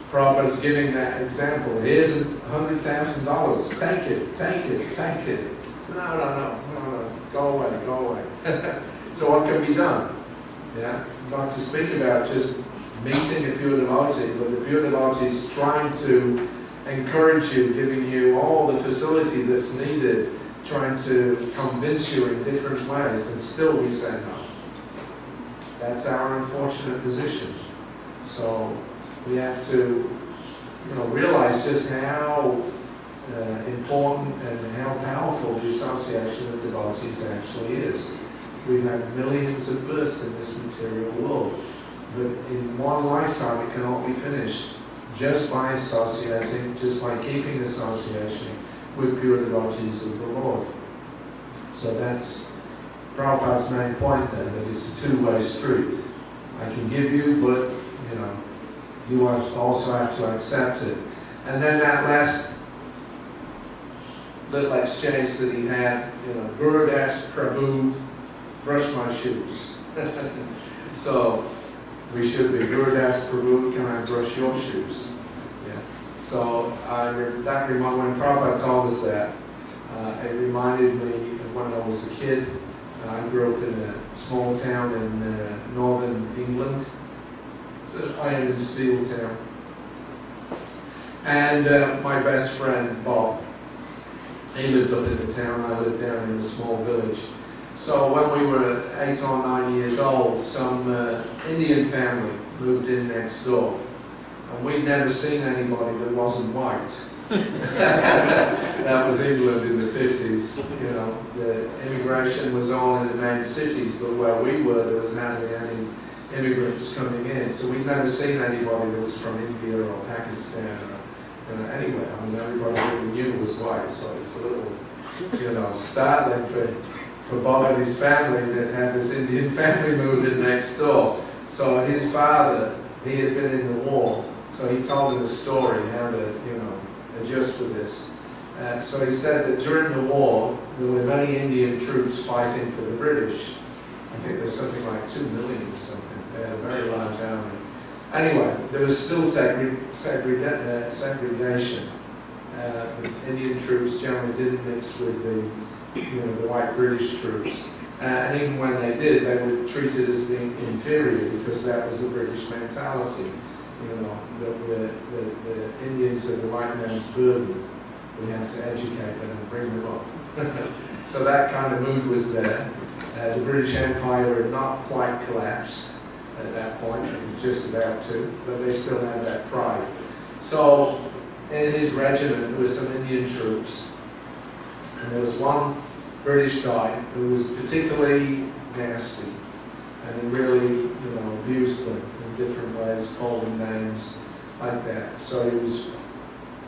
Prabhupada's giving that example. Here's $100,000. Take it, take it, take it. No. Go away. So what can be done? Yeah, not to speak about just meeting a pure devotee, but the pure devotee is trying to encourage you, giving you all the facility that's needed, trying to convince you in different ways, and still we say no. That's our unfortunate position. So we have to, realize just how important and how powerful the association of devotees actually is. We've had millions of births in this material world, but in one lifetime it cannot be finished just by associating, just by keeping association with pure devotees of the Lord. So that's Prabhupada's main point then, that it's a two-way street. I can give you, but you also have to accept it. And then that last little exchange that he had, Guru Das Prabhu, brush my shoes. So we should be, Guru Das Prabhu, can I brush your shoes? Yeah. So when Prabhupada told us that, it reminded me of when I was a kid. I grew up in a small town in northern England. It's an iron and steel town. And my best friend, Bob, he lived up in the town, I lived down in a small village. So when we were 8 or 9 years old, some Indian family moved in next door. And we'd never seen anybody that wasn't white. That was England in the 50s. The immigration was all in the main cities, but where we were, there was hardly any immigrants coming in. So we'd never seen anybody that was from India or Pakistan or anywhere. I mean, everybody that we knew was white, so it's a little, startling for Bob and his family that had this Indian family moved in next door. So his father, he had been in the war, so he told him a story how to, adjust for this. So he said that during the war, there were many Indian troops fighting for the British. I think there was something like 2 million or something. They had a very large army. Anyway, there was still segregation. The Indian troops generally didn't mix with the white British troops. And even when they did, they were treated as being inferior because that was the British mentality. The Indians are the white man's burden. We have to educate them and bring them up. So that kind of mood was there. The British Empire had not quite collapsed at that point. It was just about to, but they still had that pride. So in his regiment, there were some Indian troops. And there was one British guy who was particularly nasty. And he really, abused them in different ways, called them names like that. So he was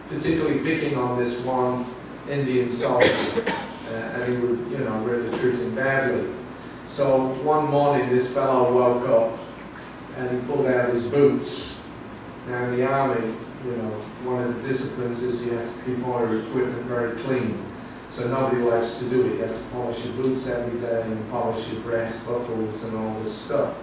particularly picking on this one Indian soldier, and he would, really treat him badly. So one morning, this fellow woke up and he pulled out his boots. Now in the army, one of the disciplines is you have to keep all your equipment very clean. So nobody likes to do it. You have to polish your boots every day and polish your brass buckles and all this stuff.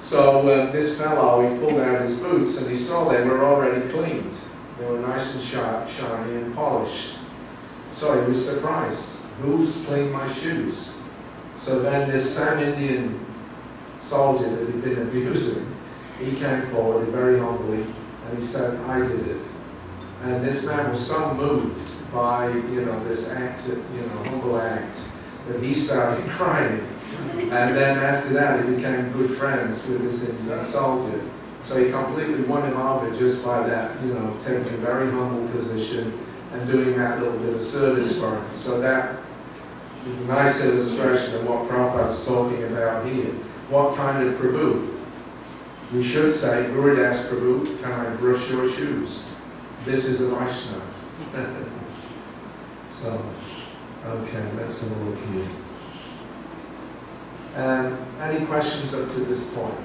So this fellow, he pulled out his boots and he saw they were already cleaned. They were nice and sharp, shiny and polished. So he was surprised. Who's cleaned my shoes? So then this same Indian soldier that he'd been abusing, he came forward very humbly and he said, I did it. And this man was so moved by, this act, humble act, that he started crying. And then after that, he became good friends with this Indian soldier. So he completely won him over just by that, taking a very humble position and doing that little bit of service for him. So that is a nice illustration of what Prabhupada's talking about here. What kind of Prabhu? We should say, Guru Das Prabhu, can I brush your shoes? This is a Vaishnava. So, Okay, let's have a look here. Any questions up to this point?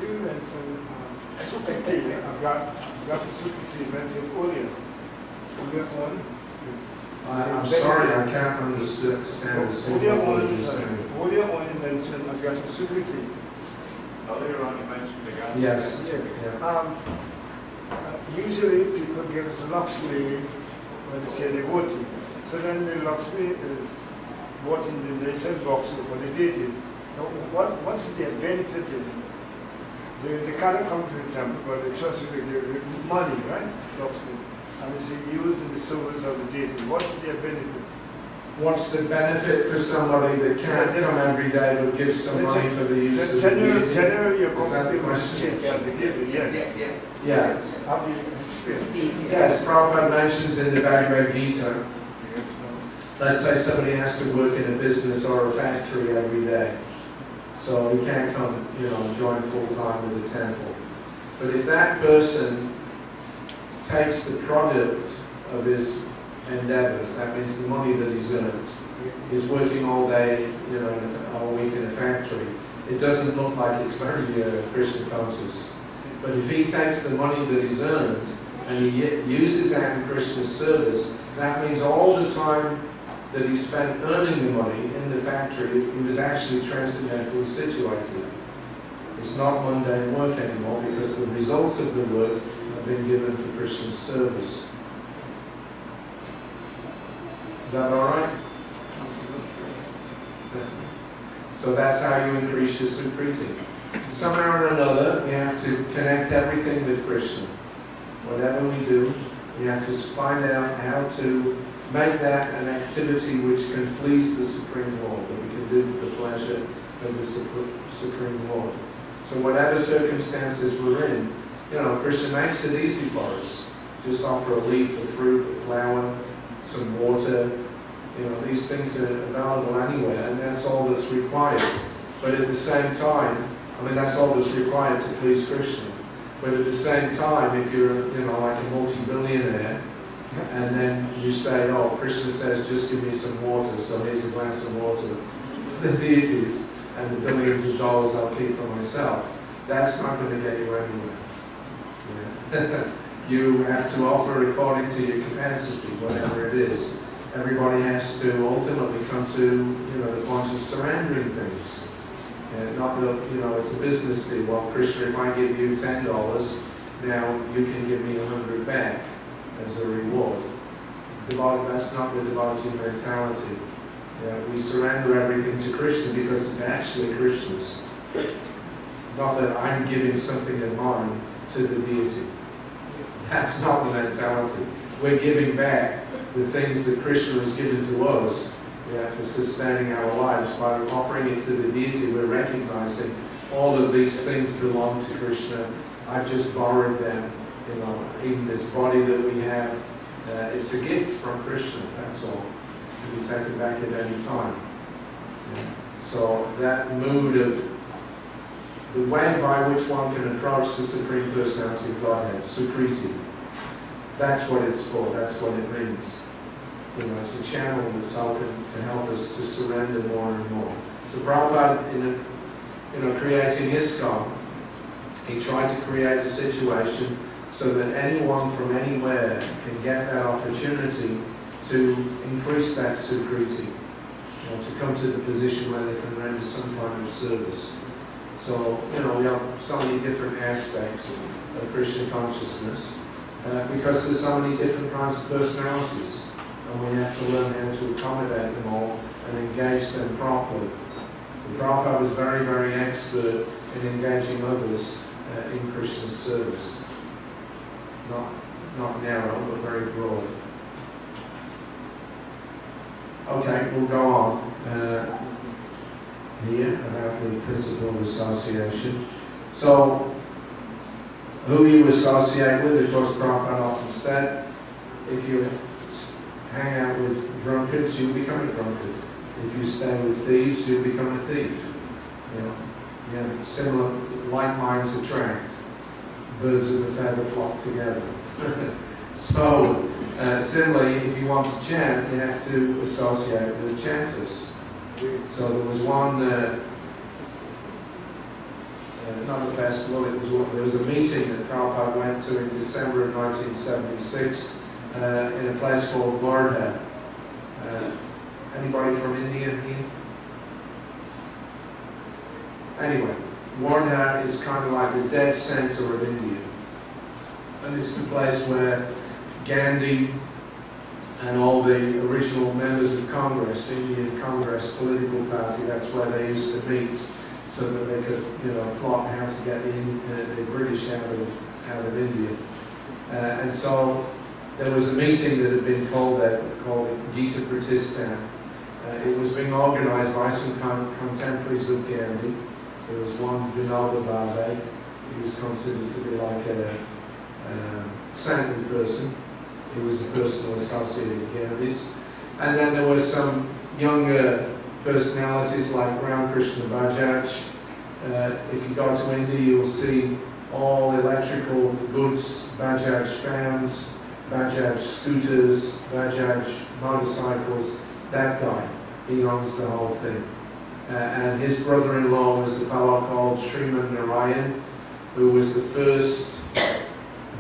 You mentioned secretary, I've got the secretary mentioned earlier. Earlier on. I'm sorry, I can't understand a single word you're saying. Earlier on you mentioned I've got the secretary. Earlier on, you mentioned the guy. Yes. Yeah. Usually people give us Lakshmi when they say they're voting. So then the Lakshmi is voting the nation box for the deity. Now, what's the benefit in it? They can't come to the temple, but they trust you to give money, right? Lakshmi. And it's used in the service of the deity. What's their benefit? What's the benefit for somebody that can't come every day but give some money for the use of the deity? Generally, you're Is that the coming to question? the as the deity, yes. Yeah. Have you experienced? Yes, Prabhupada mentions in the Bhagavad Gita, let's say somebody has to work in a business or a factory every day. So he can't come, join full time with the temple. But if that person takes the product of his endeavors, that means the money that he's earned, he's working all day, all week in a factory, it doesn't look like it's very Krishna conscious. But if he takes the money that he's earned and he uses that in Krishna's service, that means all the time that he spent earning the money in the factory, he was actually transcendentally situated. It's not mundane work anymore because the results of the work have been given for Krishna's service. Is that alright? So that's how you increase your sukriti. Somehow or another, we have to connect everything with Krishna. Whatever we do, we have to find out how to make that an activity which can please the Supreme Lord, that we can do for the pleasure of the Supreme Lord. So whatever circumstances we're in, Krishna makes it easy for us. Just offer a leaf, a fruit, a flower, some water. These things are available anywhere, and that's all that's required. But at the same time, that's all that's required to please Krishna. But at the same time, if you're, like a multi-billionaire, and then you say, oh, Krishna says, just give me some water, so here's a glass of water for the deities, and the billions of dollars I'll keep for myself, that's not going to get you anywhere. Yeah. You have to offer according to your capacity, whatever it is. Everybody has to ultimately come to, the point of surrendering things. Not that, it's a business deal. Well, Krishna, if I give you $10, now you can give me 100 back as a reward. That's not the devotee mentality. We surrender everything to Krishna because it's actually Krishna's. Not that I'm giving something of mine to the deity. That's not the mentality. We're giving back the things that Krishna has given to us for sustaining our lives. By offering it to the deity, we're recognizing all of these things belong to Krishna. I've just borrowed them. Even this body that we have, it's a gift from Krishna, that's all. It can be taken back at any time. So that mood of the way by which one can approach the Supreme Personality of Godhead, Sukriti, that's what it's for, that's what it means. It's a channel that's helping to help us to surrender more and more. So Prabhupada, in creating ISKCON, he tried to create a situation so that anyone from anywhere can get that opportunity to increase that sukriti, to come to the position where they can render some kind of service. So, we have so many different aspects of Krishna consciousness because there's so many different kinds of personalities, and we have to learn how to accommodate them all and engage them properly. The Prabhupada was very, very expert in engaging others in Krishna's service. Not narrow, but very broad. Okay, we'll go on here about the principle of association. So, who you associate with, of course, Prabhupada often said, if you hang out with drunkards, you become a drunkard. If you stay with thieves, you become a thief. Similar, like minds attract. Birds of a feather flock together. So, similarly, if you want to chant, you have to associate with the chanters. So there was one, not a festival, there was a meeting that Prabhupada went to in December of 1976 in a place called Wardha. Anybody from India here? Anyway, Wardha is kind of like the dead center of India. And it's the place where Gandhi and all the original members of Congress, Indian Congress political party, that's where they used to meet so that they could, plot how to get the British out of India. And so there was a meeting that had been called Gita Pratishthan. It was being organized by some contemporaries of Gandhi. There was one Vinoba Bhave. He was considered to be like a saintly person. He was a personal associate of Gandhi's. And then there were some younger personalities like Ramakrishna Bajaj. If you go to India, you'll see all electrical goods, Bajaj fans, Bajaj scooters, Bajaj motorcycles. That guy, he owns the whole thing. And his brother-in-law was a fellow called Sriman Narayan, who was the first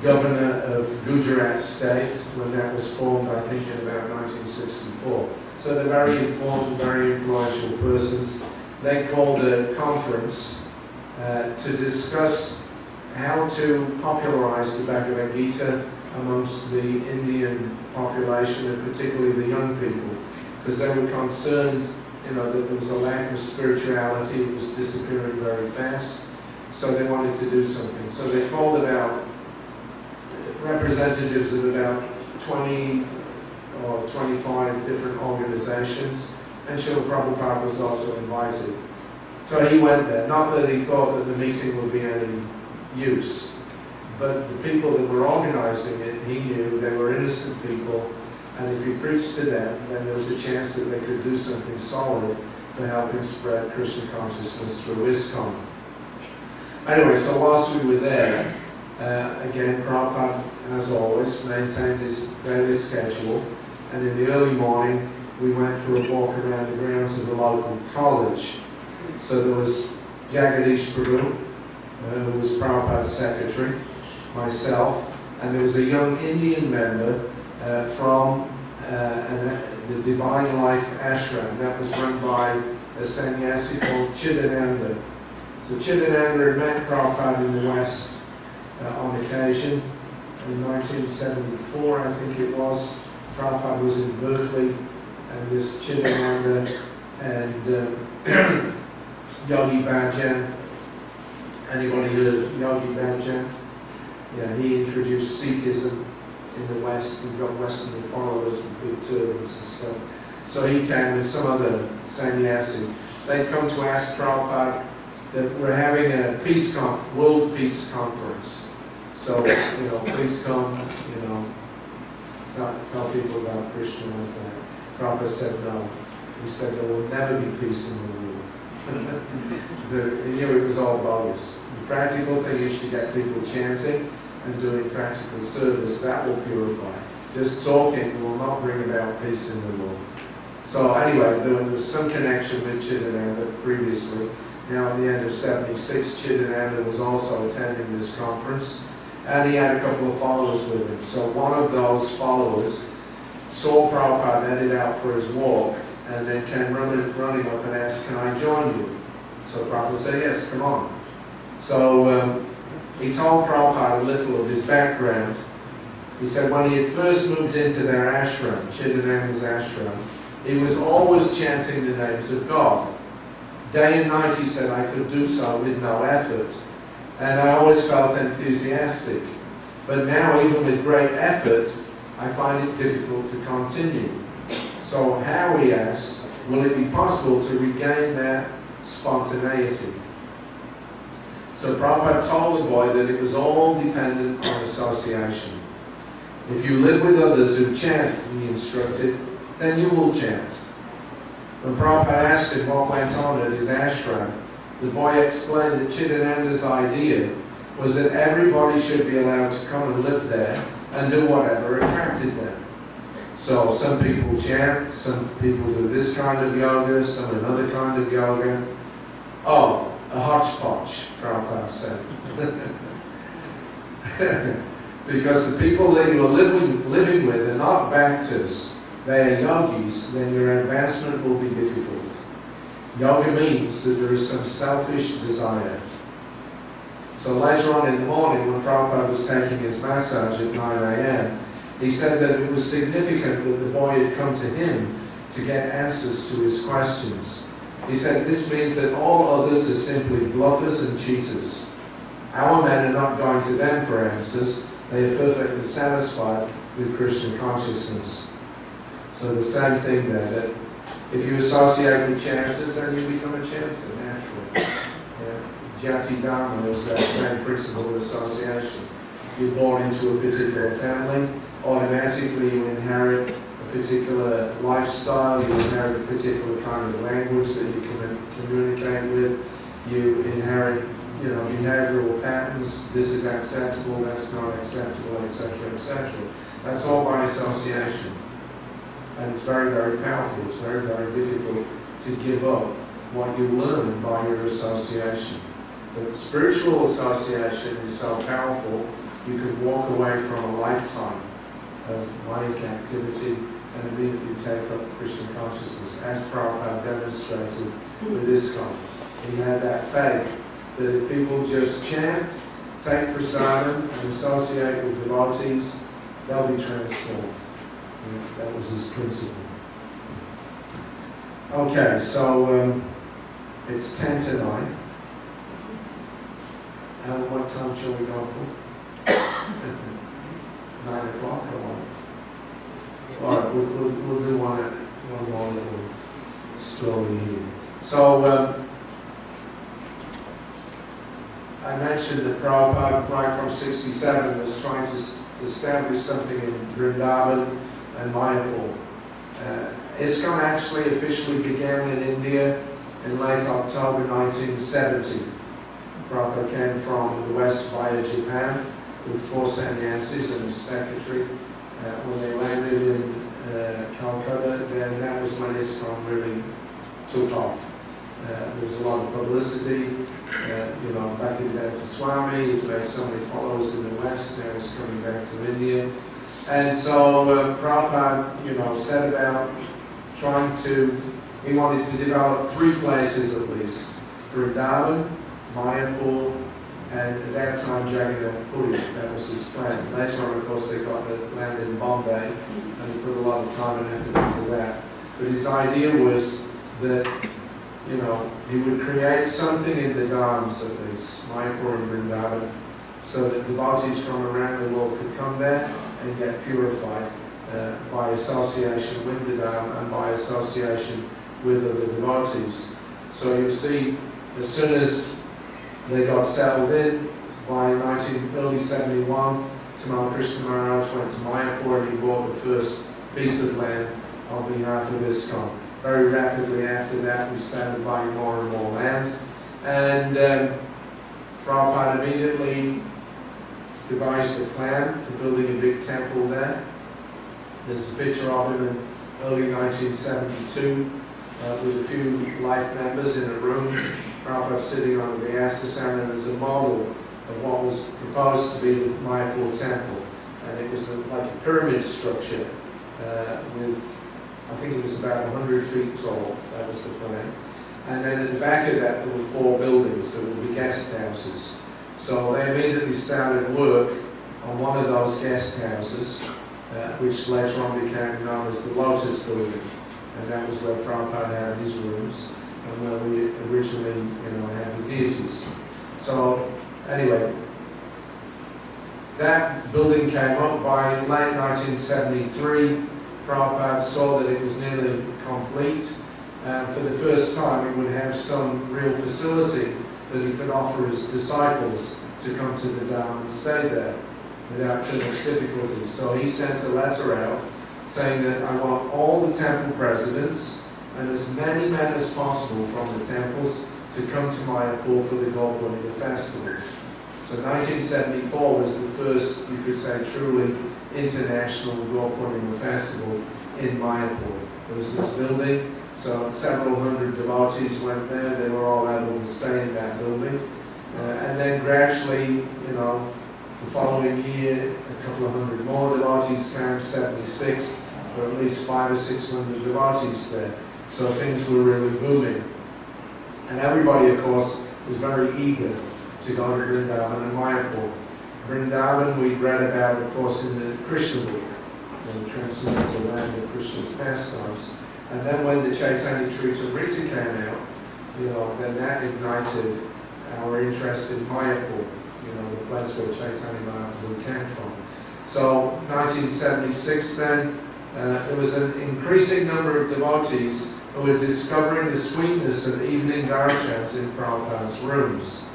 governor of Gujarat state when that was formed, I think, in about 1964. So they're very important, very influential persons. They called a conference to discuss how to popularize the Bhagavad Gita amongst the Indian population, and particularly the young people, because they were concerned, that there was a lack of spirituality. It was disappearing very fast, so they wanted to do something. So they called about representatives of about 20 or 25 different organizations, and Srila Prabhupada was also invited. So he went there, not that he thought that the meeting would be any use, but the people that were organizing it, he knew they were innocent people, and if he preached to them, then there was a chance that they could do something solid for helping spread Krishna consciousness through ISKCON. Anyway, so whilst we were there, again, Prabhupada, as always, maintained his daily schedule, and in the early morning, we went for a walk around the grounds of the local college. So there was Jagadish Prabhu, who was Prabhupada's secretary, myself, and there was a young Indian member from the Divine Life Ashram that was run by a sannyasi called Chidananda. So Chidananda had met Prabhupada in the West on occasion. In 1974, I think it was, Prabhupada was in Berkeley, and this Chidananda and Yogi Bhajan. Anybody heard of Yogi Bhajan? Yeah, he introduced Sikhism in the West and got Western followers with big turbans and stuff. So he came with some other sannyasi. They'd come to ask Prabhupada that we're having a world peace conference. So, please come, tell people about Krishna like that. Prabhupada said no. He said there will never be peace in the world. He knew it was all bogus. The practical thing is to get people chanting and doing practical service. That will purify. Just talking will not bring about peace in the world. So anyway, there was some connection with Chidananda previously. Now at the end of 76, Chidananda was also attending this conference, and he had a couple of followers with him. So one of those followers saw Prabhupada headed out for his walk, and then came running up and asked, "Can I join you?" So Prabhupada said, "Yes, come on." So he told Prabhupada a little of his background. He said when he had first moved into their ashram, Chidananda's ashram, he was always chanting the names of God. Day and night, he said, I could do so with no effort, and I always felt enthusiastic. But now, even with great effort, I find it difficult to continue. So how, he asked, will it be possible to regain that spontaneity? So Prabhupada told the boy that it was all dependent on association. If you live with others who chant, he instructed, then you will chant. When Prabhupada asked him what went on at his ashram, the boy explained that Chidananda's idea was that everybody should be allowed to come and live there and do whatever attracted them. So some people chant, some people do this kind of yoga, some another kind of yoga. Oh, a hodgepodge, Prabhupada said. Because the people that you're living with are not bhaktas, they are yogis, then your advancement will be difficult. Yoga means that there is some selfish desire. So later on in the morning, when Prabhupada was taking his massage at 9 a.m., he said that it was significant that the boy had come to him to get answers to his questions. He said this means that all others are simply bluffers and cheaters. Our men are not going to them for answers. They are perfectly satisfied with Krishna consciousness. So the same thing there, that if you associate with chanters, then you become a chanter naturally. Jati Dharma is that same principle of association. You're born into a particular family, automatically you inherit a particular lifestyle, you inherit a particular kind of language that you can communicate with, you inherit behavioral patterns, this is acceptable, that's not acceptable, etc., etc. That's all by association. And it's very, very powerful. It's very, very difficult to give up what you learn by your association. But spiritual association is so powerful, you could walk away from a lifetime of Maya activity and immediately take up Krishna consciousness, as Prabhupada demonstrated with ISKCON. He had that faith that if people just chant, take prasadam, and associate with devotees, they'll be transformed. And that was his principle. Okay, so it's 10 to 9. And what time shall we go for? 9 o'clock or what? All right, we'll do one more little story here. So, I mentioned that Prabhupada, right from 67, was trying to establish something in Vrindavan and Mayapur. ISKCON actually officially began in India in late October 1970. Prabhupada came from the West via Japan with 4 sannyasis and his secretary. When they landed in Calcutta, then that was when ISKCON really took off. There was a lot of publicity. Back in the day to Swami, he's made so many followers in the West, now he's coming back to India. And so Prabhupada, set about he wanted to develop 3 places at least: Vrindavan, Mayapur, and at that time Jagannath Puri. That was his plan. Later on, of course, they got the land in Bombay, and he put a lot of time and effort into that. But his idea was that he would create something in the dhams at least, Mayapur and Vrindavan, so that devotees from around the world could come there and get purified by association with the dham and by association with other devotees. So you'll see, as soon as they got settled in, by early 71, Tamal Krishna Maharaj went to Mayapur and he bought the first piece of land on behalf of ISKCON. Very rapidly after that, we started buying more and more land. And Prabhupada immediately devised a plan for building a big temple there. There's a picture of him in early 1972 with a few life members in a room. Prabhupada sitting on the Vyasasana, and there's a model of what was proposed to be the Mayapur temple. And it was like a pyramid structure with, I think it was about 100 feet tall. That was the plan. And then at the back of that, there were 4 buildings. There would be guest houses. So they immediately started work on one of those guest houses, which later on became known as the Lotus Building. And that was where Prabhupada had his rooms, and where we originally, had the deities. So anyway, that building came up by late 1973. Prabhupada saw that it was nearly complete. For the first time, he would have some real facility that he could offer his disciples to come to the dham and stay there without too much difficulty. So he sent a letter out saying that I want all the temple presidents and as many men as possible from the temples to come to Mayapur for the Gopurniya festival. So 1974 was the first, you could say, truly International Go Purnima Festival in Mayapur. There was this building, so several hundred devotees went there. They were all able to stay in that building. And then gradually, the following year, a couple of hundred more devotees came, 76, or at least 500 or 600 devotees there. So things were really booming. And everybody, of course, was very eager to go to Vrindavan and Mayapur. Vrindavan we read about, of course, in the Krishna book, the transcendental land of Krishna's pastimes. And then when the Chaitanya Charitamrita came out, then that ignited our interest in Mayapur, the place where Chaitanya Mahaprabhu came from. So 1976 then, there was an increasing number of devotees who were discovering the sweetness of evening darshans in Prabhupada's rooms.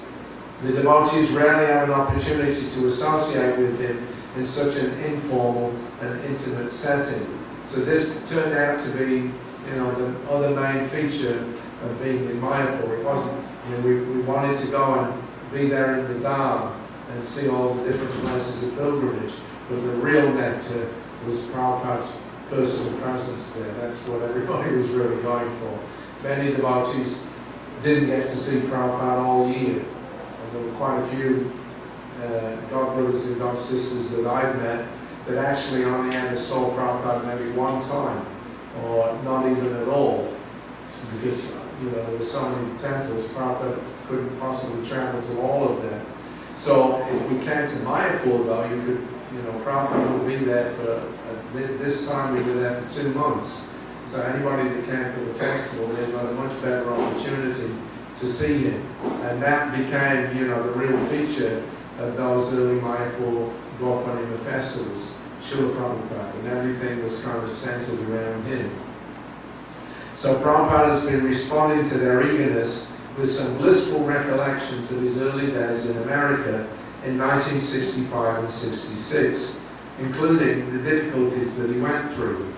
The devotees rarely had an opportunity to associate with him in such an informal and intimate setting. So this turned out to be, the other main feature of being in Mayapur. It wasn't, we wanted to go and be there in the Dham and see all the different places of pilgrimage, but the real nectar was Prabhupada's personal presence there. That's what everybody was really going for. Many devotees didn't get to see Prabhupada all year. And there were quite a few God brothers and God sisters that I've met that actually only ever saw Prabhupada maybe one time, or not even at all, because there were so many temples, Prabhupada couldn't possibly travel to all of them. So if we came to Mayapur though, you could, Prabhupada would be there for, this time we were there for 2 months. So anybody that came for the festival, they got a much better opportunity to see him. And that became, the real feature of those early Mayapur Go Purnima festivals, Srila Prabhupada, and everything was kind of centered around him. So Prabhupada has been responding to their eagerness with some blissful recollections of his early days in America in 1965 and 66, including the difficulties that he went through.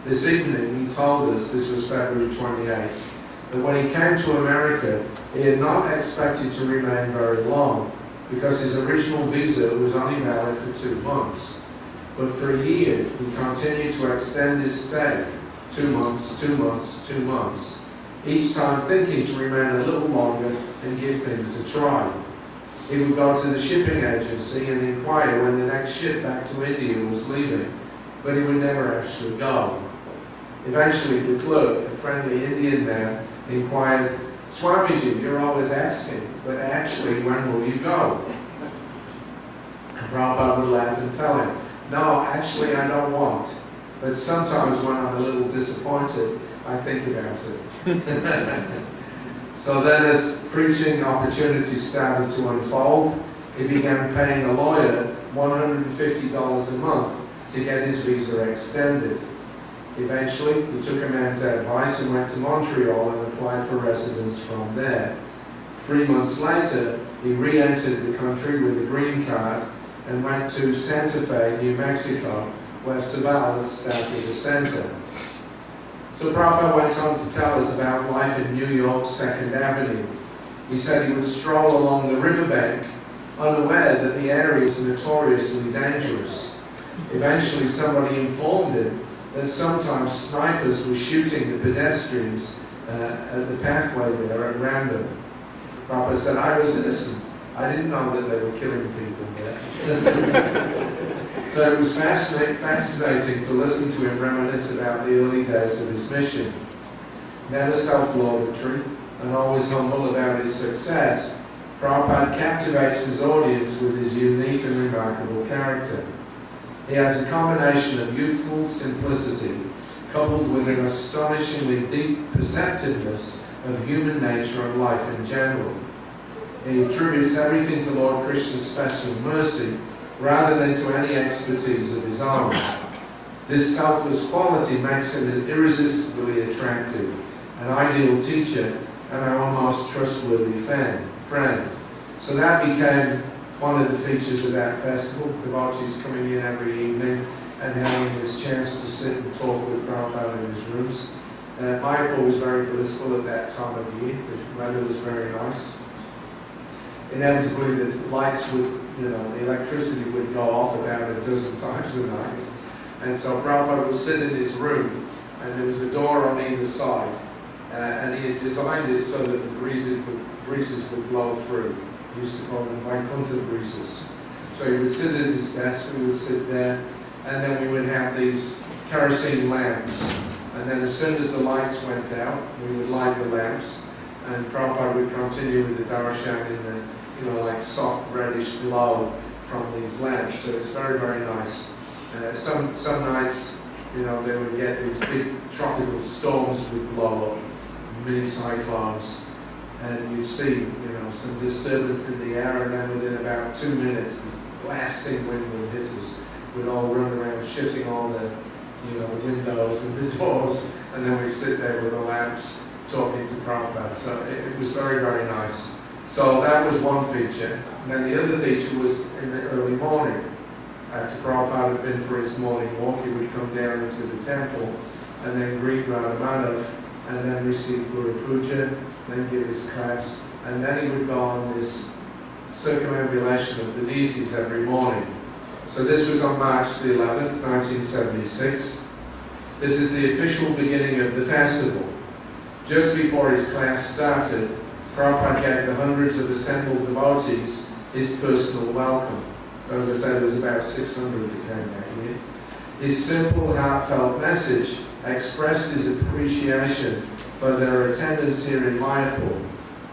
This evening he told us, this was February 28th, that when he came to America, he had not expected to remain very long because his original visa was only valid for 2 months. But for a year, he continued to extend his stay, 2 months, 2 months, 2 months, each time thinking to remain a little longer and give things a try. He would go to the shipping agency and inquire when the next ship back to India was leaving, but he would never actually go. Eventually, the clerk, a friendly Indian man, inquired, "Swamiji, you're always asking, but actually, when will you go?" And Prabhupada would laugh and tell him, "No, actually I don't want, but sometimes when I'm a little disappointed, I think about it." So then as preaching opportunities started to unfold, he began paying a lawyer $150 a month to get his visa extended. Eventually, he took a man's advice and went to Montreal and applied for residence from there. 3 months later, he re-entered the country with a green card and went to Santa Fe, New Mexico, where Saval started a center. So Prabhupada went on to tell us about life in New York's 2nd Avenue. He said he would stroll along the riverbank, unaware that the area was notoriously dangerous. Eventually somebody informed him that sometimes snipers were shooting the pedestrians at the pathway there at random. Prabhupada said, "I was innocent. I didn't know that they were killing people there." So it was fascinating to listen to him reminisce about the early days of his mission. Never self-laudatory and always humble about his success, Prabhupada captivates his audience with his unique and remarkable character. He has a combination of youthful simplicity coupled with an astonishingly deep perceptiveness of human nature and life in general. He attributes everything to Lord Krishna's special mercy rather than to any expertise of his own. This selfless quality makes him an irresistibly attractive, an ideal teacher, and our most trustworthy friend. So that became one of the features of that festival, devotees coming in every evening and having this chance to sit and talk with Prabhupada in his rooms. Mayapur was very blissful at that time of year. The weather was very nice. inevitably the lights would, the electricity would go off about a dozen times a night. And so Prabhupada would sit in his room, and there was a door on either side, and he had designed it so that the breezes would blow through. He used to call them Vaikuntha breezes. So he would sit at his desk, we would sit there, and then we would have these kerosene lamps. And then as soon as the lights went out, we would light the lamps, and Prabhupada would continue with the darshan in the, like soft reddish glow from these lamps. So it's very, very nice. Some nights, they would get these big tropical storms would blow up, mini cyclones, and you'd see, some disturbance in the air, and then within about 2 minutes, the blasting wind would hit us. We'd all run around shutting all the, windows and the doors, and then we'd sit there with the lamps talking to Prabhupada. So it was very, very nice. So that was one feature. And then the other feature was in the early morning. After Prabhupada had been for his morning walk, he would come down into the temple and then greet Radha Madhav, and then receive Guru Puja, then give his class, and then he would go on this circumambulation of the deities every morning. So this was on March the 11th, 1976. This is the official beginning of the festival. Just before his class started, Prabhupada gave the hundreds of assembled devotees his personal welcome. So as I said, there was about 600 that came back here. His simple, heartfelt message expressed his appreciation for their attendance here in Mayapur,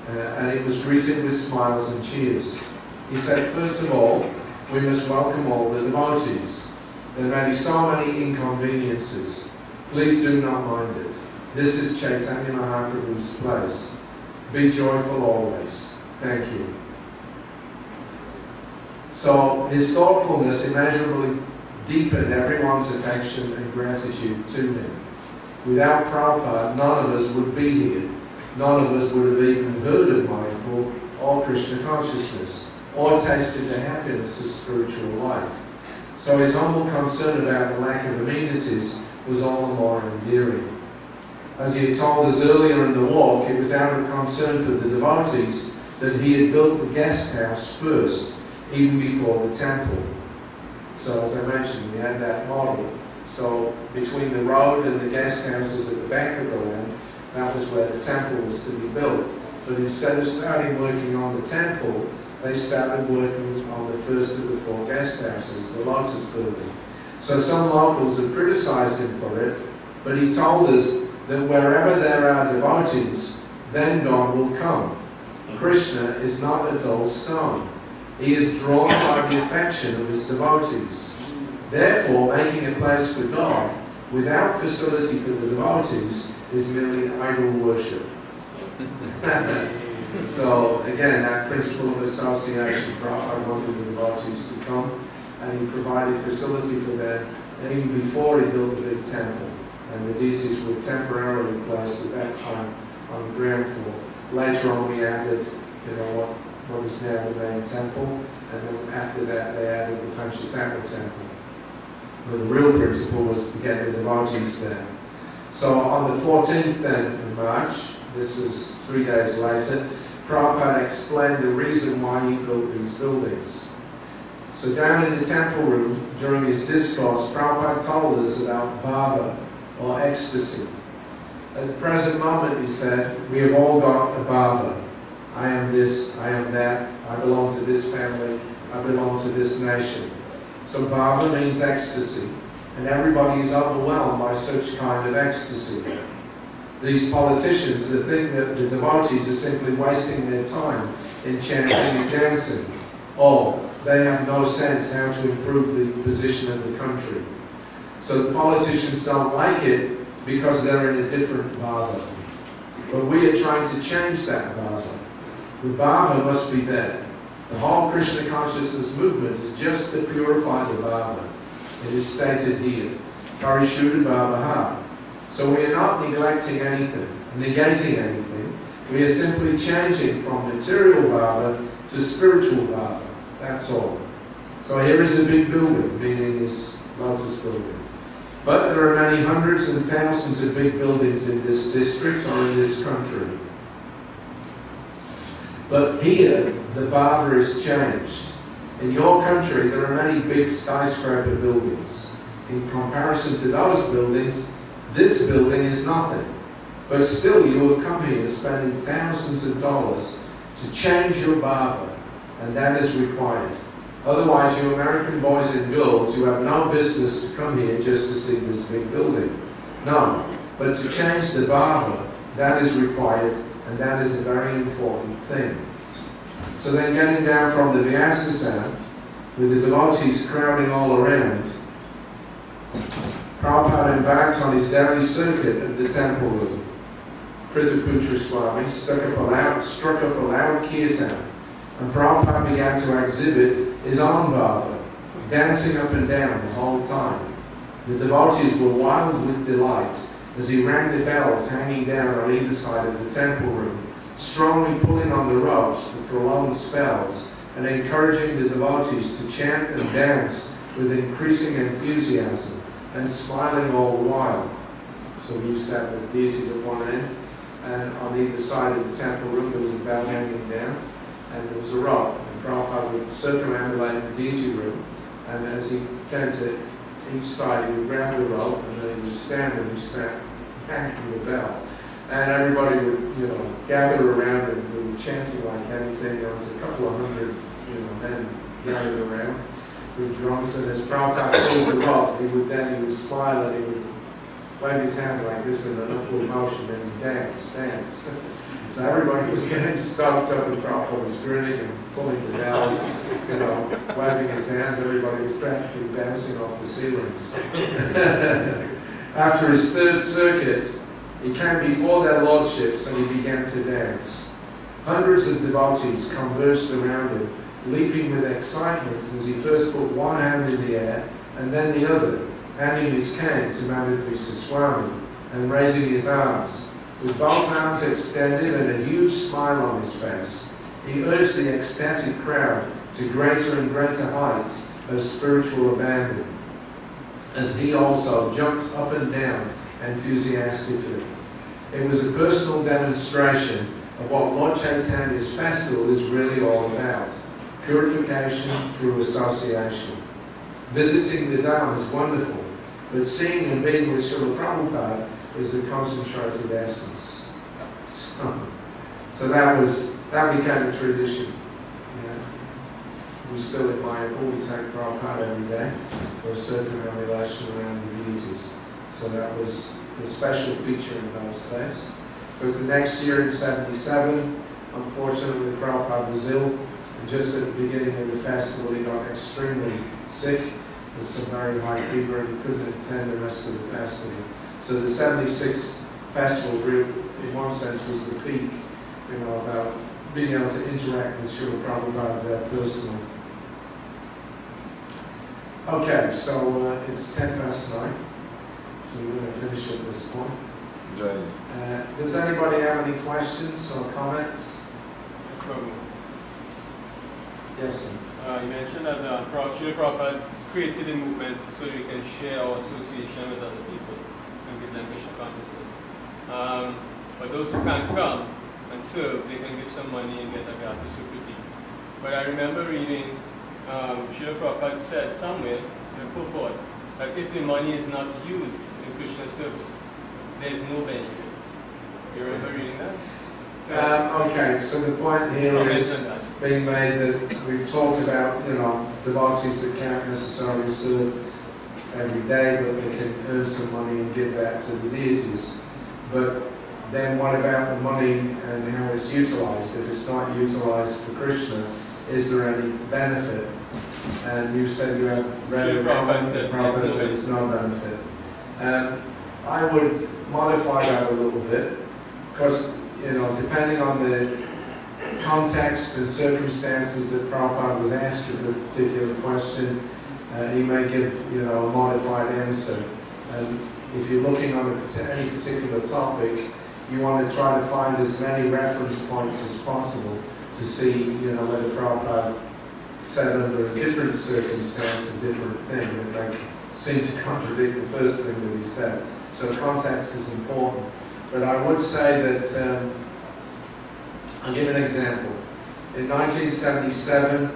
and it was greeted with smiles and cheers. He said, first of all, we must welcome all the devotees. There may be so many inconveniences. Please do not mind it. This is Chaitanya Mahaprabhu's place. Be joyful always. Thank you. So his thoughtfulness immeasurably deepened everyone's affection and gratitude to him. Without Prabhupada, none of us would be here. None of us would have even heard of Mayapur or Krishna consciousness, or tasted the happiness of spiritual life. So his humble concern about the lack of amenities was all the more endearing. As he had told us earlier in the walk, it was out of concern for the devotees that he had built the guest house first, even before the temple. So as I mentioned, we had that model. So between the road and the guest houses at the back of the land, that was where the temple was to be built. But instead of starting working on the temple, they started working on the first of the 4 guest houses, the Lotus building. So some locals have criticized him for it, but he told us that wherever there are devotees, then God will come. Krishna is not a dull stone. He is drawn by the affection of his devotees. Therefore, making a place for God without facility for the devotees is merely idol worship. So again, that principle of association, Prabhupada wanted the devotees to come, and he provided facility for them even before he built the big temple. And the deities were temporarily placed at that time on the ground floor. Later on we added, what is now the main temple, and then after that they added the Panchatattva temple. But the real principle was to get the devotees there. So on the 14th then of March, this was 3 days later, Prabhupada explained the reason why he built these buildings. So down in the temple room, during his discourse, Prabhupada told us about bhava, or ecstasy. At the present moment, he said, we have all got a bhava. I am this, I am that, I belong to this family, I belong to this nation. So bhava means ecstasy, and everybody is overwhelmed by such kind of ecstasy. These politicians that think that the devotees are simply wasting their time in chanting and dancing. Oh, they have no sense how to improve the position of the country. So the politicians don't like it because they're in a different bhava. But we are trying to change that bhava. The bhava must be there. The whole Krishna consciousness movement is just to purify the bhava. It is stated here, Parishuddha Bhavaha. So we are not neglecting anything, negating anything. We are simply changing from material bhava to spiritual bhava. That's all. So here is a big building, meaning this Lotus building. But there are many hundreds and thousands of big buildings in this district or in this country. But here, the bhava is changed. In your country, there are many big skyscraper buildings. In comparison to those buildings, this building is nothing. But still, you have come here spending thousands of dollars to change your bhava, and that is required. Otherwise, you American boys and girls, you have no business to come here just to see this big building. No, but to change the bhava, that is required, and that is a very important thing. So then getting down from the Vyasasana, with the devotees crowding all around, Prabhupada embarked on his daily circuit at the temple room. Prithaputra Swami struck up a loud kirtan, and Prabhupada began to exhibit his own bhava, dancing up and down the whole time. The devotees were wild with delight as he rang the bells hanging down on either side of the temple room, strongly pulling on the ropes for prolonged spells and encouraging the devotees to chant and dance with increasing enthusiasm and smiling all the while. So we sat with deities at one end, and on either side of the temple room there was a bell hanging down, and there was a rope. And Prabhupada would circumambulate the deity room, and as he came to each side, he would grab the rope, and then he would stand and banging the bell. And everybody would, gather around, and we were chanting like anything. There was a couple of hundred, men gathered around with drums. And as Prabhupada pulled the rope, he would smile and he would wave his hand like this in an upward motion, and he'd dance. So everybody was getting stoked up, and Prabhupada was grinning and pulling the bells, waving his hands. Everybody was practically bouncing off the ceilings. After his third circuit, he came before their lordships and he began to dance. Hundreds of devotees converged around him, leaping with excitement as he first put one hand in the air and then the other, handing his cane to Madhukrisha Swami and raising his arms. With both arms extended and a huge smile on his face, he urged the ecstatic crowd to greater and greater heights of spiritual abandon, as he also jumped up and down enthusiastically. It was a personal demonstration of what Lord Chaitanya's festival is really all about: purification through association. Visiting the Dham is wonderful, but seeing and being with Srila Prabhupada is the concentrated essence. So that became a tradition. We still in Mayapur, we take Prabhupada every day for a circumambulation around the deities. So that was a special feature in those days. Because the next year in 77, unfortunately Prabhupada was ill, and just at the beginning of the festival he got extremely sick with some very high fever, and he couldn't attend the rest of the festival. So the 76 festival group, in one sense, was the peak, about being able to interact with Srila Prabhupada there personally. Okay, so it's 9:10, so we're going to finish at this point. Right. Does anybody have any questions or comments? Yes, sir. You mentioned that Srila Prabhupada created a movement so we can share our association with other people and give them Krishna consciousness. But those who can't come and serve, they can give some money and get a gratis sukriti. But I remember reading Srila Prabhupada said somewhere in the purport that if the money is not used in Krishna service, there is no benefit. You remember reading that? Okay, so the point here is being made that we've talked about, devotees that can't necessarily serve every day, but they can earn some money and give that to the deities. But then what about the money and how it's utilized? If it's not utilized for Krishna, is there any benefit? And you said you have read it. Prabhupada said there's no benefit. I would modify that a little bit, because depending on the context and circumstances that Prabhupada was asked of a particular question, he may give a modified answer. And if you're looking on any particular topic, you want to try to find as many reference points as possible to see whether Prabhupada said under a different circumstance a different thing that may seem to contradict the first thing that he said. So context is important. But I would say that, I'll give an example. In 1977,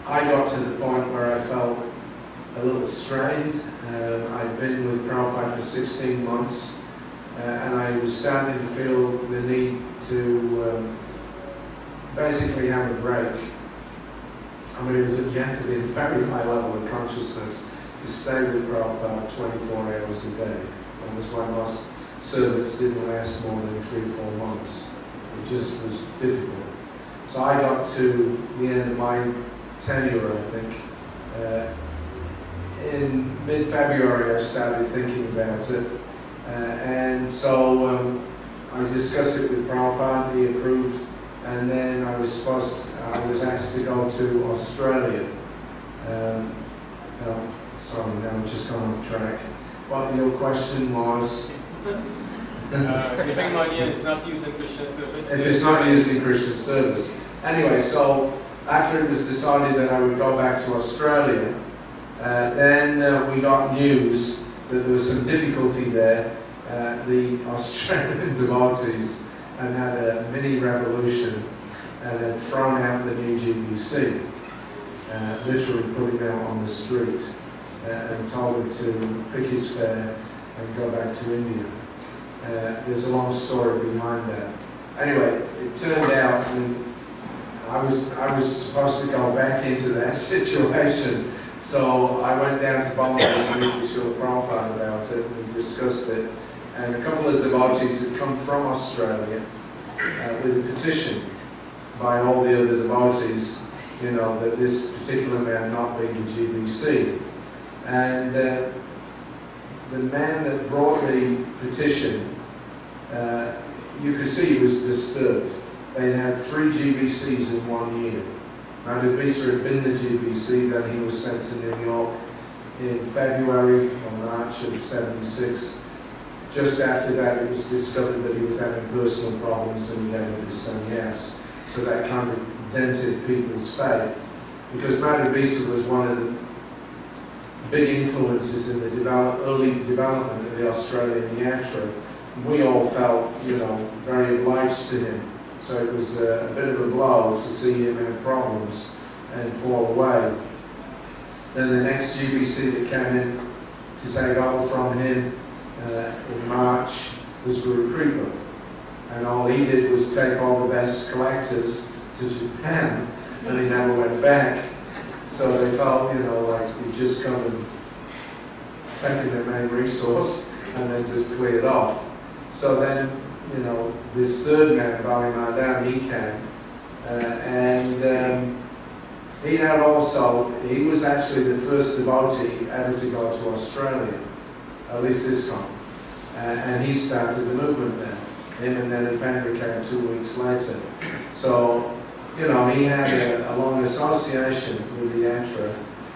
I got to the point where I felt a little strained. I'd been with Prabhupada for 16 months, and I was starting to feel the need to basically have a break. I mean, you had to be at a very high level of consciousness to stay with Prabhupada 24 hours a day. That was why most service didn't last more than 3-4 months. It just was difficult. So I got to the end of my tenure, I think. In mid-February I started thinking about it. And so I discussed it with Prabhupada, he approved, and then I was asked to go to Australia. No, sorry, now I'm just going off track. What your question was? Giving money and it's not using Krishna service. If it's not using Krishna service. Anyway, so after it was decided that I would go back to Australia, then we got news that there was some difficulty there. The Australian devotees had had a mini revolution and had thrown out the new GBC, literally put him out on the street and told him to pick his fare and go back to India. There's a long story behind that. Anyway, it turned out I was supposed to go back into that situation, so I went down to Bombay to meet with Srila Prabhupada about it, and we discussed it. And a couple of devotees had come from Australia with a petition by all the other devotees, you know, that this particular man not be the GBC. And the man that brought the petition, you could see he was disturbed. They had 3 GBCs in 1 year. Madhavisa had been the GBC, then he was sent to New York in February or March of '76. Just after that, it was discovered that he was having personal problems and he gave up his sannyas. So that kind of dented people's faith. Because Madhavisa was one of the big influences in the early development of the Australian yatra. We all felt, you know, very obliged to him. So it was a bit of a blow to see him have problems and fall away. Then the next GBC that came in to take over from him in March was Guru Kripa. And all he did was take all the best collectors to Japan, and he never went back. So they felt, you know, like he'd just come and taken their main resource and then just cleared off. So then, you know, this third man, Bali Madan, he came, and he had also, he was actually the first devotee ever to go to Australia, at least this time, and he started the movement then. Him and then Upendra came 2 weeks later. So, you know, he had a long association with the yatra.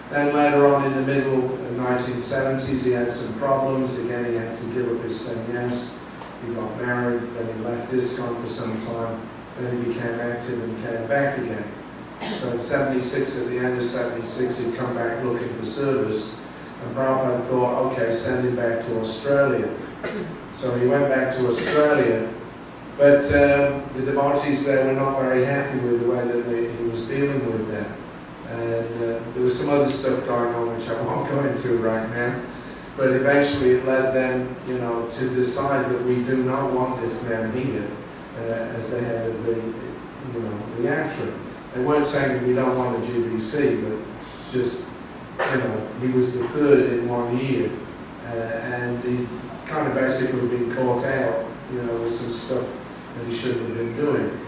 Then later on in the middle of the 1970s, he had some problems. Again, he had to give up his sannyas. He got married, then he left ISKCON for some time, then he became active and came back again. So in '76, at the end of '76, he'd come back looking for service, and Prabhupada thought, okay, send him back to Australia. So he went back to Australia, but the devotees there were not very happy with the way that he was dealing with them. And there was some other stuff going on which I won't go into right now. But eventually it led them, you know, to decide that we do not want this man here as the head of the, you know, the yatra. They weren't saying that we don't want a GBC, but just, you know, he was the third in 1 year, and he kind of basically been caught out, you know, with some stuff that he shouldn't have been doing.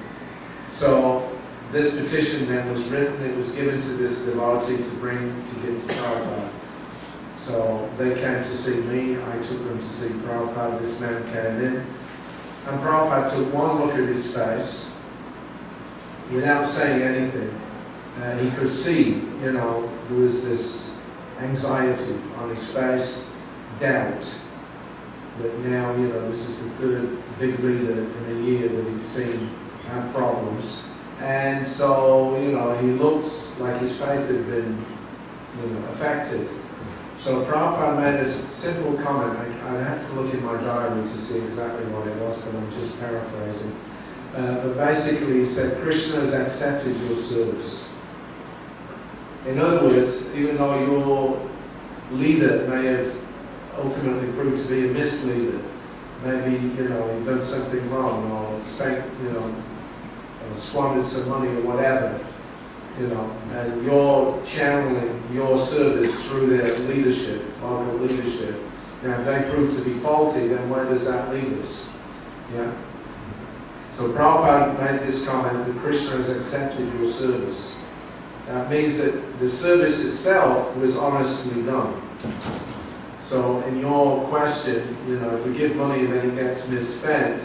So this petition then was written, it was given to this devotee to give to Prabhupada. So they came to see me, I took them to see Prabhupada, this man came in, and Prabhupada took one look at his face, without saying anything. He could see, you know, there was this anxiety on his face, doubt, that now, you know, this is the third big leader in a year that he'd seen have problems. And so, you know, he looked like his faith had been, you know, affected. So Prabhupada made a simple comment. I'd have to look in my diary to see exactly what it was, but I'm just paraphrasing. but basically he said, Krishna has accepted your service. In other words, even though your leader may have ultimately proved to be a misleader, maybe, you've done something wrong, or spent, or squandered some money or whatever, and you're channeling your service through their leadership, local leadership. Now, if they prove to be faulty, then where does that leave us? Yeah? So Prabhupada made this comment that Krishna has accepted your service. That means that the service itself was honestly done. So in your question, if we give money then it gets misspent,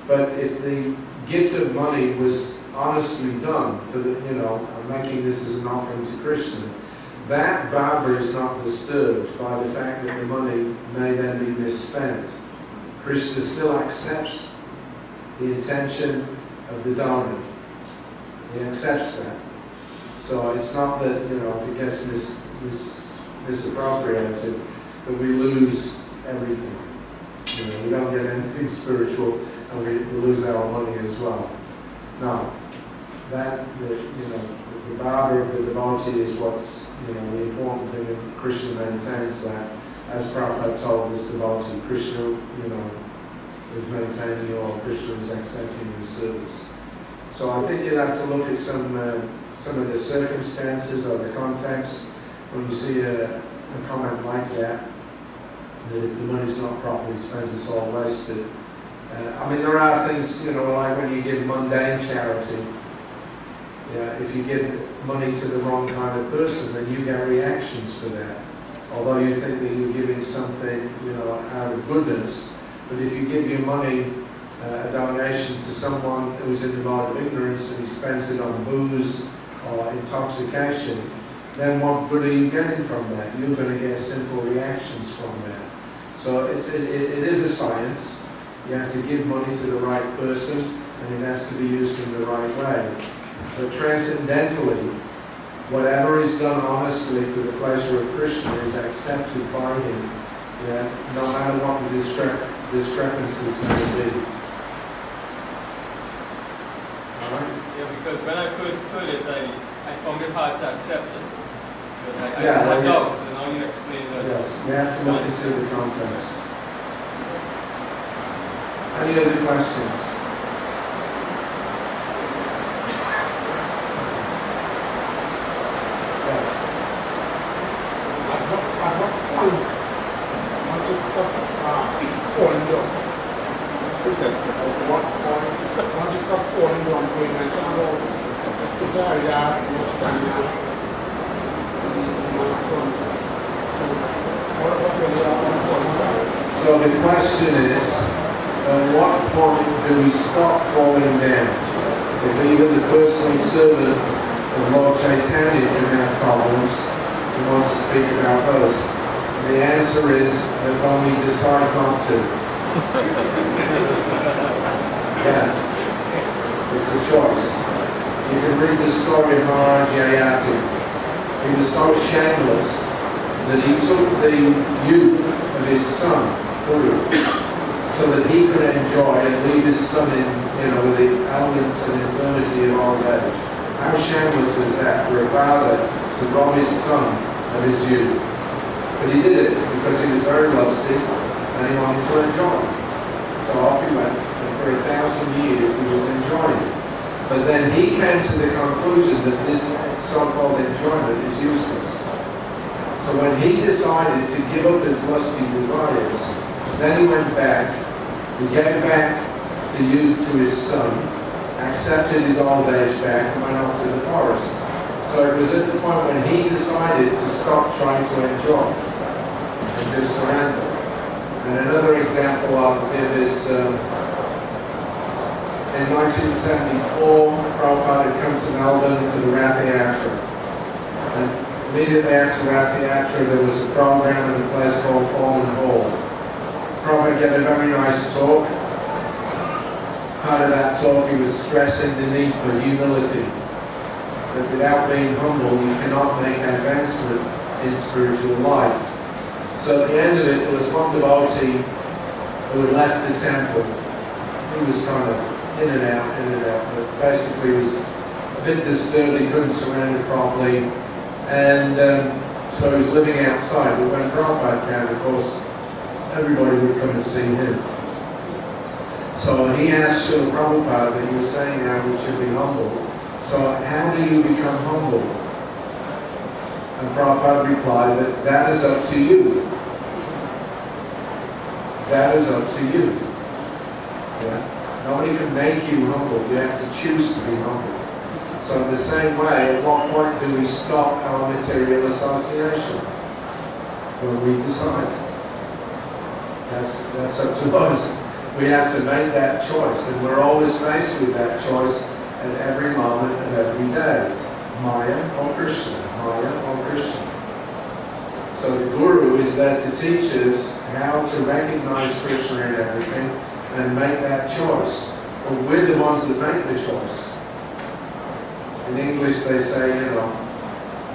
but if the gift of money was honestly done for the, I'm making this as an offering to Krishna, that bhava is not disturbed by the fact that the money may then be misspent. Krishna still accepts the intention of the donor. He accepts that. So it's not that, if it gets misappropriated, that we lose everything. We don't get anything spiritual, and we lose our money as well. No. The bhava of the devotee is what's, the important thing, and Krishna maintains that. As Prabhupada told this devotee, Krishna, is maintaining you, or Krishna is accepting your service. So I think you'd have to look at some of the circumstances or the context when you see a comment like that if the money's not properly spent, it's all wasted. There are things, like when you give mundane charity, if you give money to the wrong kind of person, then you get reactions for that. Although you think that you're giving something, out of goodness, but if you give your money, a donation to someone who's in the mode of ignorance and he spends it on booze or intoxication, then what good are you getting from that? You're going to get sinful reactions from that. So it is a science. You have to give money to the right person, and it has to be used in the right way. But transcendentally, whatever is done honestly for the pleasure of Krishna is accepted by him, no matter what the discrepancies may be. Alright? Yeah, because when I first heard it, I found it hard to accept it. So I Yeah, had well, doubts, and now you explain that. Yes, we have to look into the context. Any other questions? Yes. At what point once you stop falling down? At what point once you stop falling down, going and channel to Sauri Dasa, much time So the question is, at what point do we stop falling down? If even the personal servant of Lord Chaitanya can have problems, we want to speak about those. The answer is that when we decide not to. Yes, it's a choice. You can read the story of Maharaj Yayati. He was so shameless that he took the youth of his son, Guru, so that he could enjoy and leave his son in, with the ailments and infirmity of old age. How shameless is that for a father to rob his son of his youth? But he did it because he was very lusty and he wanted to enjoy. So off he went, and for 1,000 years he was enjoying it. But then he came to the conclusion that this so-called enjoyment is useless. So when he decided to give up his lusty desires, then he went back, he gave back the youth to his son, accepted his old age back, and went off to the forest. So it was at the point when he decided to stop trying to enjoy and just surrender. And another example I'll give is in 1974, Prabhupada had come to Melbourne for the Rath Yatra. And immediately after Rath Yatra, there was a program in a place called Almond Hall. Prabhupada gave a very nice talk. Part of that talk, he was stressing the need for humility. That without being humble, you cannot make an advancement in spiritual life. So at the end of it, there was one devotee who had left the temple. He was kind of in and out, but basically he was a bit disturbed, he couldn't surrender properly, and so he was living outside. But when Prabhupada came, of course, everybody would come and see him. So he asked Srila Prabhupada that you were saying now we should be humble. So how do you become humble? And Prabhupada replied that is up to you. That is up to you. Yeah? Nobody can make you humble. You have to choose to be humble. So in the same way, at what point do we stop our material association? When we decide. That's up to us. We have to make that choice, and we're always faced with that choice at every moment of every day. Maya or Krishna, Maya or Krishna. So the Guru is there to teach us how to recognize Krishna in everything and make that choice. But we're the ones that make the choice. In English they say,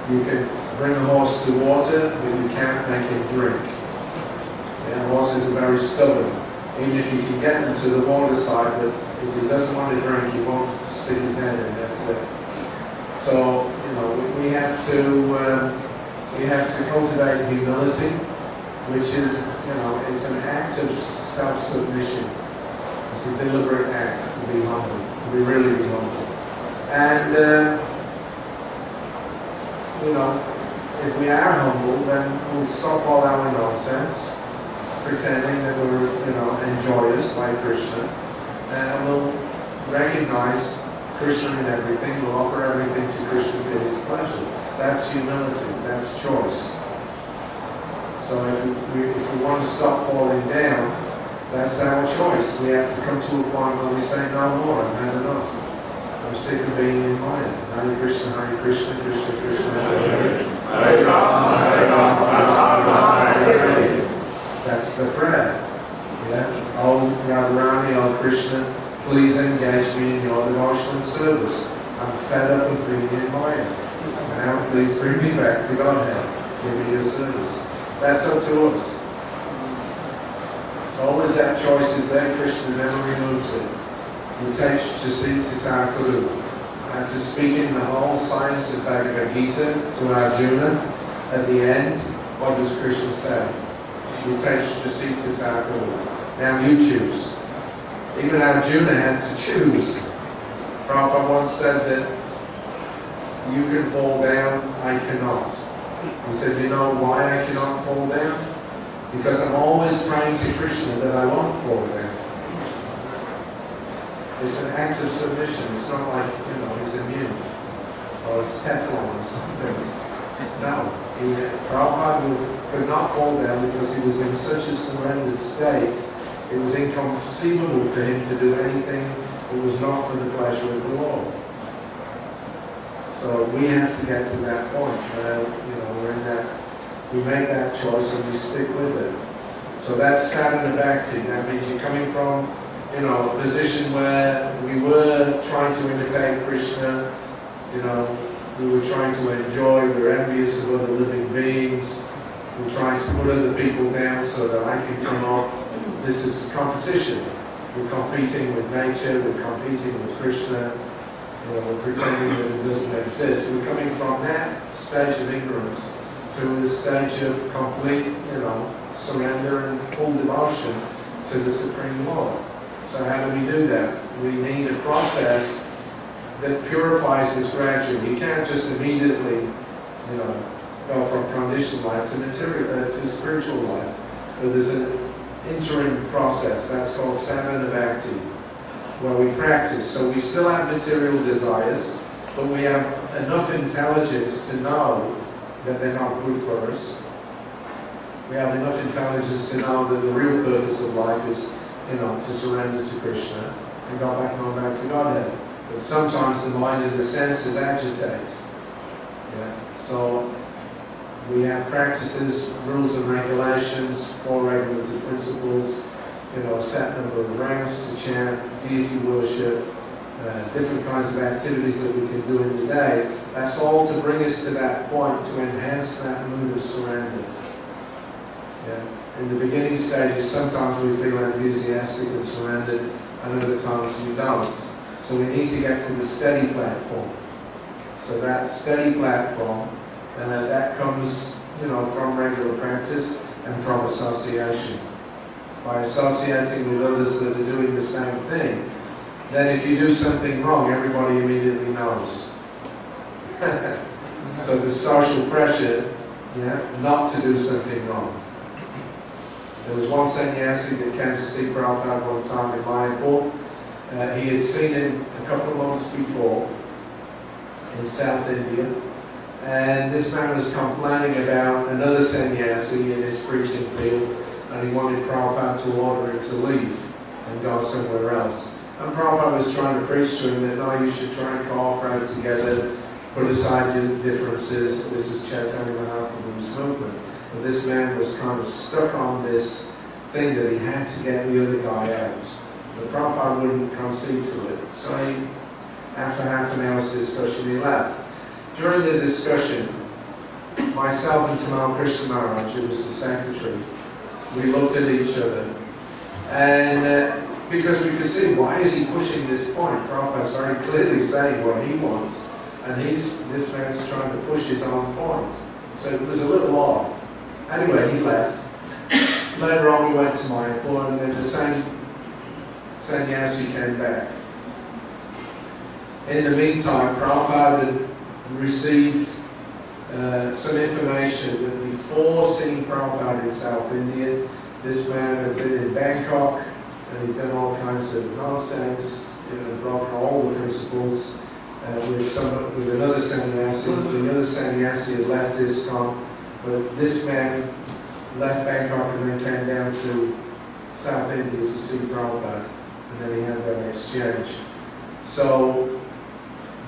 you can bring a horse to water, but you can't make him drink. Yeah, horses are very stubborn. Even if you can get him to the water side, but if he doesn't want to drink, he won't stick his head in, that's it. So, we have to cultivate humility, which is, it's an act of self-submission. It's a deliberate act to be humble, to be really humble. And, if we are humble, then we'll stop all our nonsense, pretending that we're, enjoyous like Krishna, and we'll recognize Krishna in everything, we'll offer everything to Krishna for his pleasure. That's humility, that's choice. So if we want to stop falling down, that's our choice. We have to come to a point where we say, no more, I've had enough. I'm sick of being in Maya. Hare Krishna, Krishna Krishna, Hare Hare Rama, Hare Rama, Rama Hare Hare. That's the prayer. Yeah? Oh Radharani, oh Krishna, please engage me in your devotional service. I'm fed up of being in Maya. Now please bring me back to Godhead. Give me your service. That's up to us. So always that choice is there. Krishna never removes it. Yatech Thakur. After speaking the whole science of Bhagavad Gita to Arjuna, at the end, what does Krishna say? Yatech Thakur. Now you choose. Even Arjuna had to choose. Prabhupada once said that you can fall down, I cannot. He said, you know why I cannot fall down? Because I'm always praying to Krishna that I won't fall down. It's an act of submission. It's not like, he's immune. Or it's Teflon or something. No. Prabhupada could not fall down because he was in such a surrendered state. It was inconceivable for him to do anything that was not for the pleasure of the Lord. So we have to get to that point where, we're in that, we make that choice and we stick with it. So that's sadhana bhakti. That means you're coming from, a position where we were trying to imitate Krishna, we were trying to enjoy, we were envious of other living beings, we're trying to put other people down so that I can come up. This is competition. We're competing with nature, we're competing with Krishna, we're pretending that it doesn't exist. We're coming from that stage of ignorance to the stage of complete, surrender and full devotion to the Supreme Lord. So how do we do that? We need a process that purifies us gradually. You can't just immediately, go from conditioned life to material, to spiritual life. But there's an interim process. That's called sadhana bhakti, where we practice. So we still have material desires, but we have enough intelligence to know that they're not good for us. We have enough intelligence to know that the real purpose of life is, to surrender to Krishna and go back home, back to Godhead. But sometimes the mind and the senses agitate. Yeah? So we have practices, rules and regulations, 4 regulative principles, a set number of rounds to chant, deity worship, different kinds of activities that we can do in the day. That's all to bring us to that point, to enhance that mood of surrender. Yeah. In the beginning stages, sometimes we feel enthusiastic and surrendered, and other times we don't. So we need to get to the steady platform. So that steady platform, that comes, from regular practice and from association. By associating with others that are doing the same thing, then if you do something wrong, everybody immediately knows. So the social pressure, not to do something wrong. There was one sannyasi that came to see Prabhupada one time in Mayapur. He had seen him a couple of months before in South India, and this man was complaining about another sannyasi in his preaching field, and he wanted Prabhupada to order him to leave and go somewhere else. And Prabhupada was trying to preach to him that, no, you should try and cooperate together, put aside your differences. This is Chaitanya Mahaprabhu's movement. But this man was kind of stuck on this thing that he had to get the other guy out. But Prabhupada wouldn't concede to it. So after half an hour's discussion, he left. During the discussion, myself and Tamal Krishna Maharaj, who was the secretary, we looked at each other. And because we could see, why is he pushing this point? Prabhupada's very clearly saying what he wants, and this man's trying to push his own point. So it was a little odd. Anyway, he left. Later on, we went to Mayapur, and then the same sannyasi came back. In the meantime, Prabhupada had received some information that before seeing Prabhupada in South India, this man had been in Bangkok, and he'd done all kinds of nonsense, broken all the principles with another sannyasi. The other sannyasi had left ISKCON, but this man left Bangkok and then came down to South India to see Prabhupada, and then he had that exchange. So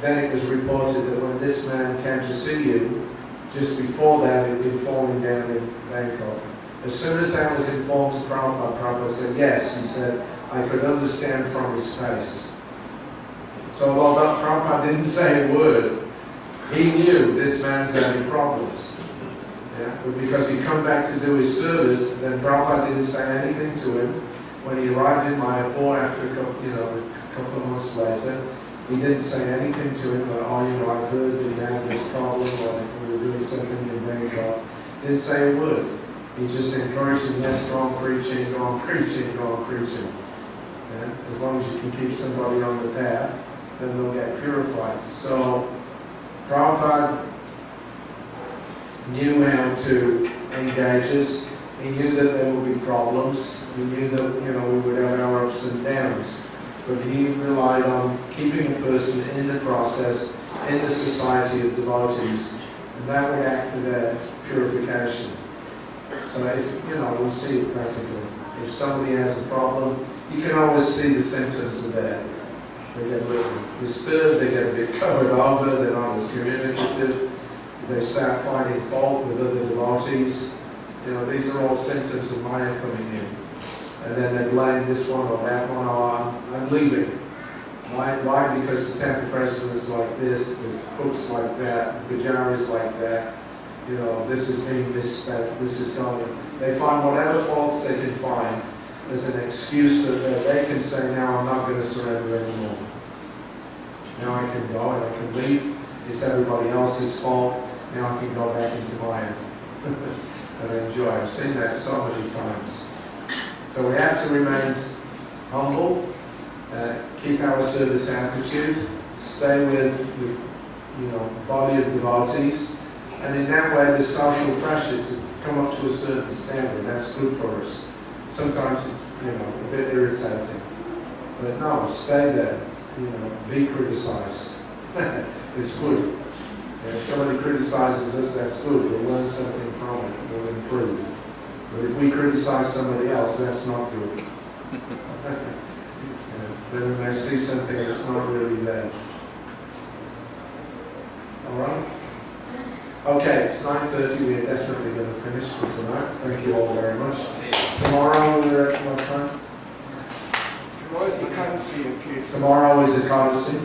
then it was reported that when this man came to see you, just before that he'd been falling down in Bangkok. As soon as that was informed to Prabhupada, Prabhupada said yes. He said, I could understand from his face. So although Prabhupada didn't say a word, he knew this man's having problems. But because he'd come back to do his service, then Prabhupada didn't say anything to him. When he arrived in Mayapur after a couple of months later, he didn't say anything to him, but I've heard that he had this problem, or we were doing something in Bangkok. Didn't say a word. He just encouraged him, yes, go on preaching, go on preaching, go on preaching. As long as you can keep somebody on the path, then they'll get purified. So Prabhupada knew how to engage us. He knew that there would be problems. He knew that we would have our ups and downs. But he relied on keeping a person in the process, in the society of devotees, and that would act for their purification. So if, we see it practically. If somebody has a problem, you can always see the symptoms of that. They get a little disturbed, they get a bit covered over, they're not as communicative, they start finding fault with other devotees. These are all symptoms of Maya coming in. And then they blame this one or that one, I'm leaving. Why? Because the temple president is like this, the cook's like that, the pujaris like that. This is being misspent, this is going. They find whatever faults they can find as an excuse that they can say, now I'm not going to surrender anymore. Now I can go and I can leave. It's everybody else's fault. Now I can go back into Maya and enjoy. I've seen that so many times. So we have to remain humble, keep our service attitude, stay with body of devotees, and in that way the social pressure to come up to a certain standard, that's good for us. Sometimes it's a bit irritating, but no, stay there. Be criticized. It's good. If somebody criticizes us, that's good. We'll learn something from it. We'll improve. But if we criticize somebody else, that's not good. Then we may see something that's not really there. Alright? Okay, it's 9:30. We're definitely going to finish for tonight. Thank you all very much. Tomorrow we're at what time? Tomorrow is Ekadasi.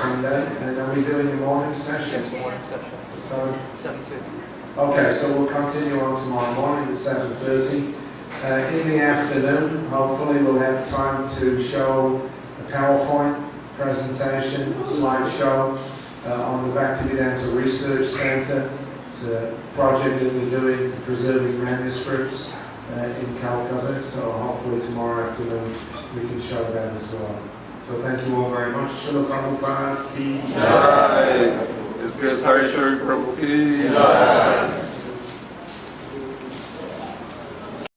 Sunday. And are we doing the morning session? Yes, morning session. So, 7:30. okay, so we'll continue on tomorrow morning at 7:30. In the afternoon, hopefully we'll have time to show a PowerPoint presentation, slideshow on the Bhaktivedanta Research Centre. It's a project that we're doing for preserving manuscripts in Calcutta, so hopefully tomorrow afternoon we can show that as well. So thank you all very much. Srila Prabhupada ki Jai. His Grace Hari Shari Prabhu ki Jai.